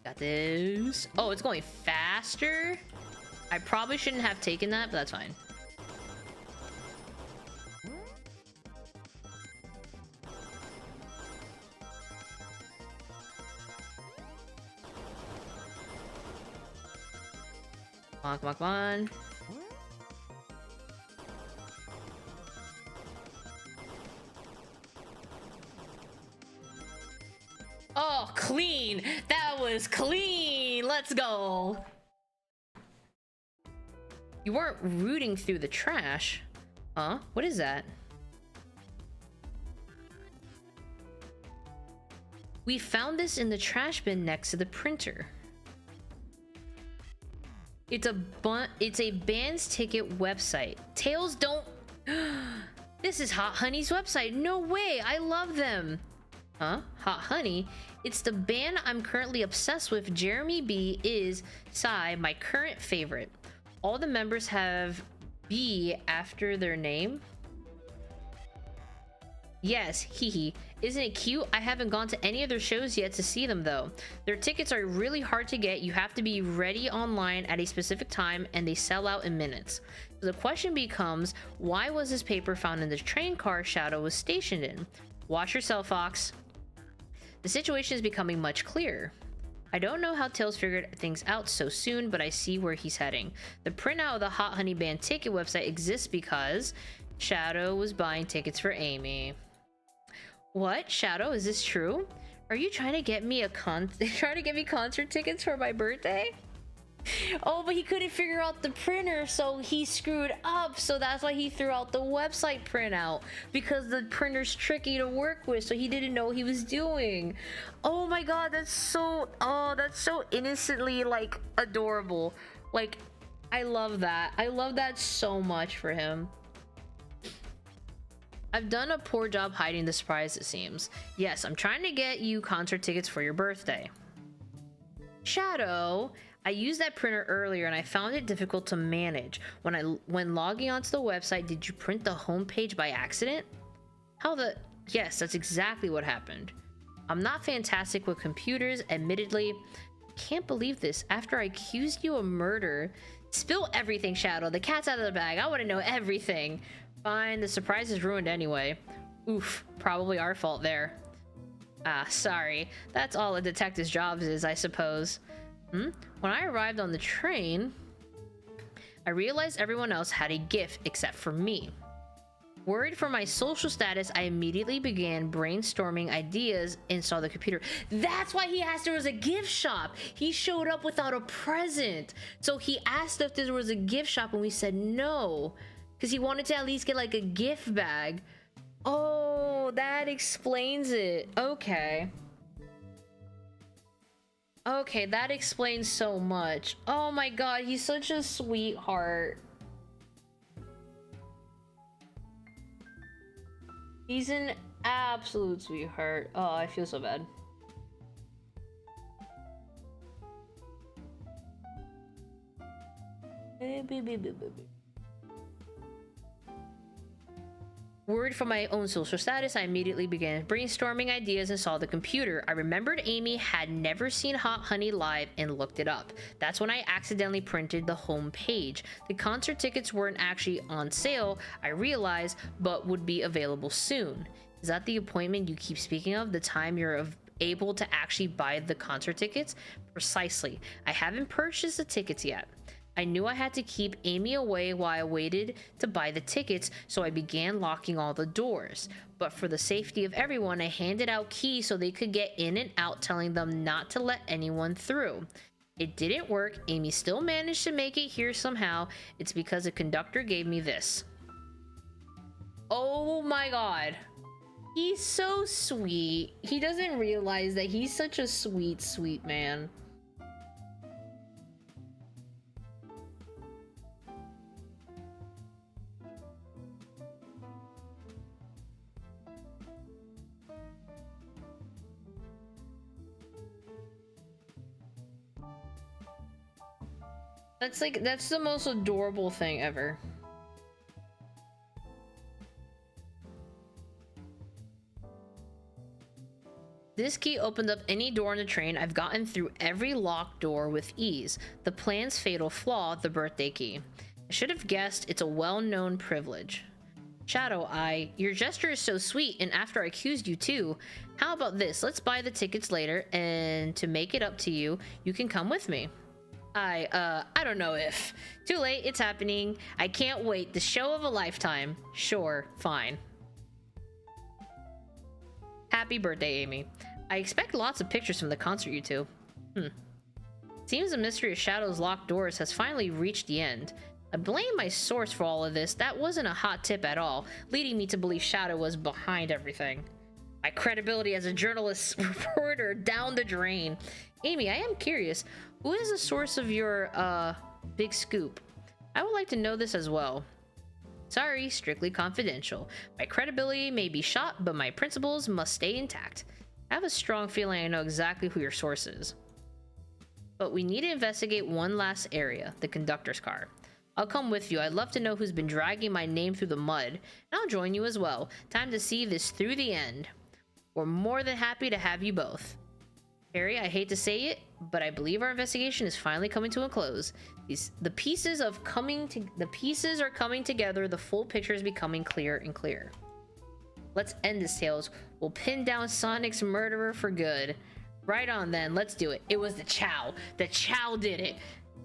Got this. Oh, it's going faster. I probably shouldn't have taken that, but that's fine. Come on. Oh, clean. That was clean. Let's go. You weren't rooting through the trash. Huh? What is that? We found this in the trash bin next to the printer. It's a band's ticket website. Tails, don't. This is Hot Honey's website. No way. I love them. Huh? Hot Honey? It's the band I'm currently obsessed with. Jeremy B is Psy, my current favorite. All the members have B after their name. Yes, hee. Isn't it cute? I haven't gone to any of their shows yet to see them though. Their tickets are really hard to get. You have to be ready online at a specific time and they sell out in minutes. So the question becomes, why was this paper found in the train car Shadow was stationed in? Watch yourself, Fox. The situation is becoming much clearer. I don't know how Tails figured things out so soon, but I see where he's heading. The printout of the Hot Honey Band ticket website exists because Shadow was buying tickets for Amy. What? Shadow, is this true? Are you trying to get me concert tickets for my birthday? Oh, but he couldn't figure out the printer, so he screwed up. So that's why he threw out the website printout, because the printer's tricky to work with, so he didn't know what he was doing. Oh my god, that's so innocently like adorable. Like, I love that. I love that so much for him. I've done a poor job hiding the surprise, it seems. Yes, I'm trying to get you concert tickets for your birthday. Shadow, I used that printer earlier and I found it difficult to manage. When logging onto the website, did you print the homepage by accident? Yes, that's exactly what happened. I'm not fantastic with computers, admittedly. Can't believe this. After I accused you of murder. Spill everything, Shadow. The cat's out of the bag. I want to know everything. Fine, the surprise is ruined anyway. Oof, probably our fault there. Ah, sorry. That's all a detective's job is, I suppose. When I arrived on the train, I realized everyone else had a gift except for me. Worried for my social status, I immediately began brainstorming ideas and saw the computer. That's why he asked if there was a gift shop. He showed up without a present. So he asked if there was a gift shop and we said no. Because he wanted to at least get like a gift bag. Oh, that explains it. Okay. Okay, that explains so much. Oh my god, he's such a sweetheart. He's an absolute sweetheart. Oh, I feel so bad. Worried for my own social status, I immediately began brainstorming ideas and saw the computer. I remembered Amy had never seen Hot Honey live and looked it up. That's when I accidentally printed the home page. The concert tickets weren't actually on sale, I realized, but would be available soon. Is that the appointment you keep speaking of? The time you're able to actually buy the concert tickets? Precisely. I haven't purchased the tickets yet. I knew I had to keep Amy away while I waited to buy the tickets, so I began locking all the doors. But for the safety of everyone, I handed out keys so they could get in and out, telling them not to let anyone through. It didn't work. Amy still managed to make it here somehow. It's because the conductor gave me this. Oh my god. He's so sweet. He doesn't realize that he's such a sweet, sweet man. That's the most adorable thing ever. This key opened up any door on the train. I've gotten through every locked door with ease. The plan's fatal flaw, the birthday key. I should have guessed it's a well-known privilege. Shadow Eye, your gesture is so sweet, and after I accused you too. How about this? Let's buy the tickets later, and to make it up to you, you can come with me. I don't know if. Too late, it's happening. I can't wait. The show of a lifetime. Sure, fine. Happy birthday, Amy. I expect lots of pictures from the concert, you two. Seems the mystery of Shadow's locked doors has finally reached the end. I blame my source for all of this. That wasn't a hot tip at all, leading me to believe Shadow was behind everything. My credibility as a journalist reporter down the drain. Amy, I am curious. Who is the source of your, big scoop? I would like to know this as well. Sorry, strictly confidential. My credibility may be shot, but my principles must stay intact. I have a strong feeling I know exactly who your source is. But we need to investigate one last area, the conductor's car. I'll come with you. I'd love to know who's been dragging my name through the mud. And I'll join you as well. Time to see this through the end. We're more than happy to have you both. Harry, I hate to say it, but I believe our investigation is finally coming to a close. The pieces are coming together. The full picture is becoming clearer and clearer. Let's end this, Tails. We'll pin down Sonic's murderer for good. Right on then, let's do it. It was the Chow. The Chow did it.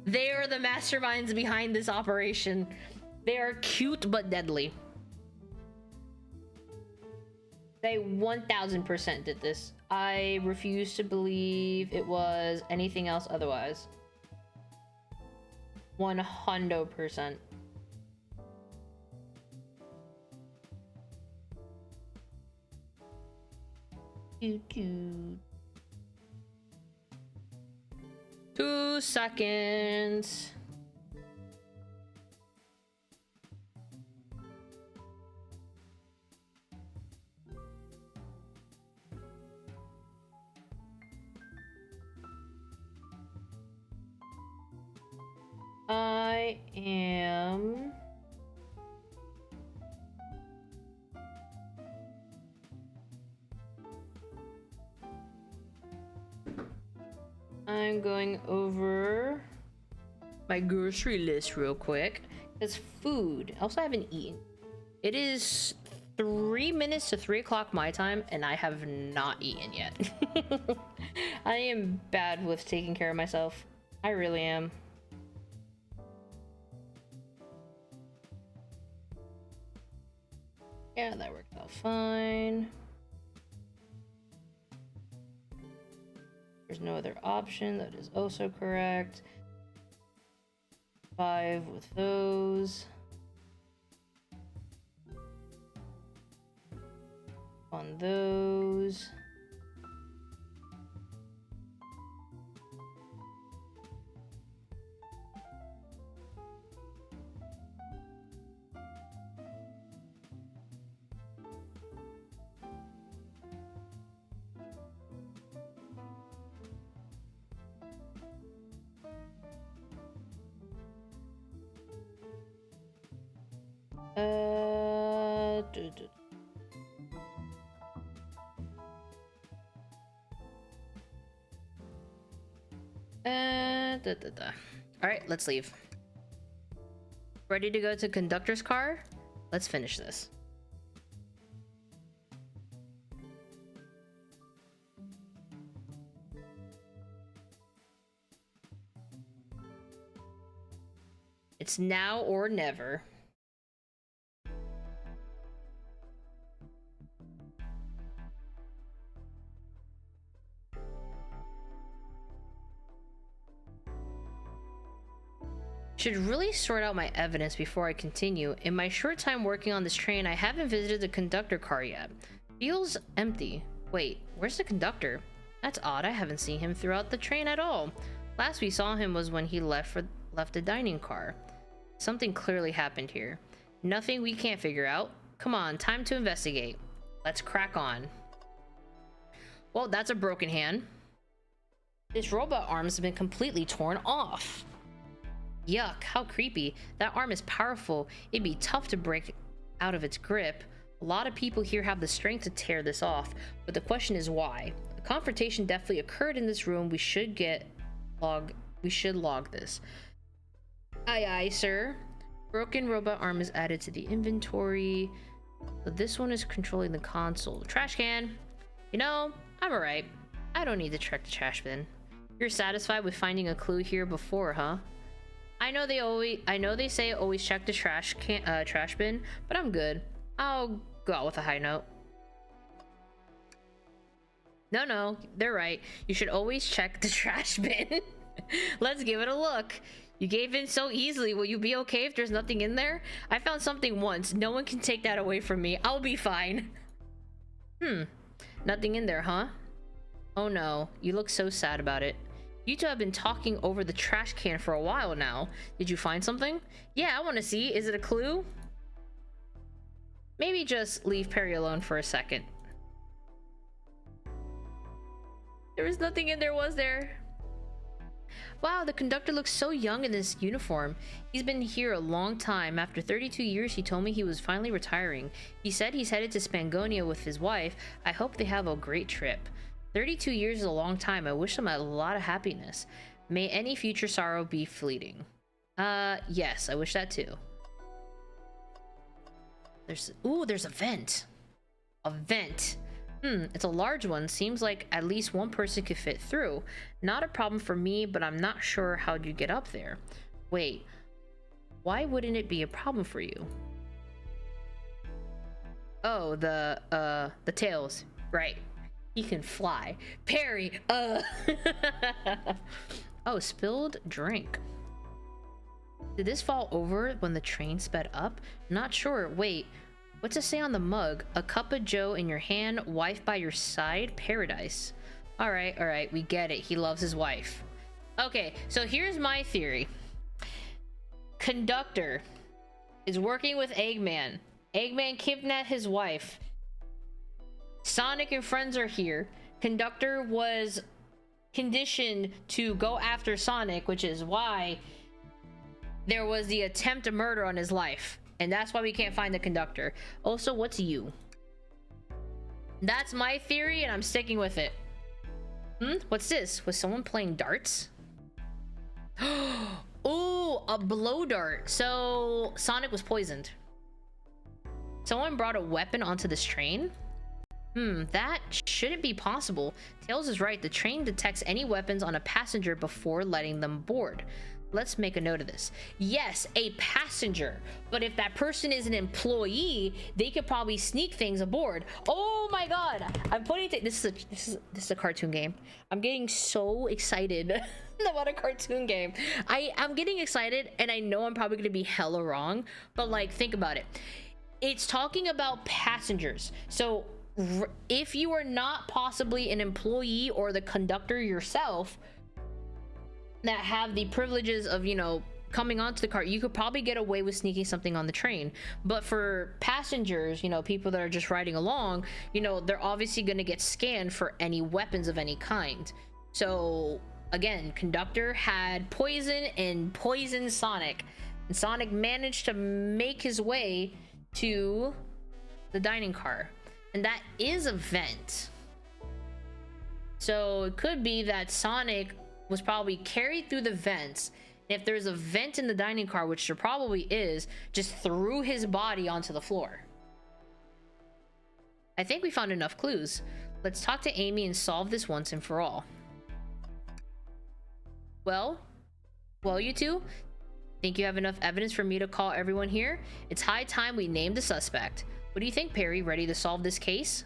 They are the masterminds behind this operation. They are cute but deadly. They 1000% did this. I refuse to believe it was anything else otherwise. 100%. Doo-doo. 2 seconds. I am going over my grocery list real quick. It's food. Also, I haven't eaten. It is 3 minutes to 3 o'clock my time, and I have not eaten yet. I am bad with taking care of myself. I really am. Yeah, that worked out fine. There's no other option. That is also correct. 5 with those. On those. All right, let's leave. Ready to go to conductor's car? Let's finish this. It's now or never. Should really sort out my evidence before I continue. In my short time working on this train, I haven't visited the conductor car yet. Feels empty. Wait, where's the conductor? That's odd, I haven't seen him throughout the train at all. Last we saw him was when he left the dining car. Something clearly happened here. Nothing we can't figure out. Come on, time to investigate. Let's crack on. Well, that's a broken hand. This robot arm's been completely torn off. Yuck, how creepy. That arm is powerful. It'd be tough to break out of its grip. A lot of people here have the strength to tear this off, but the question is why. A confrontation definitely occurred in this room. We should log this. Aye, aye, sir. Broken robot arm is added to the inventory. So this one is controlling the console. Trash can. You know, I'm alright. I don't need to check the trash bin. You're satisfied with finding a clue here before, huh? I know they say always check the trash bin, but I'm good. I'll go out with a high note. No, they're right. You should always check the trash bin. Let's give it a look. You gave in so easily. Will you be okay if there's nothing in there? I found something once. No one can take that away from me. I'll be fine. Nothing in there, huh? Oh no, you look so sad about it. You two have been talking over the trash can for a while now. Did you find something? Yeah, I want to see. Is it a clue? Maybe just leave Perry alone for a second. There was nothing in there, was there? Wow, the conductor looks so young in this uniform. He's been here a long time. After 32 years, he told me he was finally retiring. He said he's headed to Spangonia with his wife. I hope they have a great trip. 32 years is a long time. I wish them a lot of happiness. May any future sorrow be fleeting. Yes, I wish that too. There's a vent. A vent. It's a large one. Seems like at least one person could fit through. Not a problem for me, but I'm not sure how'd you get up there. Wait, why wouldn't it be a problem for you? Oh, the tails. Right. He can fly. Perry, Oh, spilled drink. Did this fall over when the train sped up? Not sure. Wait, what's it say on the mug? A cup of joe in your hand, wife by your side, paradise. All right, we get it. He loves his wife. Okay, so here's my theory. Conductor is working with Eggman. Eggman kidnapped his wife. Sonic and friends are here. Conductor was conditioned to go after Sonic, which is why there was the attempt to murder on his life. And that's why we can't find the conductor. Also, what's you? That's my theory, and I'm sticking with it. What's this? Was someone playing darts? Oh, a blow dart. So Sonic was poisoned. Someone brought a weapon onto this train? That shouldn't be possible. Tails is right. The train detects any weapons on a passenger before letting them board. Let's make a note of this. Yes, a passenger. But if that person is an employee, they could probably sneak things aboard. Oh my god. I'm putting this is a cartoon game. I'm getting so excited about a cartoon game. I'm getting excited, and I know I'm probably gonna be hella wrong, but like, think about it. It's talking about passengers. So if you are not possibly an employee or the conductor yourself that have the privileges of, you know, coming onto the car, you could probably get away with sneaking something on the train. But for passengers, you know, people that are just riding along, you know, they're obviously going to get scanned for any weapons of any kind. So again, conductor had poison and poisoned Sonic, and Sonic managed to make his way to the dining car. And that is a vent. So it could be that Sonic was probably carried through the vents. If there's a vent in the dining car, which there probably is, just threw his body onto the floor. I think we found enough clues. Let's talk to Amy and solve this once and for all. Well, you two? Think you have enough evidence for me to call everyone here? It's high time we named the suspect. What do you think, Perry? Ready to solve this case?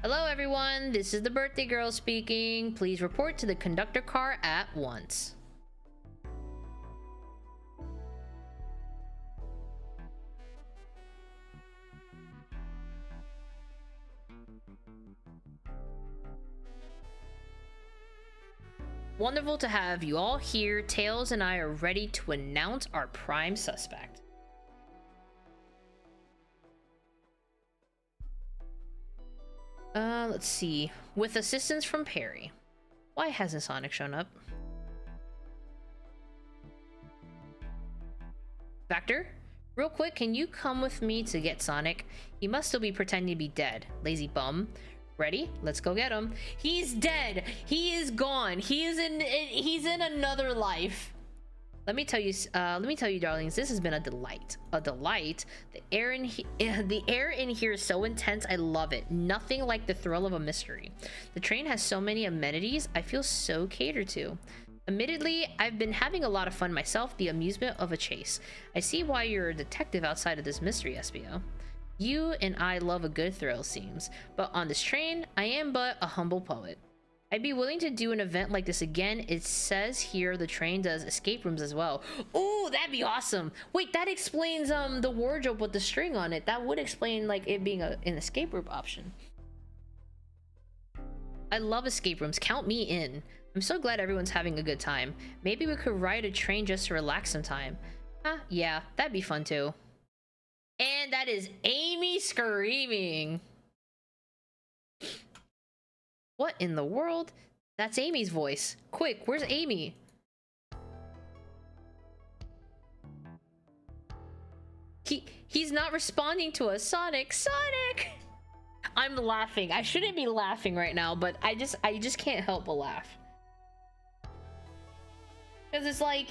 Hello, everyone. This is the birthday girl speaking. Please report to the conductor car at once. Wonderful to have you all here. Tails and I are ready to announce our prime suspect. Let's see. With assistance from Perry. Why hasn't Sonic shown up? Vector? Real quick, can you come with me to get Sonic? He must still be pretending to be dead. Lazy bum. Ready? Let's go get him. He's dead. He is gone. He's in another life. Let me tell you, darlings, this has been a delight. A delight. The air in here is so intense. I love it. Nothing like the thrill of a mystery. The train has so many amenities. I feel so catered to. Admittedly, I've been having a lot of fun myself. The amusement of a chase. I see why you're a detective outside of this mystery, SBO. You and I love a good thrill, seems. But on this train, I am but a humble poet. I'd be willing to do an event like this again. It says here the train does escape rooms as well. Ooh, that'd be awesome. Wait, that explains the wardrobe with the string on it. That would explain like it being an escape room option. I love escape rooms. Count me in. I'm so glad everyone's having a good time. Maybe we could ride a train just to relax sometime. Huh, yeah, that'd be fun too. And that is Amy screaming. What in the world? That's Amy's voice. Quick, where's Amy? He's not responding to us. Sonic! I'm laughing. I shouldn't be laughing right now, but I just can't help but laugh. Because it's like...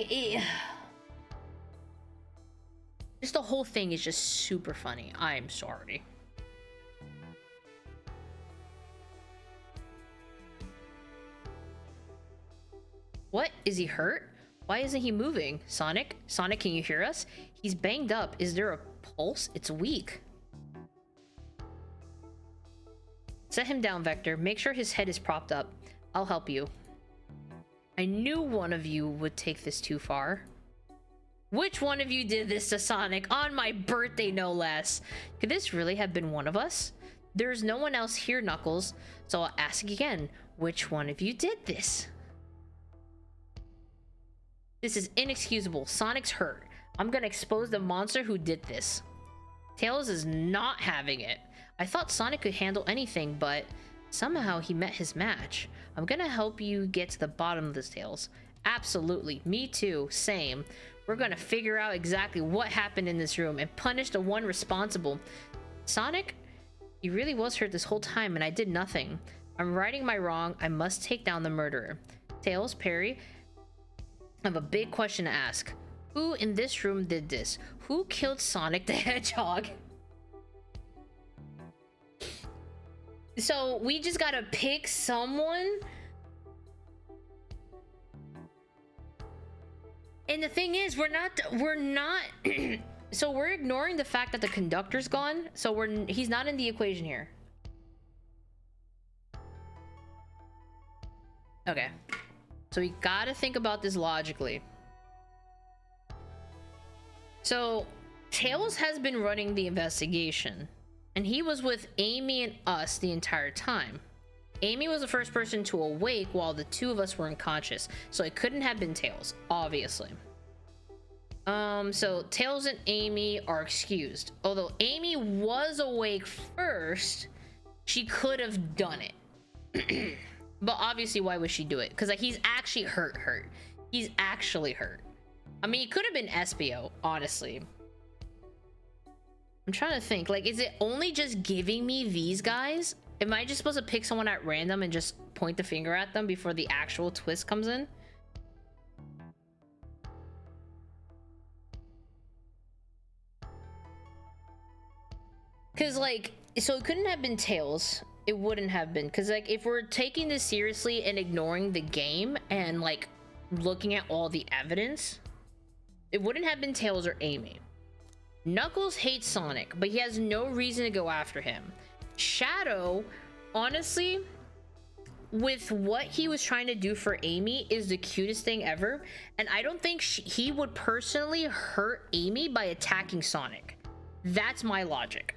just the whole thing is just super funny. I'm sorry. What? Is he hurt? Why isn't he moving? Sonic, can you hear us? He's banged up. Is there a pulse? It's weak. Set him down, Vector. Make sure his head is propped up. I'll help you. I knew one of you would take this too far. Which one of you did this to Sonic? On my birthday, no less. Could this really have been one of us? There's no one else here, Knuckles. So I'll ask again. Which one of you did this? This is inexcusable. Sonic's hurt. I'm gonna expose the monster who did this. Tails is not having it. I thought Sonic could handle anything, but somehow he met his match. I'm gonna help you get to the bottom of this, Tails. Absolutely. Me too. Same. We're gonna figure out exactly what happened in this room and punish the one responsible. Sonic, he really was hurt this whole time and I did nothing. I'm righting my wrong. I must take down the murderer. Tails, Perry, I have a big question to ask. Who in this room did this? Who killed Sonic the Hedgehog? So we just gotta pick someone. And the thing is, we're not so we're ignoring the fact that the conductor's gone. So he's not in the equation here. Okay. So we gotta think about this logically. So Tails has been running the investigation and he was with Amy and us the entire time. Amy was the first person to awake while the two of us were unconscious, so it couldn't have been Tails, obviously. So Tails and Amy are excused. Although Amy was awake first, she could have done it. But obviously, why would she do it? Because like he's actually hurt. He's actually hurt. I mean, it could have been SBO, honestly. I'm trying to think. Like, is it only just giving me these guys? Am I just supposed to pick someone at random and just point the finger at them before the actual twist comes in? Because, like, so it couldn't have been Tails. It wouldn't have been. Because, like, if we're taking this seriously and ignoring the game and, like, looking at all the evidence, it wouldn't have been Tails or Amy. Knuckles hates Sonic, but he has no reason to go after him. Shadow, honestly, with what he was trying to do for Amy, is the cutest thing ever. And I don't think he would personally hurt Amy by attacking Sonic. That's my logic.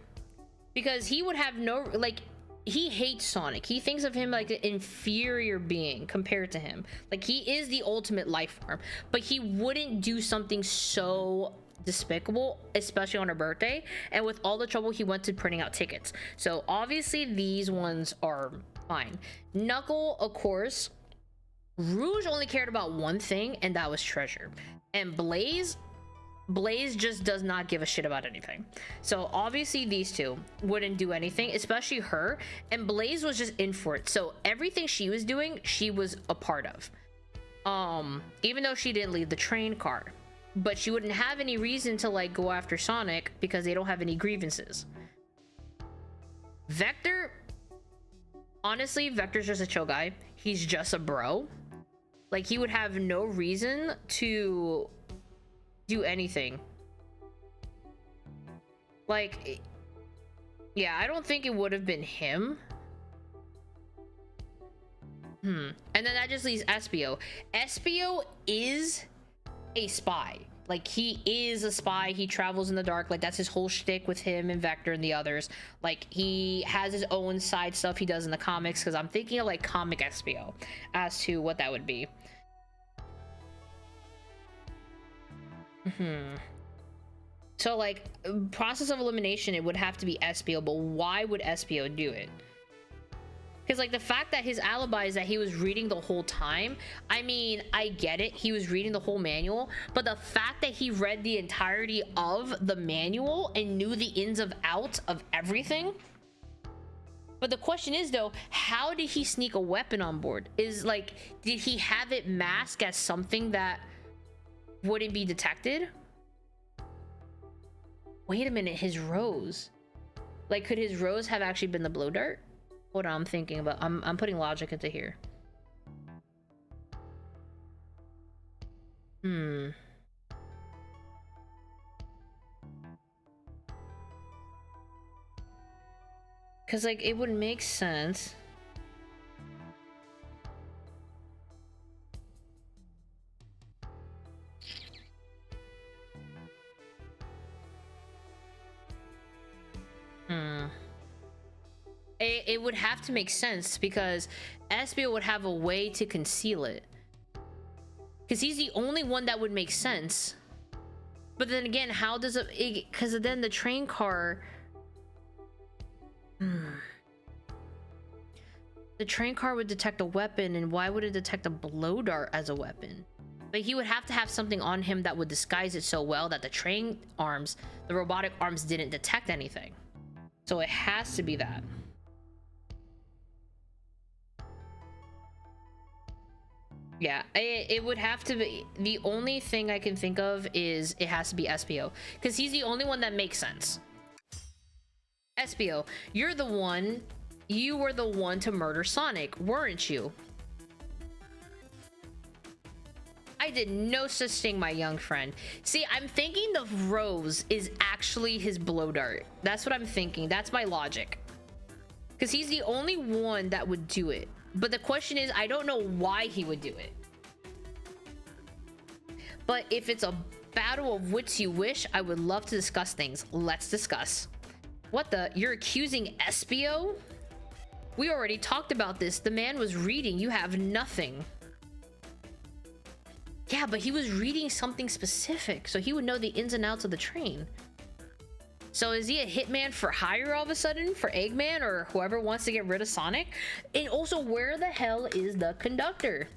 Because he would have no, like, he hates Sonic. He thinks of him like an inferior being compared to him. Like, he is the ultimate life form, but he wouldn't do something so despicable, especially on her birthday, and with all the trouble he went to printing out tickets. So obviously these ones are fine. Knuckle, of course, Rouge only cared about one thing, and that was treasure. And Blaze just does not give a shit about anything. So obviously these two wouldn't do anything, especially her. And Blaze was just in for it. So everything she was doing, she was a part of. Even though she didn't leave the train car. But she wouldn't have any reason to, like, go after Sonic because they don't have any grievances. Vector, honestly, Vector's just a chill guy. He's just a bro. Like, he would have no reason to do anything. Like, yeah, I don't think it would have been him. And then that just leaves Espio. Espio is a spy. Like, he is a spy. He travels in the dark. Like, that's his whole shtick with him and Vector and the others. Like, he has his own side stuff he does in the comics, because I'm thinking of, like, comic Espio as to what that would be. So, like, process of elimination, it would have to be Espio, but why would Espio do it? Because, like, the fact that his alibi is that he was reading the whole time, I mean, I get it. He was reading the whole manual, but the fact that he read the entirety of the manual and knew the ins and outs of everything. But the question is, though, how did he sneak a weapon on board? Is, like, did he have it masked as something that wouldn't be detected? Wait a minute, his rose. Like, could his rose have actually been the blow dart? Hold on, I'm thinking about, I'm putting logic into here. Because, like, it would make sense. It would have to make sense, because Espio would have a way to conceal it. Because he's the only one that would make sense. But then again, how does it... Because then the train car... The train car would detect a weapon, and why would it detect a blow dart as a weapon? But he would have to have something on him that would disguise it so well that the train arms, the robotic arms, didn't detect anything. So it has to be that. Yeah, it would have to be. The only thing I can think of is it has to be Espio, because he's the only one that makes sense. Espio, you were the one to murder Sonic, weren't you? I did no such thing, my young friend. See, I'm thinking the rose is actually his blow dart. That's what I'm thinking. That's my logic. Because he's the only one that would do it. But the question is, I don't know why he would do it. But if it's a battle of wits you wish, I would love to discuss things. Let's discuss. What the? You're accusing Espio? We already talked about this. The man was reading. You have nothing. Yeah, but he was reading something specific, so he would know the ins and outs of the train. So is he a hitman for hire all of a sudden for Eggman or whoever wants to get rid of Sonic? And also, where the hell is the conductor?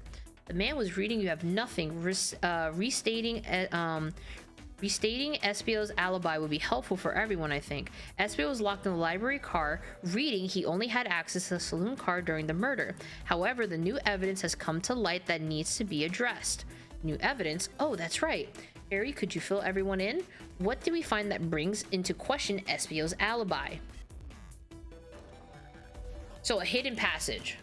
The man was reading, you have nothing, restating Restating SBO's alibi would be helpful for everyone, I think. SBO was locked in the library car, reading he only had access to the saloon car during the murder. However, the new evidence has come to light that needs to be addressed. New evidence? Oh, that's right. Harry, could you fill everyone in? What do we find that brings into question SBO's alibi? So, a hidden passage.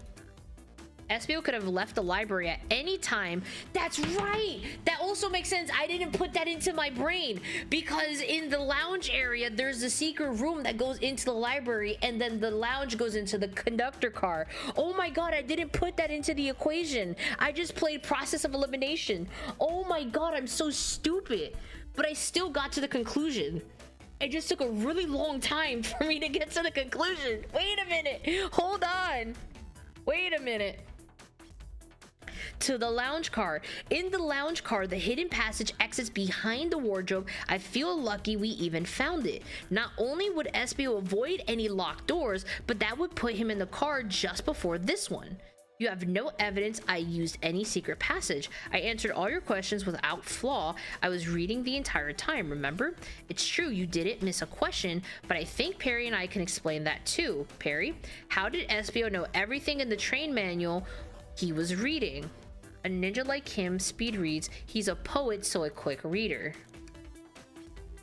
SBO could have left the library at any time. That's right! That also makes sense. I didn't put that into my brain because in the lounge area, there's a secret room that goes into the library and then the lounge goes into the conductor car. Oh my god, I didn't put that into the equation. I just played process of elimination. Oh my god, I'm so stupid. But I still got to the conclusion. It just took a really long time for me to get to the conclusion. Wait a minute. Hold on. Wait a minute. To the lounge car. In the lounge car, the hidden passage exits behind the wardrobe. I feel lucky we even found it. Not only would SBO avoid any locked doors, but that would put him in the car just before this one. You have no evidence I used any secret passage. I answered all your questions without flaw. I was reading the entire time, remember? It's true you didn't miss a question, but I think Perry and I can explain that too. Perry, how did SBO know everything in the train manual he was reading? A ninja like him speed reads. He's a poet, so a quick reader.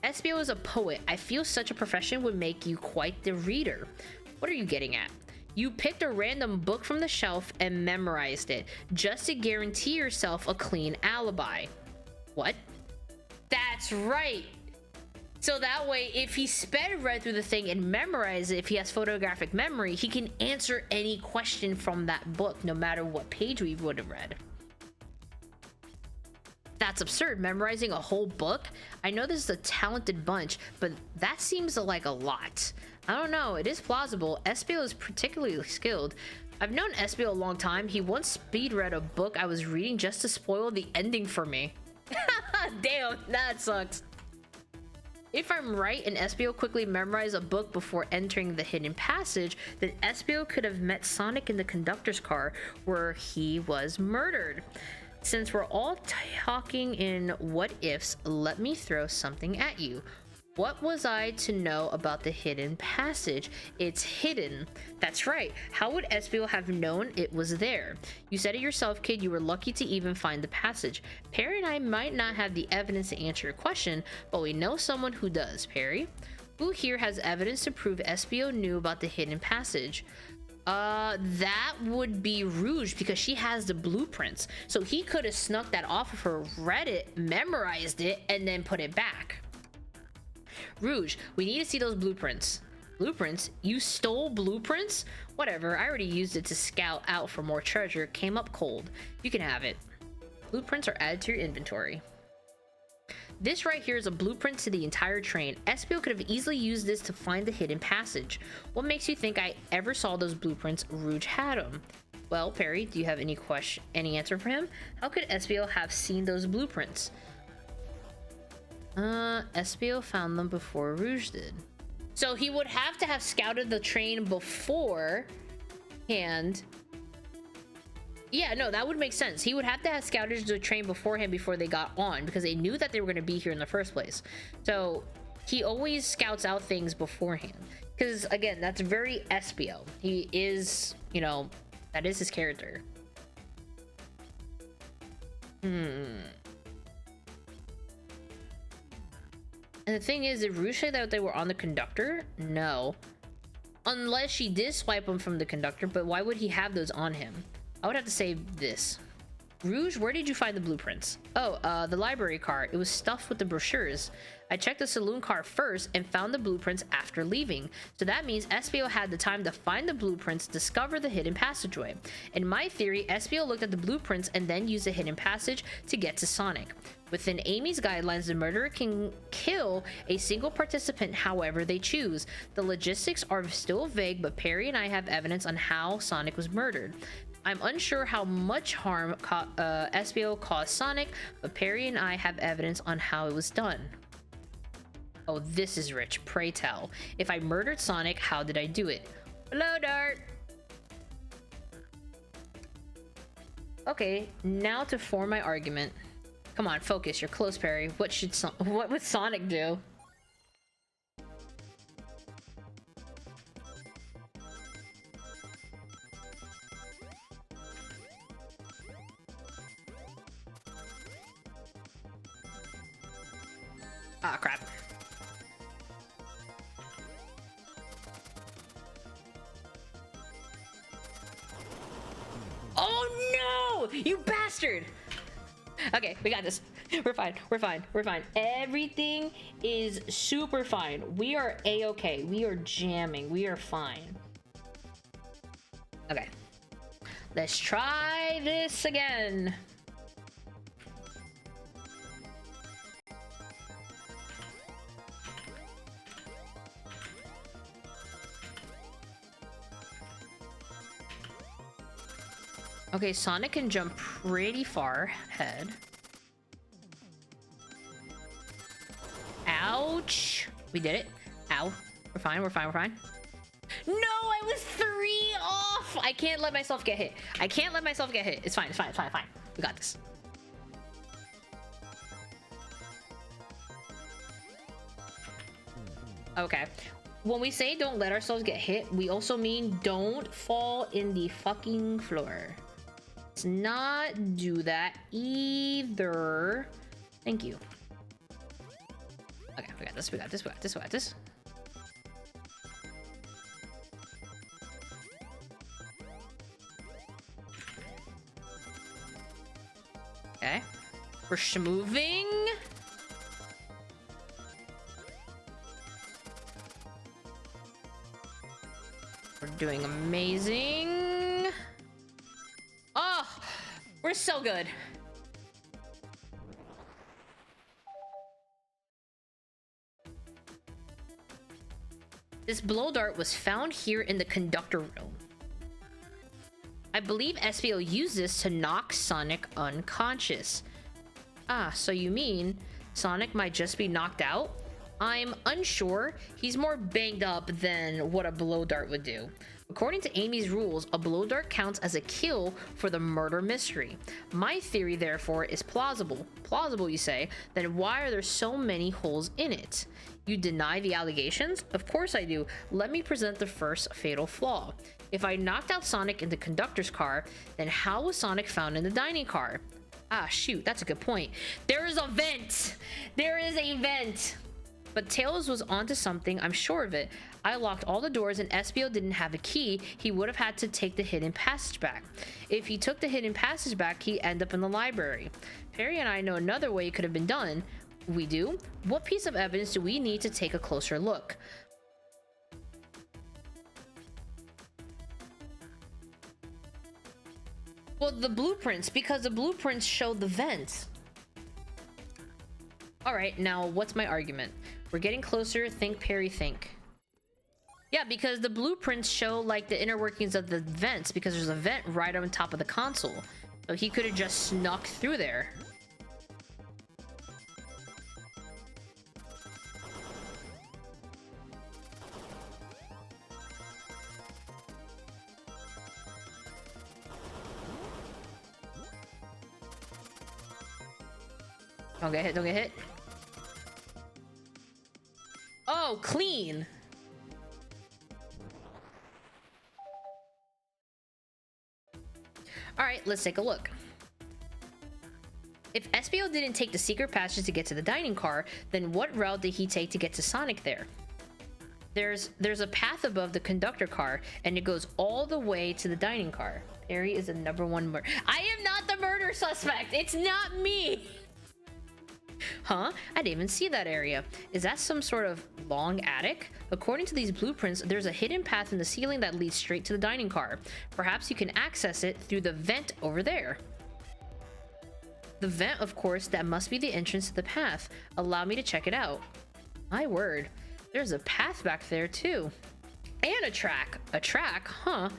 SBO is a poet. I feel such a profession would make you quite the reader. What are you getting at? You picked a random book from the shelf and memorized it, just to guarantee yourself a clean alibi. What? That's right! So that way, if he sped right through the thing and memorized it, if he has photographic memory, he can answer any question from that book, no matter what page we would have read. That's absurd, memorizing a whole book? I know this is a talented bunch, but that seems like a lot. I don't know, it is plausible. SBO is particularly skilled. I've known SBO a long time. He once speed read a book I was reading just to spoil the ending for me. Damn, that sucks. If I'm right and SBO quickly memorized a book before entering the hidden passage, then SBO could have met Sonic in the conductor's car where he was murdered. Since we're all talking in what ifs, let me throw something at you. What was I to know about the hidden passage? It's hidden. That's right. How would SBO have known it was there? You said it yourself, kid. You were lucky to even find the passage. Perry and I might not have the evidence to answer your question, but we know someone who does. Perry? Who here has evidence to prove SBO knew about the hidden passage? That would be Rouge because she has the blueprints. So he could have snuck that off of her, read it, memorized it, and then put it back. Rouge, we need to see those blueprints. Blueprints? You stole blueprints? Whatever, I already used it to scout out for more treasure. Came up cold. You can have it. Blueprints are added to your inventory. This right here is a blueprint to the entire train. SBO could have easily used this to find the hidden passage. What makes you think I ever saw those blueprints? Rouge had them. Well, Perry, do you have any answer for him? How could SBO have seen those blueprints? SBO found them before Rouge did. So he would have to have scouted the train beforehand. Yeah, no, that would make sense. He would have to have scouted the train beforehand before they got on because they knew that they were going to be here in the first place. So he always scouts out things beforehand because, again, that's very SBO. He is, you know, that is his character. And the thing is, did Rouge say that they were on the conductor? No. Unless she did swipe them from the conductor, but why would he have those on him? I would have to say this. Rouge, where did you find the blueprints? Oh, the library car. It was stuffed with the brochures. I checked the saloon car first and found the blueprints after leaving. So that means SBO had the time to find the blueprints, discover the hidden passageway. In my theory, SBO looked at the blueprints and then used the hidden passage to get to Sonic. Within Amy's guidelines, the murderer can kill a single participant however they choose. The logistics are still vague, but Perry and I have evidence on how Sonic was murdered. I'm unsure how much harm SBO caused Sonic, but Perry and I have evidence on how it was done. Oh, this is rich. Pray tell. If I murdered Sonic, how did I do it? Hello, Dart! Okay, now to form my argument. Come on, focus. You're close, Perry. What would Sonic do? Ah, crap. Oh no! You bastard! Okay, we got this. We're fine. We're fine. We're fine. Everything is super fine. We are a-okay. We are jamming. We are fine. Okay. Let's try this again. Okay, Sonic can jump pretty far ahead. Ouch! We did it. Ow. We're fine, we're fine, we're fine. No, I was 3 off! I can't let myself get hit. I can't let myself get hit. It's fine, it's fine, it's fine, it's fine. We got this. Okay. When we say don't let ourselves get hit, we also mean don't fall in the fucking floor. Let's not do that either. Thank you. Okay, we got this, we got this, we got this, we got this. Okay. We're moving. We're doing amazing. Oh, we're so good. This blow dart was found here in the conductor room. I believe SBO used this to knock Sonic unconscious. Ah, so you mean Sonic might just be knocked out? I'm unsure. He's more banged up than what a blow dart would do. According to Amy's rules, a blow dart counts as a kill for the murder mystery. My theory, therefore, is plausible. Plausible, you say? Then why are there so many holes in it? You deny the allegations? Of course I do. Let me present the first fatal flaw. If I knocked out Sonic in the conductor's car, then how was Sonic found in the dining car? Ah, shoot, that's a good point. There is a vent! There is a vent! But Tails was onto something, I'm sure of it. I locked all the doors and SBO didn't have a key. He would have had to take the hidden passage back. If he took the hidden passage back, he'd end up in the library. Perry and I know another way it could have been done. We do? What piece of evidence do we need to take a closer look? Well, the blueprints, because the blueprints show the vents. All right, now what's my argument? We're getting closer. Think, Perry, think. Yeah, because the blueprints show like the inner workings of the vents, because there's a vent right on top of the console. So he could have just snuck through there. Don't get hit, don't get hit. Oh, clean. All right, let's take a look. If SBO didn't take the secret passage to get to the dining car, then what route did he take to get to Sonic there? There's a path above the conductor car, and it goes all the way to the dining car. Perry is the #1 murder. I am not the murder suspect. It's not me. Huh? I didn't even see that area. Is that some sort of long attic? According to these blueprints, there's a hidden path in the ceiling that leads straight to the dining car. Perhaps you can access it through the vent over there. The vent, of course, that must be the entrance to the path. Allow me to check it out. My word. There's a path back there too. And a track. A track? Huh.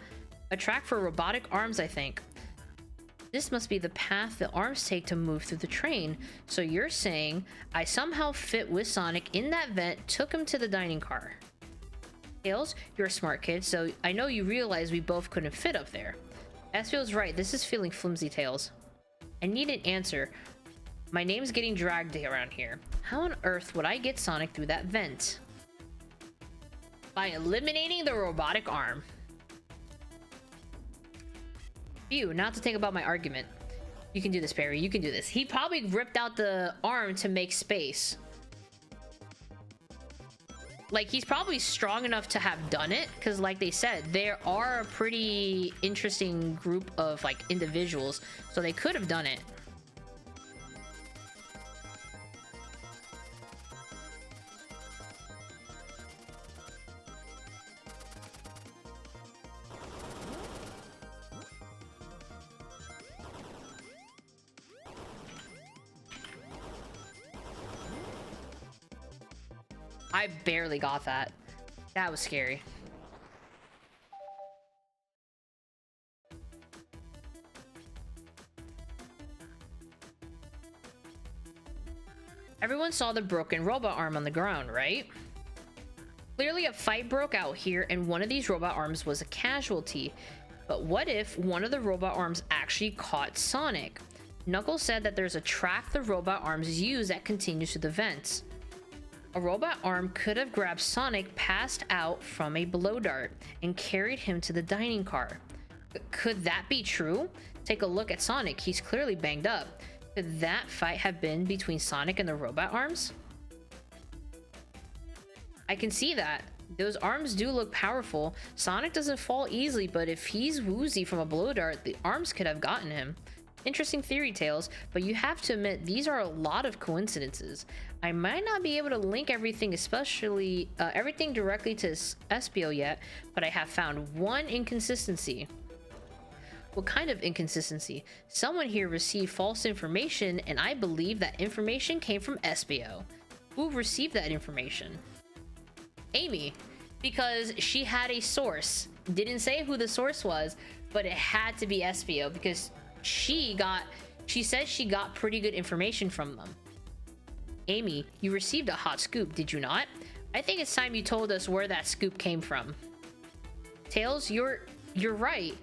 A track for robotic arms, I think. This must be the path the arms take to move through the train. So you're saying I somehow fit with Sonic in that vent, took him to the dining car. Tails, you're a smart kid, so I know you realize we both couldn't fit up there. SBO's right, this is feeling flimsy, Tails. I need an answer. My name's getting dragged around here. How on earth would I get Sonic through that vent? By eliminating the robotic arm. Phew, not to think about my argument. You can do this, Perry. You can do this. He probably ripped out the arm to make space. Like, he's probably strong enough to have done it, because like they said, there are a pretty interesting group of like individuals, so they could have done it. I barely got that. That was scary. Everyone saw the broken robot arm on the ground, right? Clearly a fight broke out here and one of these robot arms was a casualty. But what if one of the robot arms actually caught Sonic? Knuckles said that there's a track the robot arms use that continues to the vents. A robot arm could have grabbed Sonic passed out from a blow dart and carried him to the dining car. Could that be true? Take a look at Sonic. He's clearly banged up. Could that fight have been between Sonic and the robot arms? I can see that. Those arms do look powerful. Sonic doesn't fall easily, but if he's woozy from a blow dart, the arms could have gotten him. Interesting theory tales, but you have to admit these are a lot of coincidences. I might not be able to link everything, especially everything directly to Espio yet, but I have found one inconsistency. What kind of inconsistency? Someone here received false information, and I believe that information came from Espio. Who received that information? Amy, because she had a source. Didn't say who the source was, but it had to be Espio because she said she got pretty good information from them. Amy, you received a hot scoop, did you not? I think it's time you told us where that scoop came from. Tails, you're right.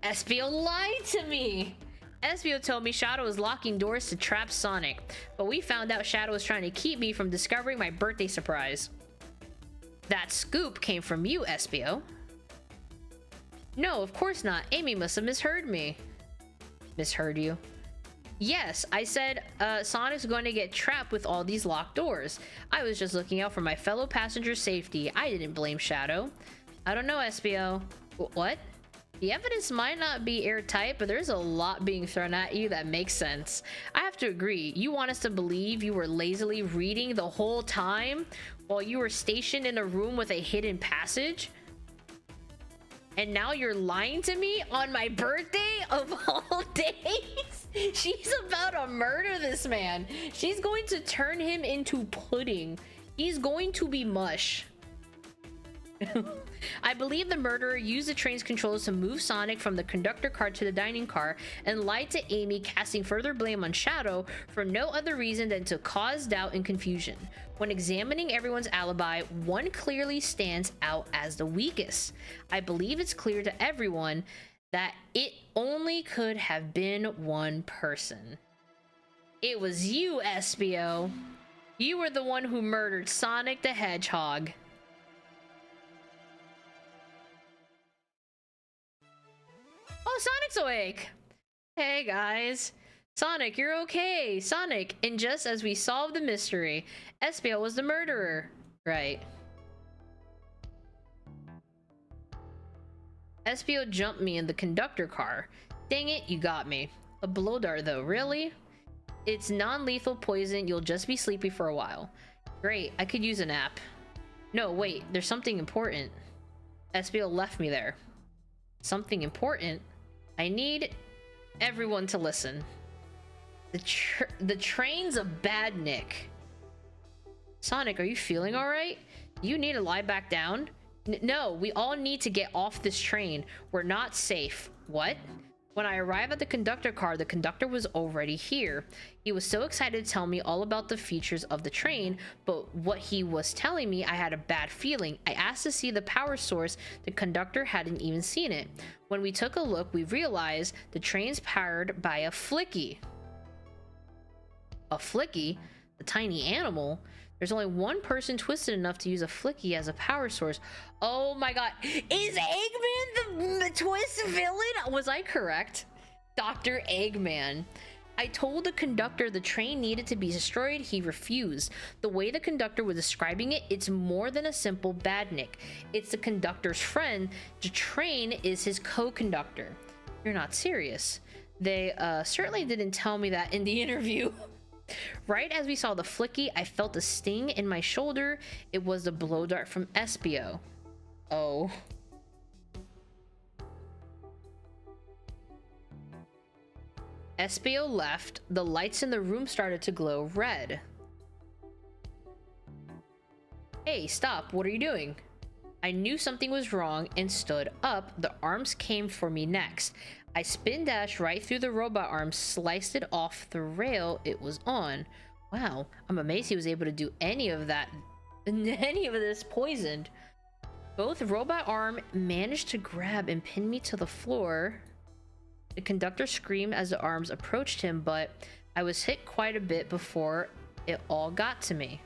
Espio lied to me. Espio told me Shadow was locking doors to trap Sonic, but we found out Shadow was trying to keep me from discovering my birthday surprise. That scoop came from you, Espio. No, of course not. Amy must have misheard me. Misheard you? Yes, I said Sonic's going to get trapped with all these locked doors. I was just looking out for my fellow passengers' safety. I didn't blame Shadow. I don't know, Espio. What? The evidence might not be airtight, but there's a lot being thrown at you that makes sense. I have to agree. You want us to believe you were lazily reading the whole time while you were stationed in a room with a hidden passage? And now you're lying to me on my birthday of all days? She's about to murder this man. She's going to turn him into pudding. He's going to be mush. I believe the murderer used the train's controls to move Sonic from the conductor car to the dining car and lied to Amy, casting further blame on Shadow for no other reason than to cause doubt and confusion. When examining everyone's alibi, one clearly stands out as the weakest. I believe it's clear to everyone that it only could have been one person. It was you, Espio. You were the one who murdered Sonic the Hedgehog. Oh, Sonic's awake! Hey guys. Sonic, you're okay. Sonic, and just as we solved the mystery, Espio was the murderer. Right. Espio jumped me in the conductor car. Dang it, you got me. A blow dart though, really? It's non-lethal poison, you'll just be sleepy for a while. Great, I could use a nap. No, wait, there's something important. Espio left me there. Something important? I need everyone to listen. The train's a bad nick. Sonic, are you feeling alright? You need to lie back down? No, we all need to get off this train. We're not safe. What? When I arrived at the conductor car, the conductor was already here. He was so excited to tell me all about the features of the train, but what he was telling me, I had a bad feeling. I asked to see the power source. The conductor hadn't even seen it. When we took a look, we realized the train's powered by a flicky. A flicky? The tiny animal? There's only one person twisted enough to use a flicky as a power source. Oh my god. Is Eggman the twist villain? Was I correct? Dr. Eggman. I told the conductor the train needed to be destroyed. He refused. The way the conductor was describing it, it's more than a simple badnik. It's the conductor's friend. The train is his co-conductor. You're not serious. They certainly didn't tell me that in the interview. Right as we saw the flicky, I felt a sting in my shoulder. It was the blow dart from Espio. Oh. Espio left. The lights in the room started to glow red. Hey, stop. What are you doing? I knew something was wrong and stood up. The arms came for me next. I spin dashed right through the robot arm, sliced it off the rail it was on. Wow, I'm amazed he was able to do any of that, any of this poisoned. Both robot arm managed to grab and pin me to the floor. The conductor screamed as the arms approached him, but I was hit quite a bit before it all got to me.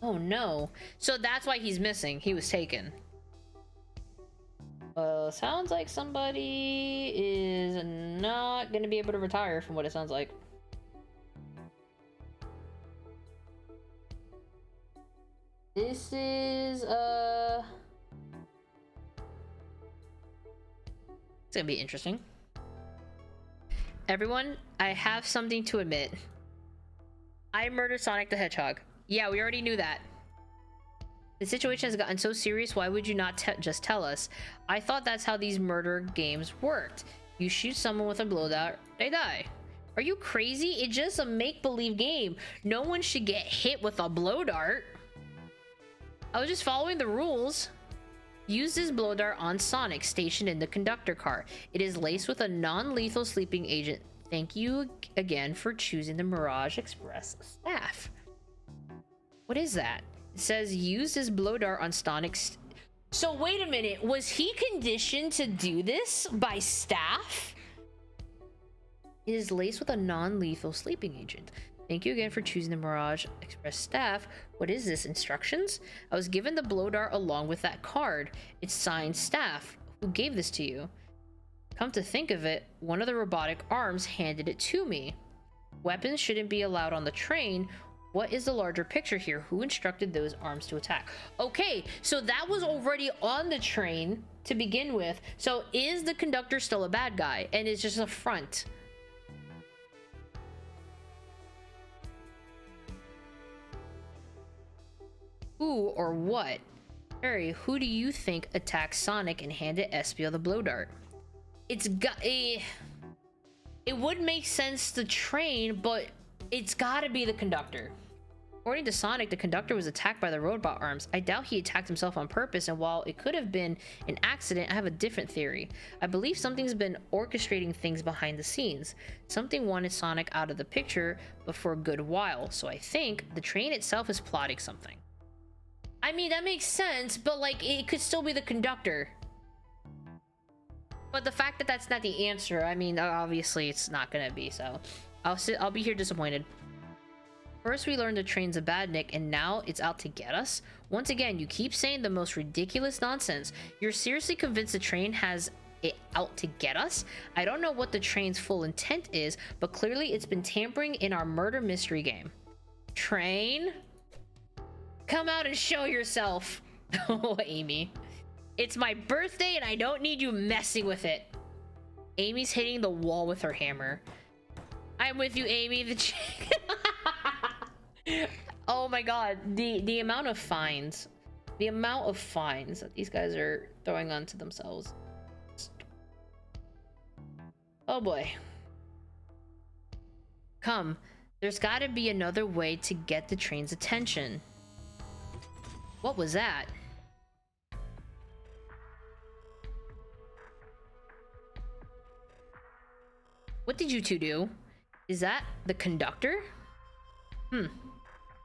Oh no. So that's why he's missing. He was taken. Sounds like somebody is not gonna be able to retire from what it sounds like. This is, it's gonna be interesting. Everyone, I have something to admit. I murdered Sonic the Hedgehog. Yeah, we already knew that. The situation has gotten so serious, why would you not just tell us? I thought that's how these murder games worked. You shoot someone with a blow dart, they die. Are you crazy? It's just a make-believe game. No one should get hit with a blow dart. I was just following the rules. Use this blow dart on Sonic stationed in the conductor car. It is laced with a non-lethal sleeping agent. Thank you again for choosing the Mirage Express staff. What is that? It says use this blow dart on Sonic. So wait a minute, was he conditioned to do this by staff? It is laced with a non-lethal sleeping agent. Thank you again for choosing the Mirage Express staff. What is this, instructions? I was given the blow dart along with that card. It's signed staff. Who gave this to you? Come to think of it, one of the robotic arms handed it to me. Weapons shouldn't be allowed on the train. What is the larger picture here? Who instructed those arms to attack? Okay, so that was already on the train to begin with. So is the conductor still a bad guy? And it's just a front? Who or what? Harry, who do you think attacked Sonic and handed Espio the blow dart? It's got a... It would make sense the train, but it's gotta be the conductor. According to Sonic, the conductor was attacked by the robot arms. I doubt he attacked himself on purpose, and while it could have been an accident, I have a different theory. I believe something's been orchestrating things behind the scenes. Something wanted Sonic out of the picture, but for a good while, so I think the train itself is plotting something. I mean, that makes sense, but like, it could still be the conductor. But the fact that that's not the answer, I mean, obviously it's not gonna be, so I'll be here disappointed. First we learned the train's a badnik, and now it's out to get us? Once again, you keep saying the most ridiculous nonsense. You're seriously convinced the train has it out to get us? I don't know what the train's full intent is, but clearly it's been tampering in our murder mystery game. Train? Come out and show yourself. Oh, Amy. It's my birthday and I don't need you messing with it. Amy's hitting the wall with her hammer. I'm with you, Amy. Oh my god, the amount of fines. The amount of fines that these guys are throwing onto themselves. Oh boy. Come, there's gotta be another way to get the train's attention. What was that? What did you two do? Is that the conductor?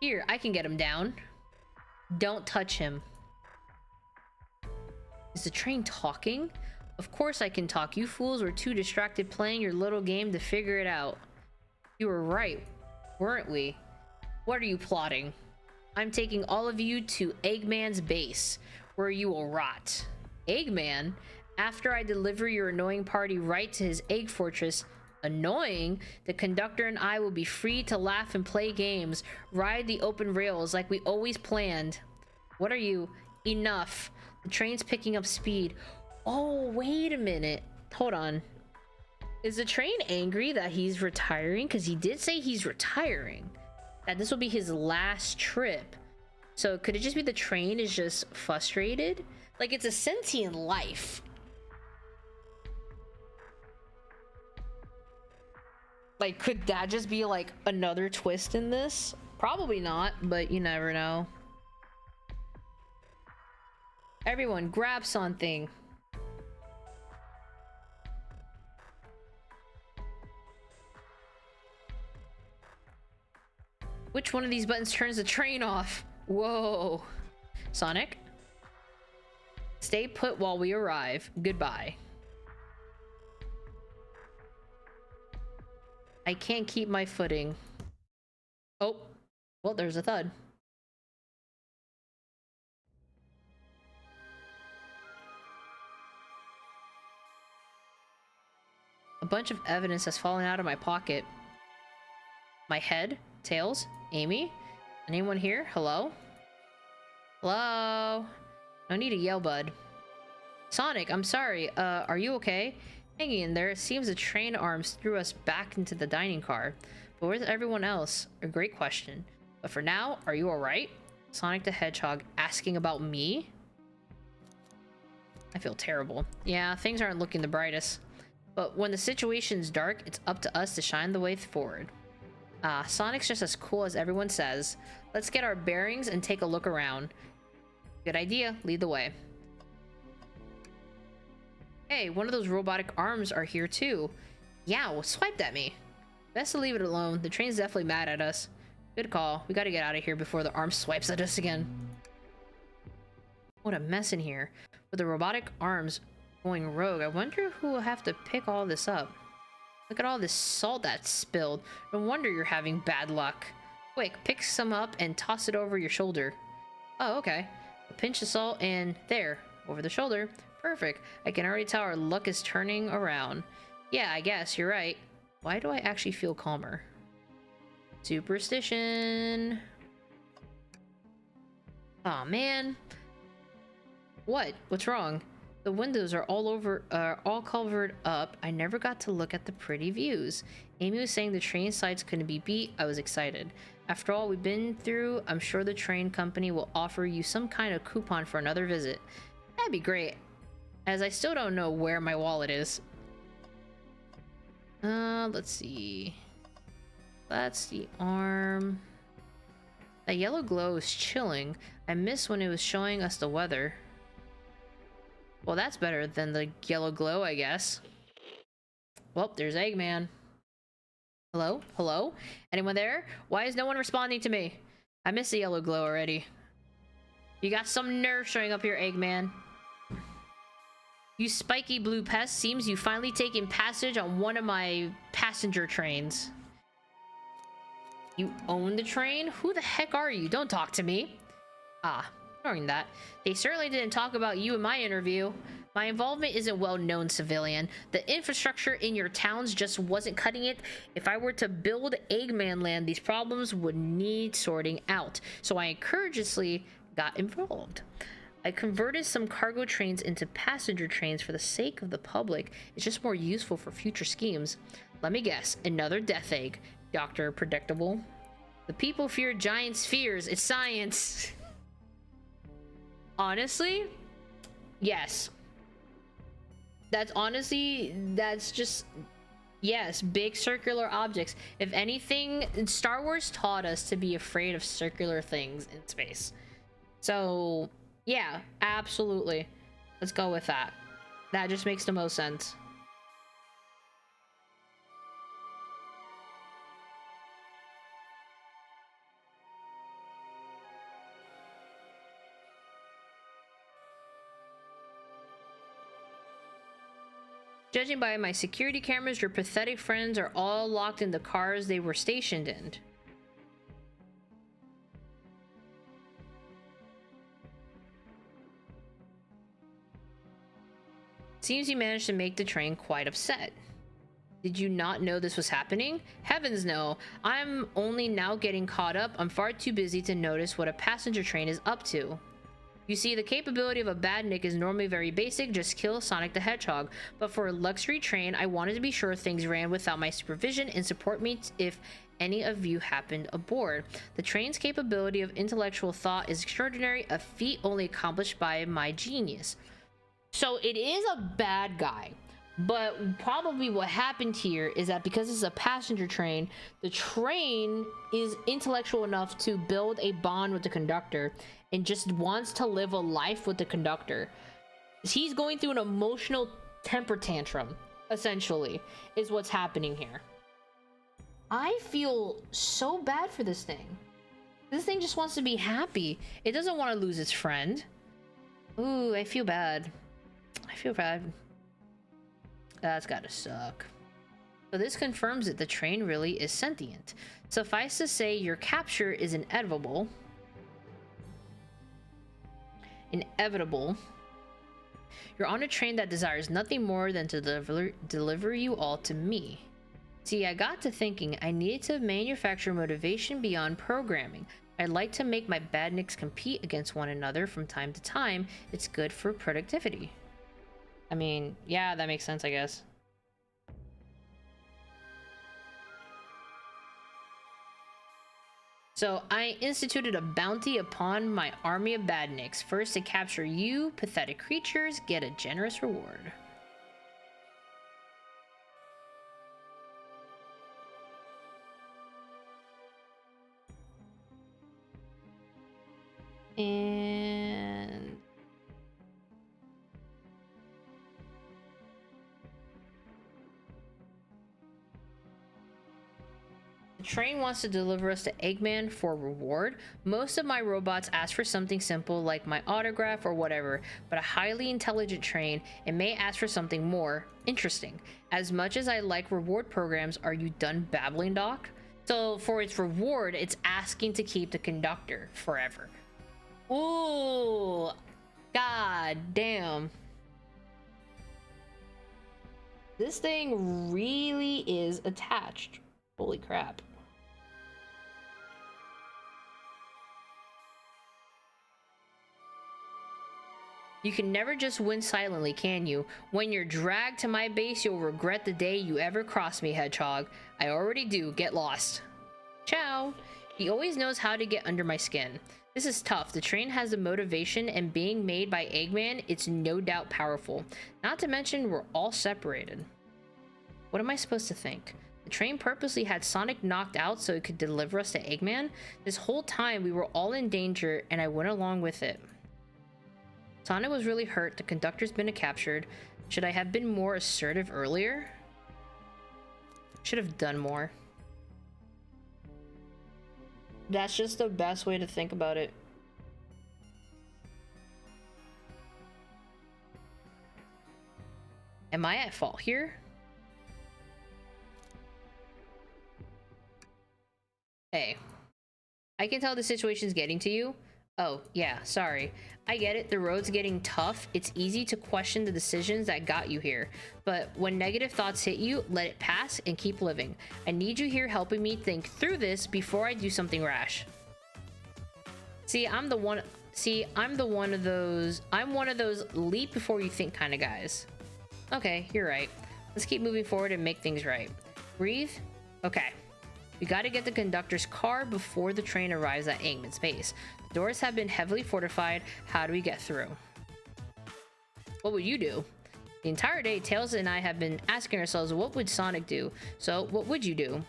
Here, I can get him down. Don't touch him. Is the train talking? Of course I can talk. You fools were too distracted playing your little game to figure it out. You were right, weren't we? What are you plotting? I'm taking all of you to Eggman's base, where you will rot. Eggman? After I deliver your annoying party right to his egg fortress, annoying, the conductor and I will be free to laugh and play games, ride the open rails like we always planned. What are you? Enough. The train's picking up speed. Oh, wait a minute. Hold on. Is the train angry that he's retiring? Because he did say he's retiring. That this will be his last trip. So could it just be the train is just frustrated? Like, it's a sentient life. Like, could that just be like another twist in this? Probably not, but you never know. Everyone, grab something. Which one of these buttons turns the train off? Whoa. Sonic? Stay put while we arrive. Goodbye. I can't keep my footing. Oh. Well, there's a thud. A bunch of evidence has fallen out of my pocket. My head? Tails? Amy? Anyone here? Hello? Hello? No need to yell, bud. Sonic, I'm sorry. Are you okay? Hanging in there. It seems the train arms threw us back into the dining car. But where's everyone else? A great question. But for now, are you alright? Sonic the Hedgehog asking about me? I feel terrible. Yeah, things aren't looking the brightest. But when the situation's dark, it's up to us to shine the way forward. Sonic's just as cool as everyone says. Let's get our bearings and take a look around. Good idea. Lead the way. Hey, one of those robotic arms are here too. Yeah, well, swiped at me. Best to leave it alone. The train's definitely mad at us. Good call. We gotta get out of here before the arm swipes at us again. What a mess in here. With the robotic arms going rogue, I wonder who will have to pick all this up. Look at all this salt that's spilled. No wonder you're having bad luck. Quick, pick some up and toss it over your shoulder. Oh, okay. A pinch of salt and there, over the shoulder. Perfect. I can already tell our luck is turning around. Yeah, I guess, you're right. Why do I actually feel calmer? Superstition. Aw, man. What? What's wrong? The windows are all covered up. I never got to look at the pretty views. Amy was saying the train sides couldn't be beat. I was excited. After all we've been through, I'm sure the train company will offer you some kind of coupon for another visit. That'd be great. As I still don't know where my wallet is. Let's see. That's the arm. That yellow glow is chilling. I missed when it was showing us the weather. Well, that's better than the yellow glow, I guess. Well, there's Eggman. Hello? Hello? Anyone there? Why is no one responding to me? I missed the yellow glow already. You got some nerve showing up here, Eggman. You spiky blue pest, seems you finally taken passage on one of my passenger trains. You own the train? Who the heck are you? Don't talk to me. Ah, ignoring that. They certainly didn't talk about you in my interview. My involvement isn't well known, civilian. The infrastructure in your towns just wasn't cutting it. If I were to build Eggman Land, these problems would need sorting out. So I courageously got involved. I converted some cargo trains into passenger trains for the sake of the public. It's just more useful for future schemes. Let me guess, another death egg. Dr. Predictable. The people fear giant spheres. It's science. Honestly, yes. That's just, yes, big circular objects. If anything, Star Wars taught us to be afraid of circular things in space. So, yeah, absolutely. Let's go with that. That just makes the most sense. Judging by my security cameras, your pathetic friends are all locked in the cars they were stationed in. Seems you managed to make the train quite upset. Did you not know this was happening? Heavens no. I'm only now getting caught up. I'm far too busy to notice what a passenger train is up to. You see, the capability of a badnik is normally very basic, just kill Sonic the Hedgehog. But for a luxury train, I wanted to be sure things ran without my supervision and support me if any of you happened aboard. The train's capability of intellectual thought is extraordinary, a feat only accomplished by my genius. So it is a bad guy. But probably what happened here is that because it's a passenger train, the train is intellectual enough to build a bond with the conductor and just wants to live a life with the conductor. He's going through an emotional temper tantrum, essentially, is what's happening here. I feel so bad for this thing. This thing just wants to be happy. It doesn't want to lose its friend. Ooh, I feel bad. I feel bad. That's gotta suck. So this confirms that the train really is sentient. Suffice to say, your capture is inevitable. Inevitable. You're on a train that desires nothing more than to deliver you all to me. See, I got to thinking I needed to manufacture motivation beyond programming. I'd like to make my badniks compete against one another from time to time. It's good for productivity. I mean, yeah, that makes sense, I guess. So I instituted a bounty upon my army of badniks. First, to capture you, pathetic creatures, get a generous reward. And the train wants to deliver us to Eggman for reward. Most of my robots ask for something simple like my autograph or whatever, but a highly intelligent train, it may ask for something more interesting. As much as I like reward programs, are you done babbling, Doc? So for its reward, it's asking to keep the conductor forever. Ooh, god damn. This thing really is attached. Holy crap. You can never just win silently, can you? When you're dragged to my base, you'll regret the day you ever crossed me, Hedgehog. I already do. Get lost. Ciao. He always knows how to get under my skin. This is tough. The train has the motivation, and being made by Eggman, it's no doubt powerful. Not to mention, we're all separated. What am I supposed to think? The train purposely had Sonic knocked out so it could deliver us to Eggman? This whole time, we were all in danger, and I went along with it. Sonic was really hurt. The conductor's been captured. Should I have been more assertive earlier? Should have done more. That's just the best way to think about it. Am I at fault here? Hey, I can tell the situation's getting to you. Oh, yeah, sorry. I get it, the road's getting tough. It's easy to question the decisions that got you here. But when negative thoughts hit you, let it pass and keep living. I need you here helping me think through this before I do something rash. I'm one of those leap before you think kind of guys. Okay, you're right. Let's keep moving forward and make things right. Breathe. Okay. We gotta get the conductor's car before the train arrives at Eggman's base. The doors have been heavily fortified. How do we get through? What would you do? The entire day, Tails and I have been asking ourselves, what would Sonic do? So, what would you do?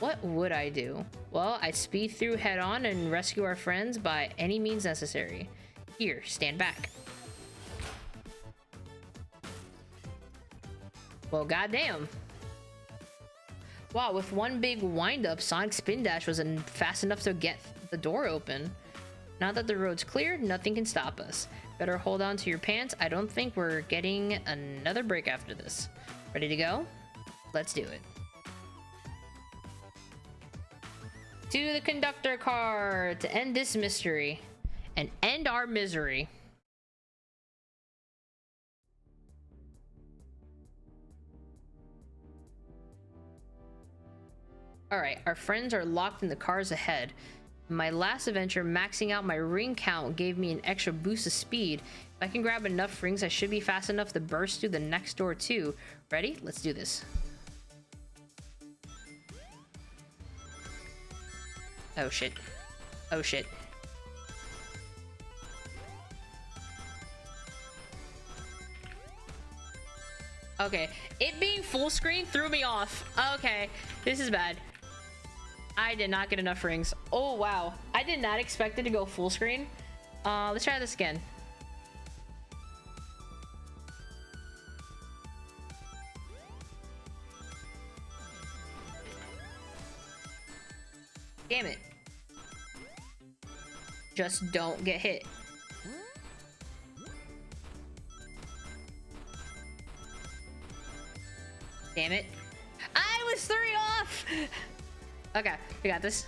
What would I do? Well, I'd speed through head on and rescue our friends by any means necessary. Here, stand back. Well, goddamn. Wow, with one big wind-up, Sonic's spin dash wasn't fast enough to get the door open. Now that the road's clear, nothing can stop us. Better hold on to your pants. I don't think we're getting another break after this. Ready to go? Let's do it. To the conductor car to end this mystery and end our misery. Alright, our friends are locked in the cars ahead. My last adventure, maxing out my ring count gave me an extra boost of speed. If I can grab enough rings, I should be fast enough to burst through the next door too. Ready? Let's do this. Oh shit. Oh shit. Okay, it being full screen threw me off. Okay, this is bad. I did not get enough rings. Oh wow, I did not expect it to go full screen. Let's try this again. Damn it. Just don't get hit. Damn it. I was 3 off! Okay, we got this.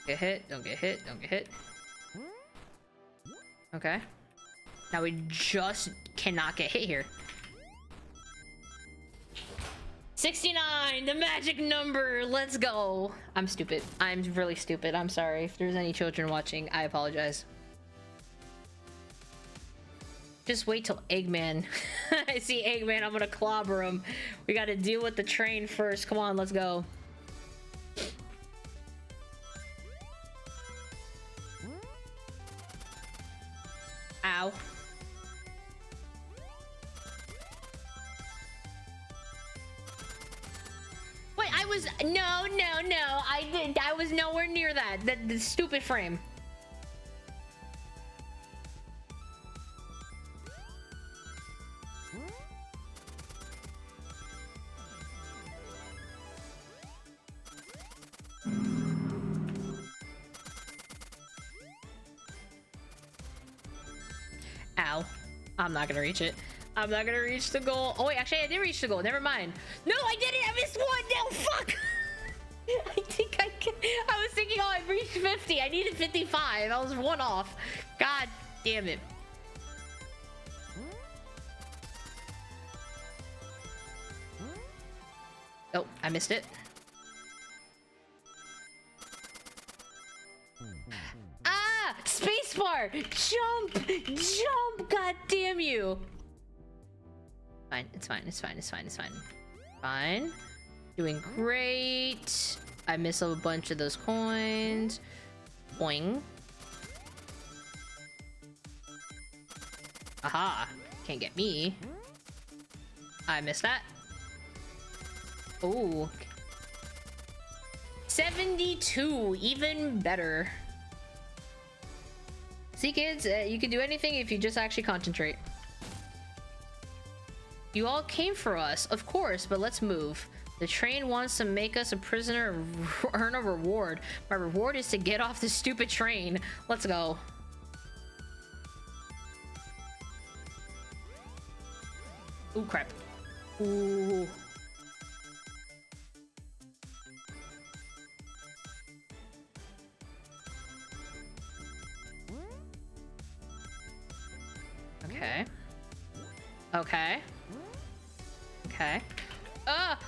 Get hit, don't get hit, don't get hit. Okay. Now we just cannot get hit here. 69, the magic number. Let's go. I'm stupid. I'm really stupid. I'm sorry. If there's any children watching, I apologize. Just wait till Eggman. I see Eggman. I'm gonna clobber him. We gotta deal with the train first. Come on, let's go. Ow. Wait, I was no. I was nowhere near that. The stupid frame. Ow. I'm not gonna reach it. I'm not gonna reach the goal. Oh wait, actually I did reach the goal. Never mind. No, I didn't. I missed one. No, fuck. I think I can. I was thinking, oh, I reached 50. I needed 55. I was 1 off. God damn it. Oh, I missed it. Ah! Spacebar! Jump! Jump! God damn you! Fine, it's fine, it's fine, it's fine, it's fine. Fine. Doing great. I miss a bunch of those coins. Boing. Aha! Can't get me. I missed that. Oh. 72! Even better. See, kids, you can do anything if you just actually concentrate. You all came for us, of course, but let's move. The train wants to make us a prisoner and earn a reward. My reward is to get off this stupid train. Let's go. Ooh, crap. Ooh. Okay. Okay. Okay. Ah!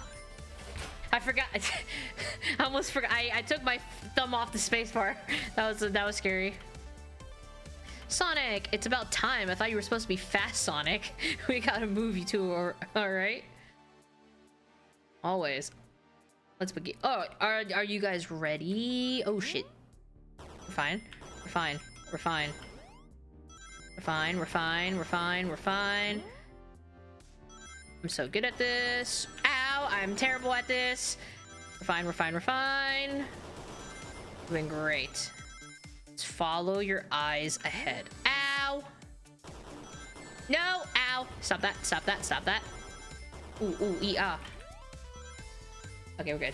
I forgot. I almost forgot. I took my thumb off the spacebar. That was scary. Sonic, it's about time. I thought you were supposed to be fast, Sonic. We gotta move you too. All right. Always. Let's begin. Oh, are you guys ready? Oh shit. We're fine. We're fine. We're fine. We're fine. We're fine. We're fine. We're fine. I'm so good at this. Ow! I'm terrible at this. We're fine. We're fine. We're fine. Doing great. Just follow your eyes ahead. Ow! No! Ow! Stop that, stop that, stop that. Ooh, ooh, ah. Okay, we're good.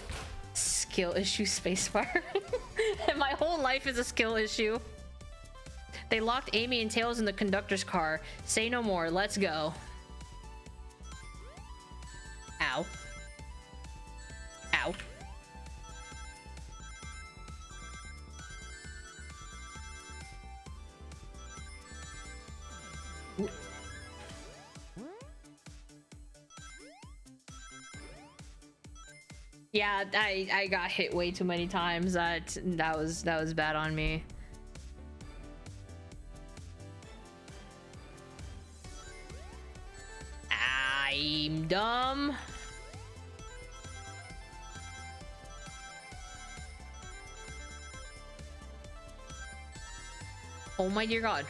Skill issue spacebar. And my whole life is a skill issue. They locked Amy and Tails in the conductor's car. Say no more, let's go. Ow. Ow. Ooh. Yeah, I got hit way too many times. That was bad on me. I'm dumb. Oh my dear god.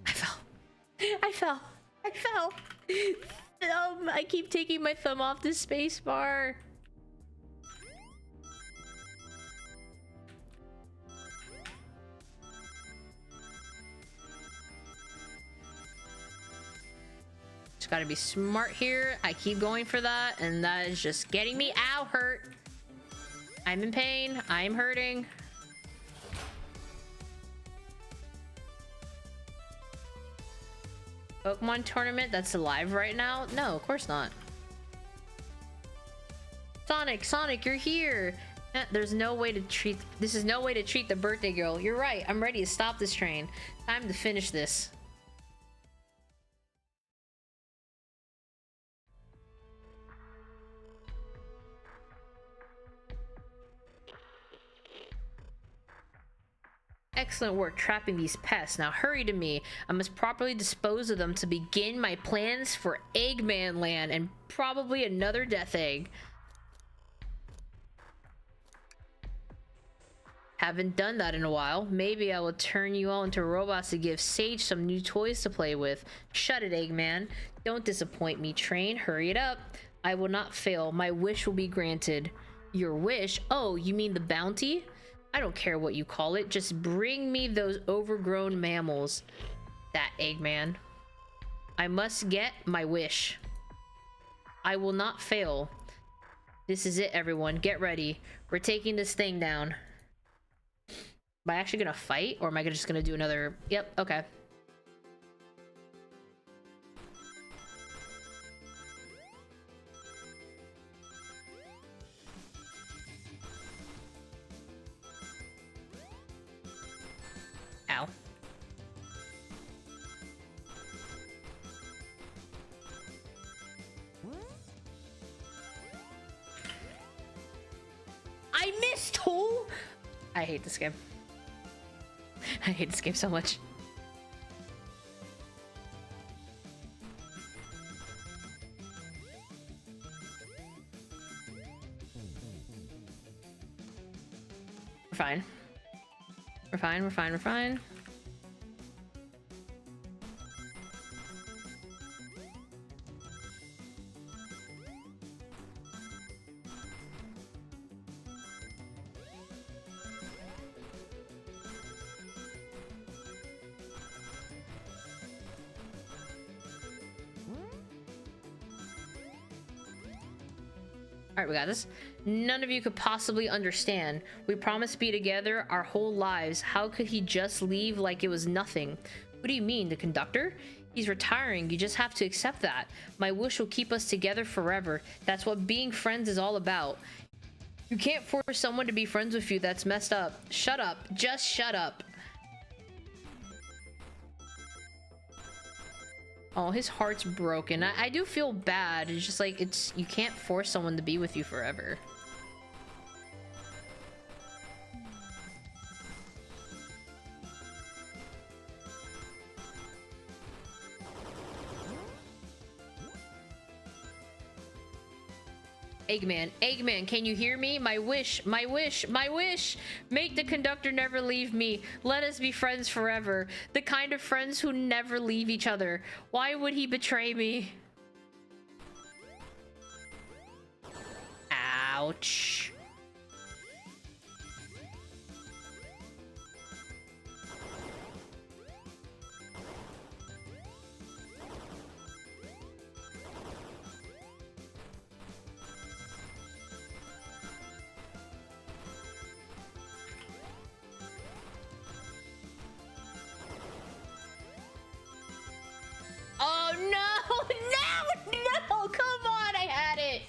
I fell. I fell. I fell. I keep taking my thumb off the space bar. Just gotta be smart here. I keep going for that, and that is just getting me ow hurt. I'm in pain. I'm hurting. Pokemon tournament that's alive right now? No, of course not. Sonic, you're here. There's no way to treat... This is no way to treat the birthday girl. You're right. I'm ready to stop this train. Time to finish this. Excellent work trapping these pests. Now hurry to me. I must properly dispose of them to begin my plans for Eggman Land and probably another Death Egg. Haven't done that in a while. Maybe I will turn you all into robots to give Sage some new toys to play with. Shut it, Eggman. Don't disappoint me, train. Hurry it up. I will not fail. My wish will be granted. Your wish? Oh, you mean the bounty? I don't care what you call it. Just bring me those overgrown mammals. That Eggman. I must get my wish. I will not fail. This is it, everyone. Get ready. We're taking this thing down. Am I actually gonna fight, or am I just gonna do another... Yep, okay. Ow. I missed who? I hate this game. I hate this game so much. We're fine. We're fine, we're fine, we're fine. Alright, we got this. None of you could possibly understand. We promised to be together our whole lives. How could he just leave like it was nothing? What do you mean, the conductor? He's retiring. You just have to accept that. My wish will keep us together forever. That's what being friends is all about. You can't force someone to be friends with you. That's messed up. Shut up. Just shut up. Oh, his heart's broken. I do feel bad. It's just like, you can't force someone to be with you forever. Eggman, can you hear me? My wish, my wish, my wish! Make the conductor never leave me. Let us be friends forever. The kind of friends who never leave each other. Why would he betray me? Ouch. No! No! Come on! I had it!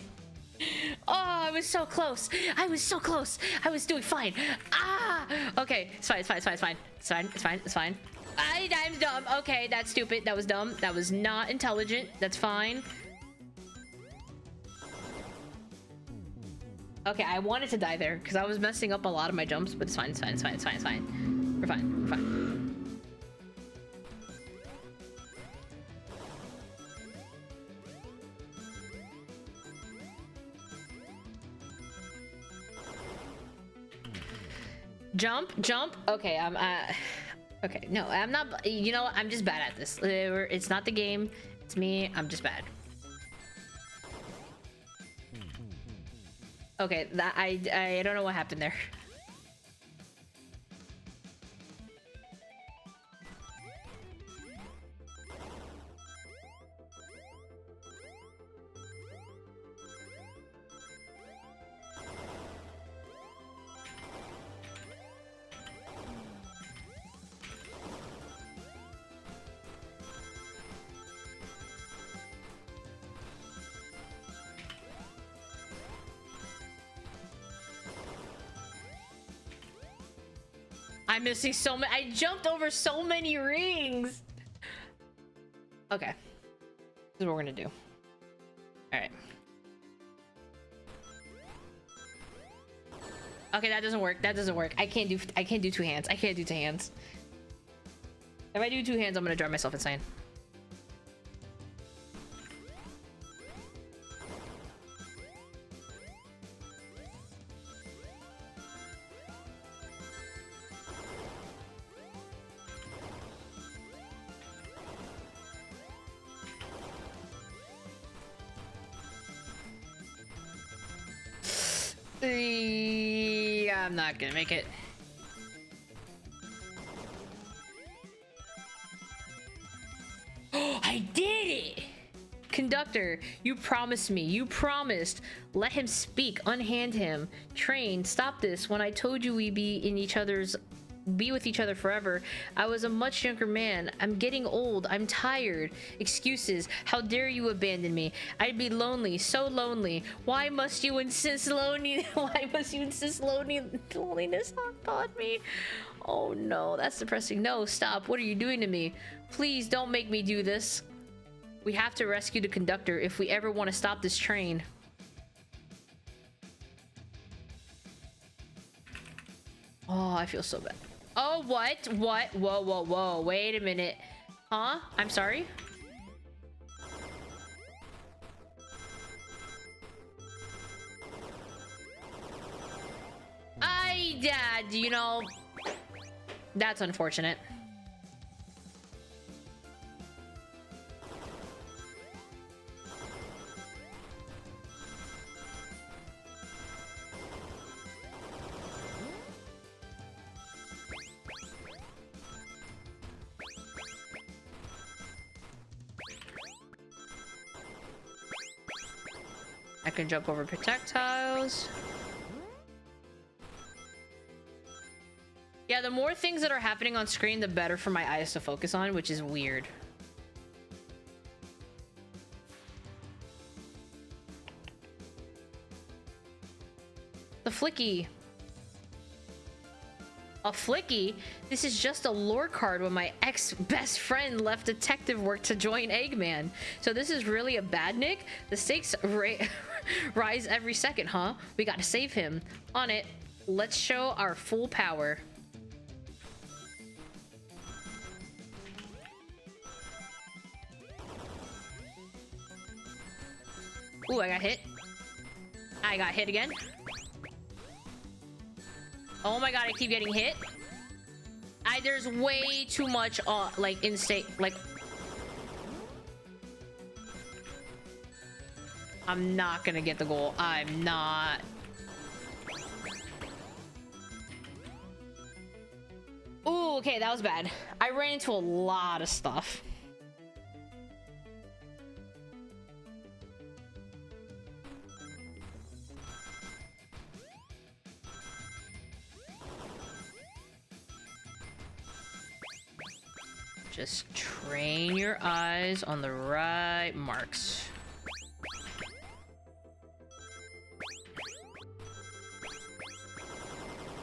Oh, I was so close. I was so close. I was doing fine. Ah! Okay, it's fine, it's fine, it's fine, it's fine. It's fine, it's fine, it's fine. I'm dumb. Okay, that's stupid. That was dumb. That was not intelligent. That's fine. Okay, I wanted to die there because I was messing up a lot of my jumps, but it's fine, it's fine, it's fine, it's fine, it's fine. We're fine, we're fine. Jump, jump. Okay, okay, no, I'm not. You know what? I'm just bad at this. It's not the game. It's me. I'm just bad. Okay, that I don't know what happened there. I'm missing so many. I jumped over so many rings. Okay. This is what we're gonna do. All right. Okay, that doesn't work. That doesn't work. I can't do two hands. I can't do two hands. If I do two hands, I'm gonna drive myself insane. I'm not gonna make it. I did it! Conductor, you promised me. You promised. Let him speak. Unhand him. Train, stop this. When I told you we'd be with each other forever, I was a much younger man. I'm getting old. I'm tired. Excuses. How dare you abandon me? I'd be lonely, so lonely. Why must you insist Why must you insist loneliness on me? Oh no, that's depressing. No, stop. What are you doing to me? Please don't make me do this. We have to rescue the conductor if we ever want to stop this train. Oh, I feel so bad. Oh, what? What? Whoa, whoa, whoa. Wait a minute. Huh? I'm sorry? Dad, you know, that's unfortunate. I can jump over projectiles. Yeah, the more things that are happening on screen, the better for my eyes to focus on, which is weird. The flicky. A flicky? This is just a lore card when my ex-best friend left detective work to join Eggman. So this is really a bad Nick? The stakes rise every second, huh? We gotta save him. On it. Let's show our full power. Ooh, I got hit. I got hit again. Oh my god, I keep getting hit. There's way too much, like, in-state, like... I'm not gonna get the goal. I'm not. Ooh, okay, that was bad. I ran into a lot of stuff. Just train your eyes on the right marks.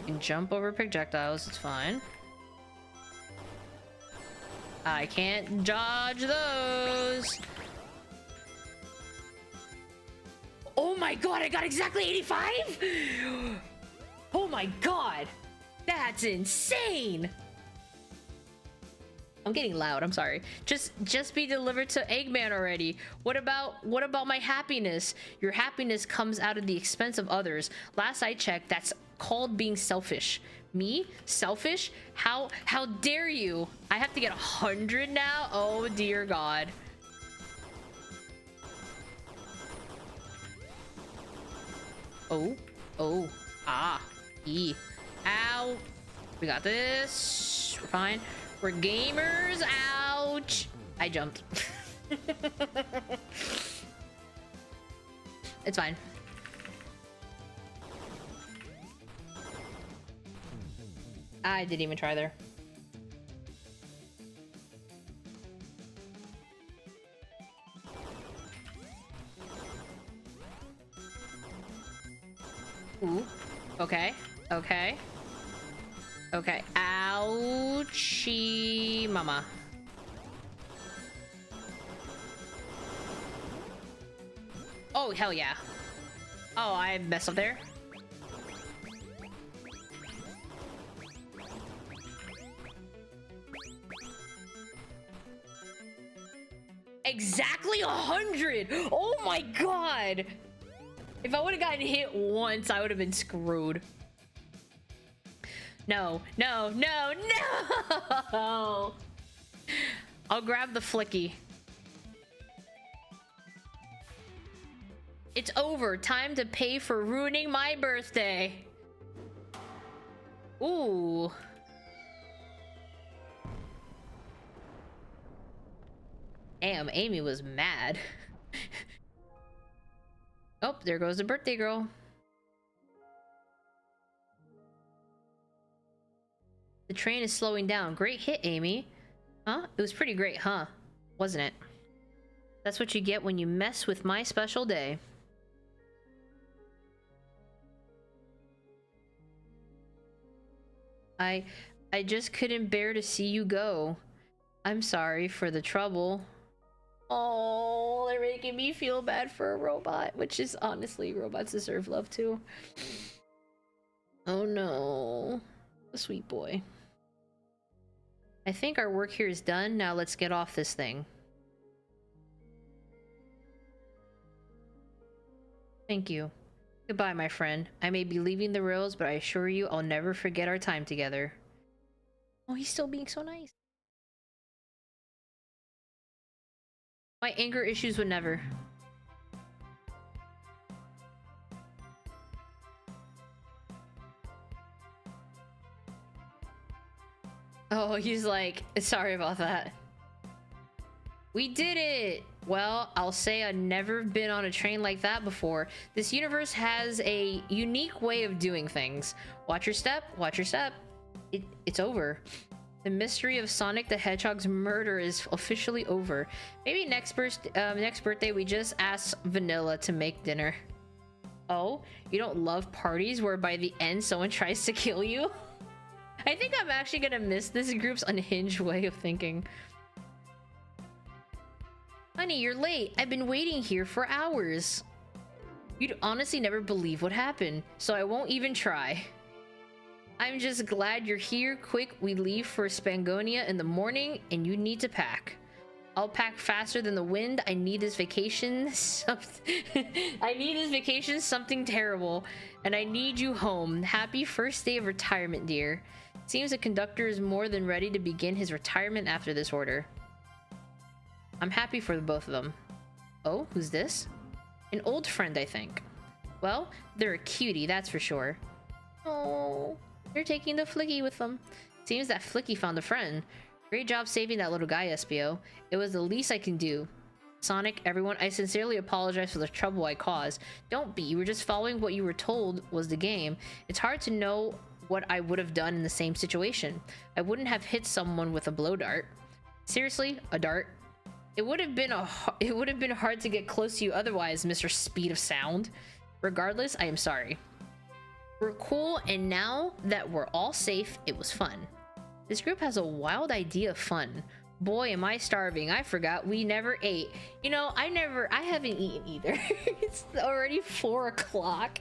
You can jump over projectiles, it's fine. I can't dodge those. Oh my god, I got exactly 85? Oh my god. That's insane. I'm getting loud, I'm sorry. Just be delivered to Eggman already. What about my happiness? Your happiness comes out of the expense of others. Last I checked, that's called being selfish. Me? Selfish? How dare you? I have to get 100 now? Oh dear god. Oh, ah, e, ow. We got this. We're fine. We're gamers. Ouch. I jumped. It's fine. I didn't even try there. Ooh. Okay. Okay. Okay. Ouchie mama. Oh, hell yeah. Oh, I messed up there. Exactly 100! Oh my god! If I would have gotten hit once, I would have been screwed. No, no, no, no! I'll grab the flicky. It's over. Time to pay for ruining my birthday. Ooh. Damn, Amy was mad. Oh, there goes the birthday girl. The train is slowing down. Great hit, Amy. Huh? It was pretty great, huh? Wasn't it? That's what you get when you mess with my special day. I just couldn't bear to see you go. I'm sorry for the trouble. Oh, they're making me feel bad for a robot, which is honestly, robots deserve love too. Oh no, the sweet boy. I think our work here is done. Now let's get off this thing. Thank you. Goodbye, my friend. I may be leaving the rails, but I assure you I'll never forget our time together. Oh, he's still being so nice. My anger issues would never. Oh, he's like, sorry about that. We did it! Well, I'll say I've never been on a train like that before. This universe has a unique way of doing things. Watch your step, watch your step. It's over. The mystery of Sonic the Hedgehog's murder is officially over. Maybe next birthday we just ask Vanilla to make dinner. Oh, you don't love parties where by the end someone tries to kill you? I think I'm actually gonna miss this group's unhinged way of thinking. Honey, you're late. I've been waiting here for hours. You'd honestly never believe what happened, so I won't even try. I'm just glad you're here. Quick, we leave for Spangonia in the morning, and you need to pack. I'll pack faster than the wind. I need this vacation. I need this vacation something terrible, and I need you home. Happy first day of retirement, dear. Seems the conductor is more than ready to begin his retirement after this order. I'm happy for the both of them. Oh, who's this? An old friend, I think. Well, they're a cutie, that's for sure. Oh, they're taking the Flicky with them. Seems that Flicky found a friend. Great job saving that little guy, Espio. It was the least I can do. Sonic, everyone, I sincerely apologize for the trouble I caused. Don't be, you were just following what you were told was the game. It's hard to know what I would have done in the same situation. I wouldn't have hit someone with a blow dart. Seriously, a dart? It would have been hard to get close to you otherwise, Mr. Speed of Sound. Regardless, I am sorry. We're cool, and now that we're all safe, it was fun. This group has a wild idea of fun. Boy, am I starving. I forgot we never ate. You know, I haven't eaten either. It's already 4 o'clock.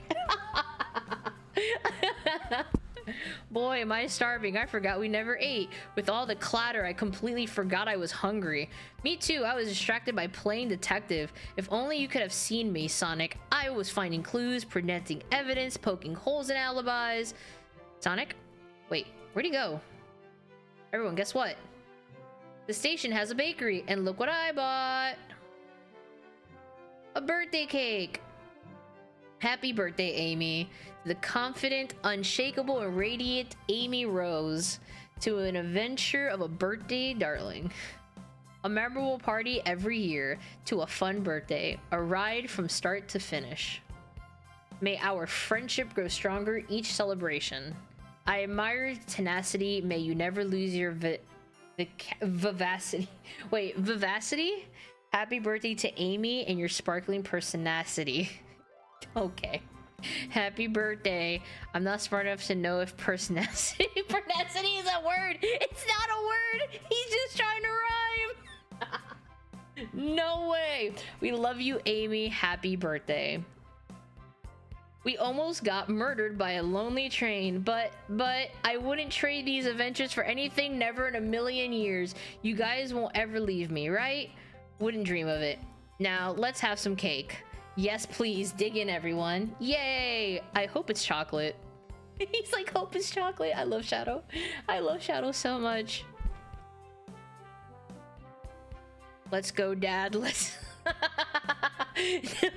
Boy, am I starving. I forgot we never ate. With all the clatter, I completely forgot I was hungry. Me too, I was distracted by playing detective. If only you could have seen me, Sonic. I was finding clues, presenting evidence, poking holes in alibis. Sonic? Wait, where'd he go? Everyone, guess what? The station has a bakery, and look what I bought! A birthday cake! Happy birthday, Amy. The confident, unshakable, and radiant Amy Rose. To an adventure of a birthday darling. A memorable party every year. To a fun birthday. A ride from start to finish. May our friendship grow stronger each celebration. I admire your tenacity. May you never lose your vivacity. Wait, vivacity? Happy birthday to Amy and your sparkling personacity. Okay. Happy birthday. I'm not smart enough to know if personacity is a word. It's not a word. He's just trying to rhyme. No way. We love you, Amy. Happy birthday. We almost got murdered by a lonely train, but I wouldn't trade these adventures for anything, never in a million years. You guys won't ever leave me, right? Wouldn't dream of it. Now, let's have some cake. Yes, please, dig in, everyone. Yay! I hope it's chocolate. He's like, hope it's chocolate. I love Shadow. I love Shadow so much. Let's go, Dad. Let's...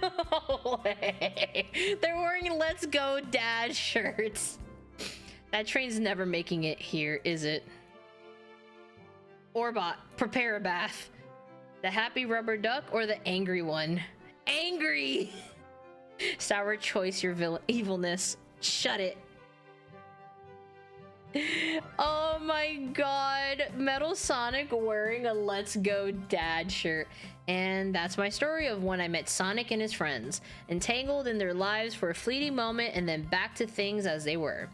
No way. They're wearing Let's Go Dad shirts. That train's never making it here, is it? Orbot, prepare a bath. The happy rubber duck or the angry one? Angry! Sour choice, your evilness. Shut it. Oh my god. Metal Sonic wearing a Let's Go Dad shirt. And that's my story of when I met Sonic and his friends. Entangled in their lives for a fleeting moment and then back to things as they were.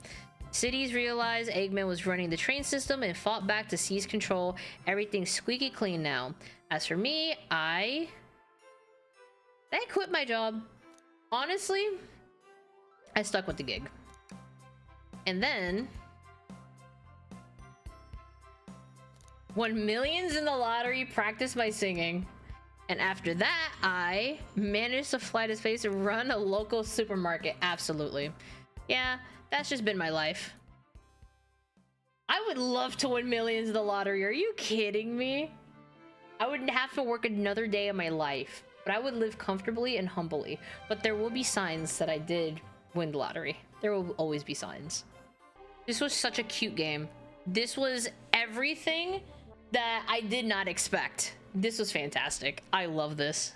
Cities realized Eggman was running the train system and fought back to seize control. Everything's squeaky clean now. As for me, I quit my job. Honestly, I stuck with the gig. And then won millions in the lottery, practiced my singing. And after that, I managed to fly to space and run a local supermarket. Absolutely. Yeah, that's just been my life. I would love to win millions in the lottery. Are you kidding me? I wouldn't have to work another day of my life. But I would live comfortably and humbly. But there will be signs that I did win the lottery. There will always be signs. This was such a cute game. This was everything that I did not expect. This was fantastic. I love this.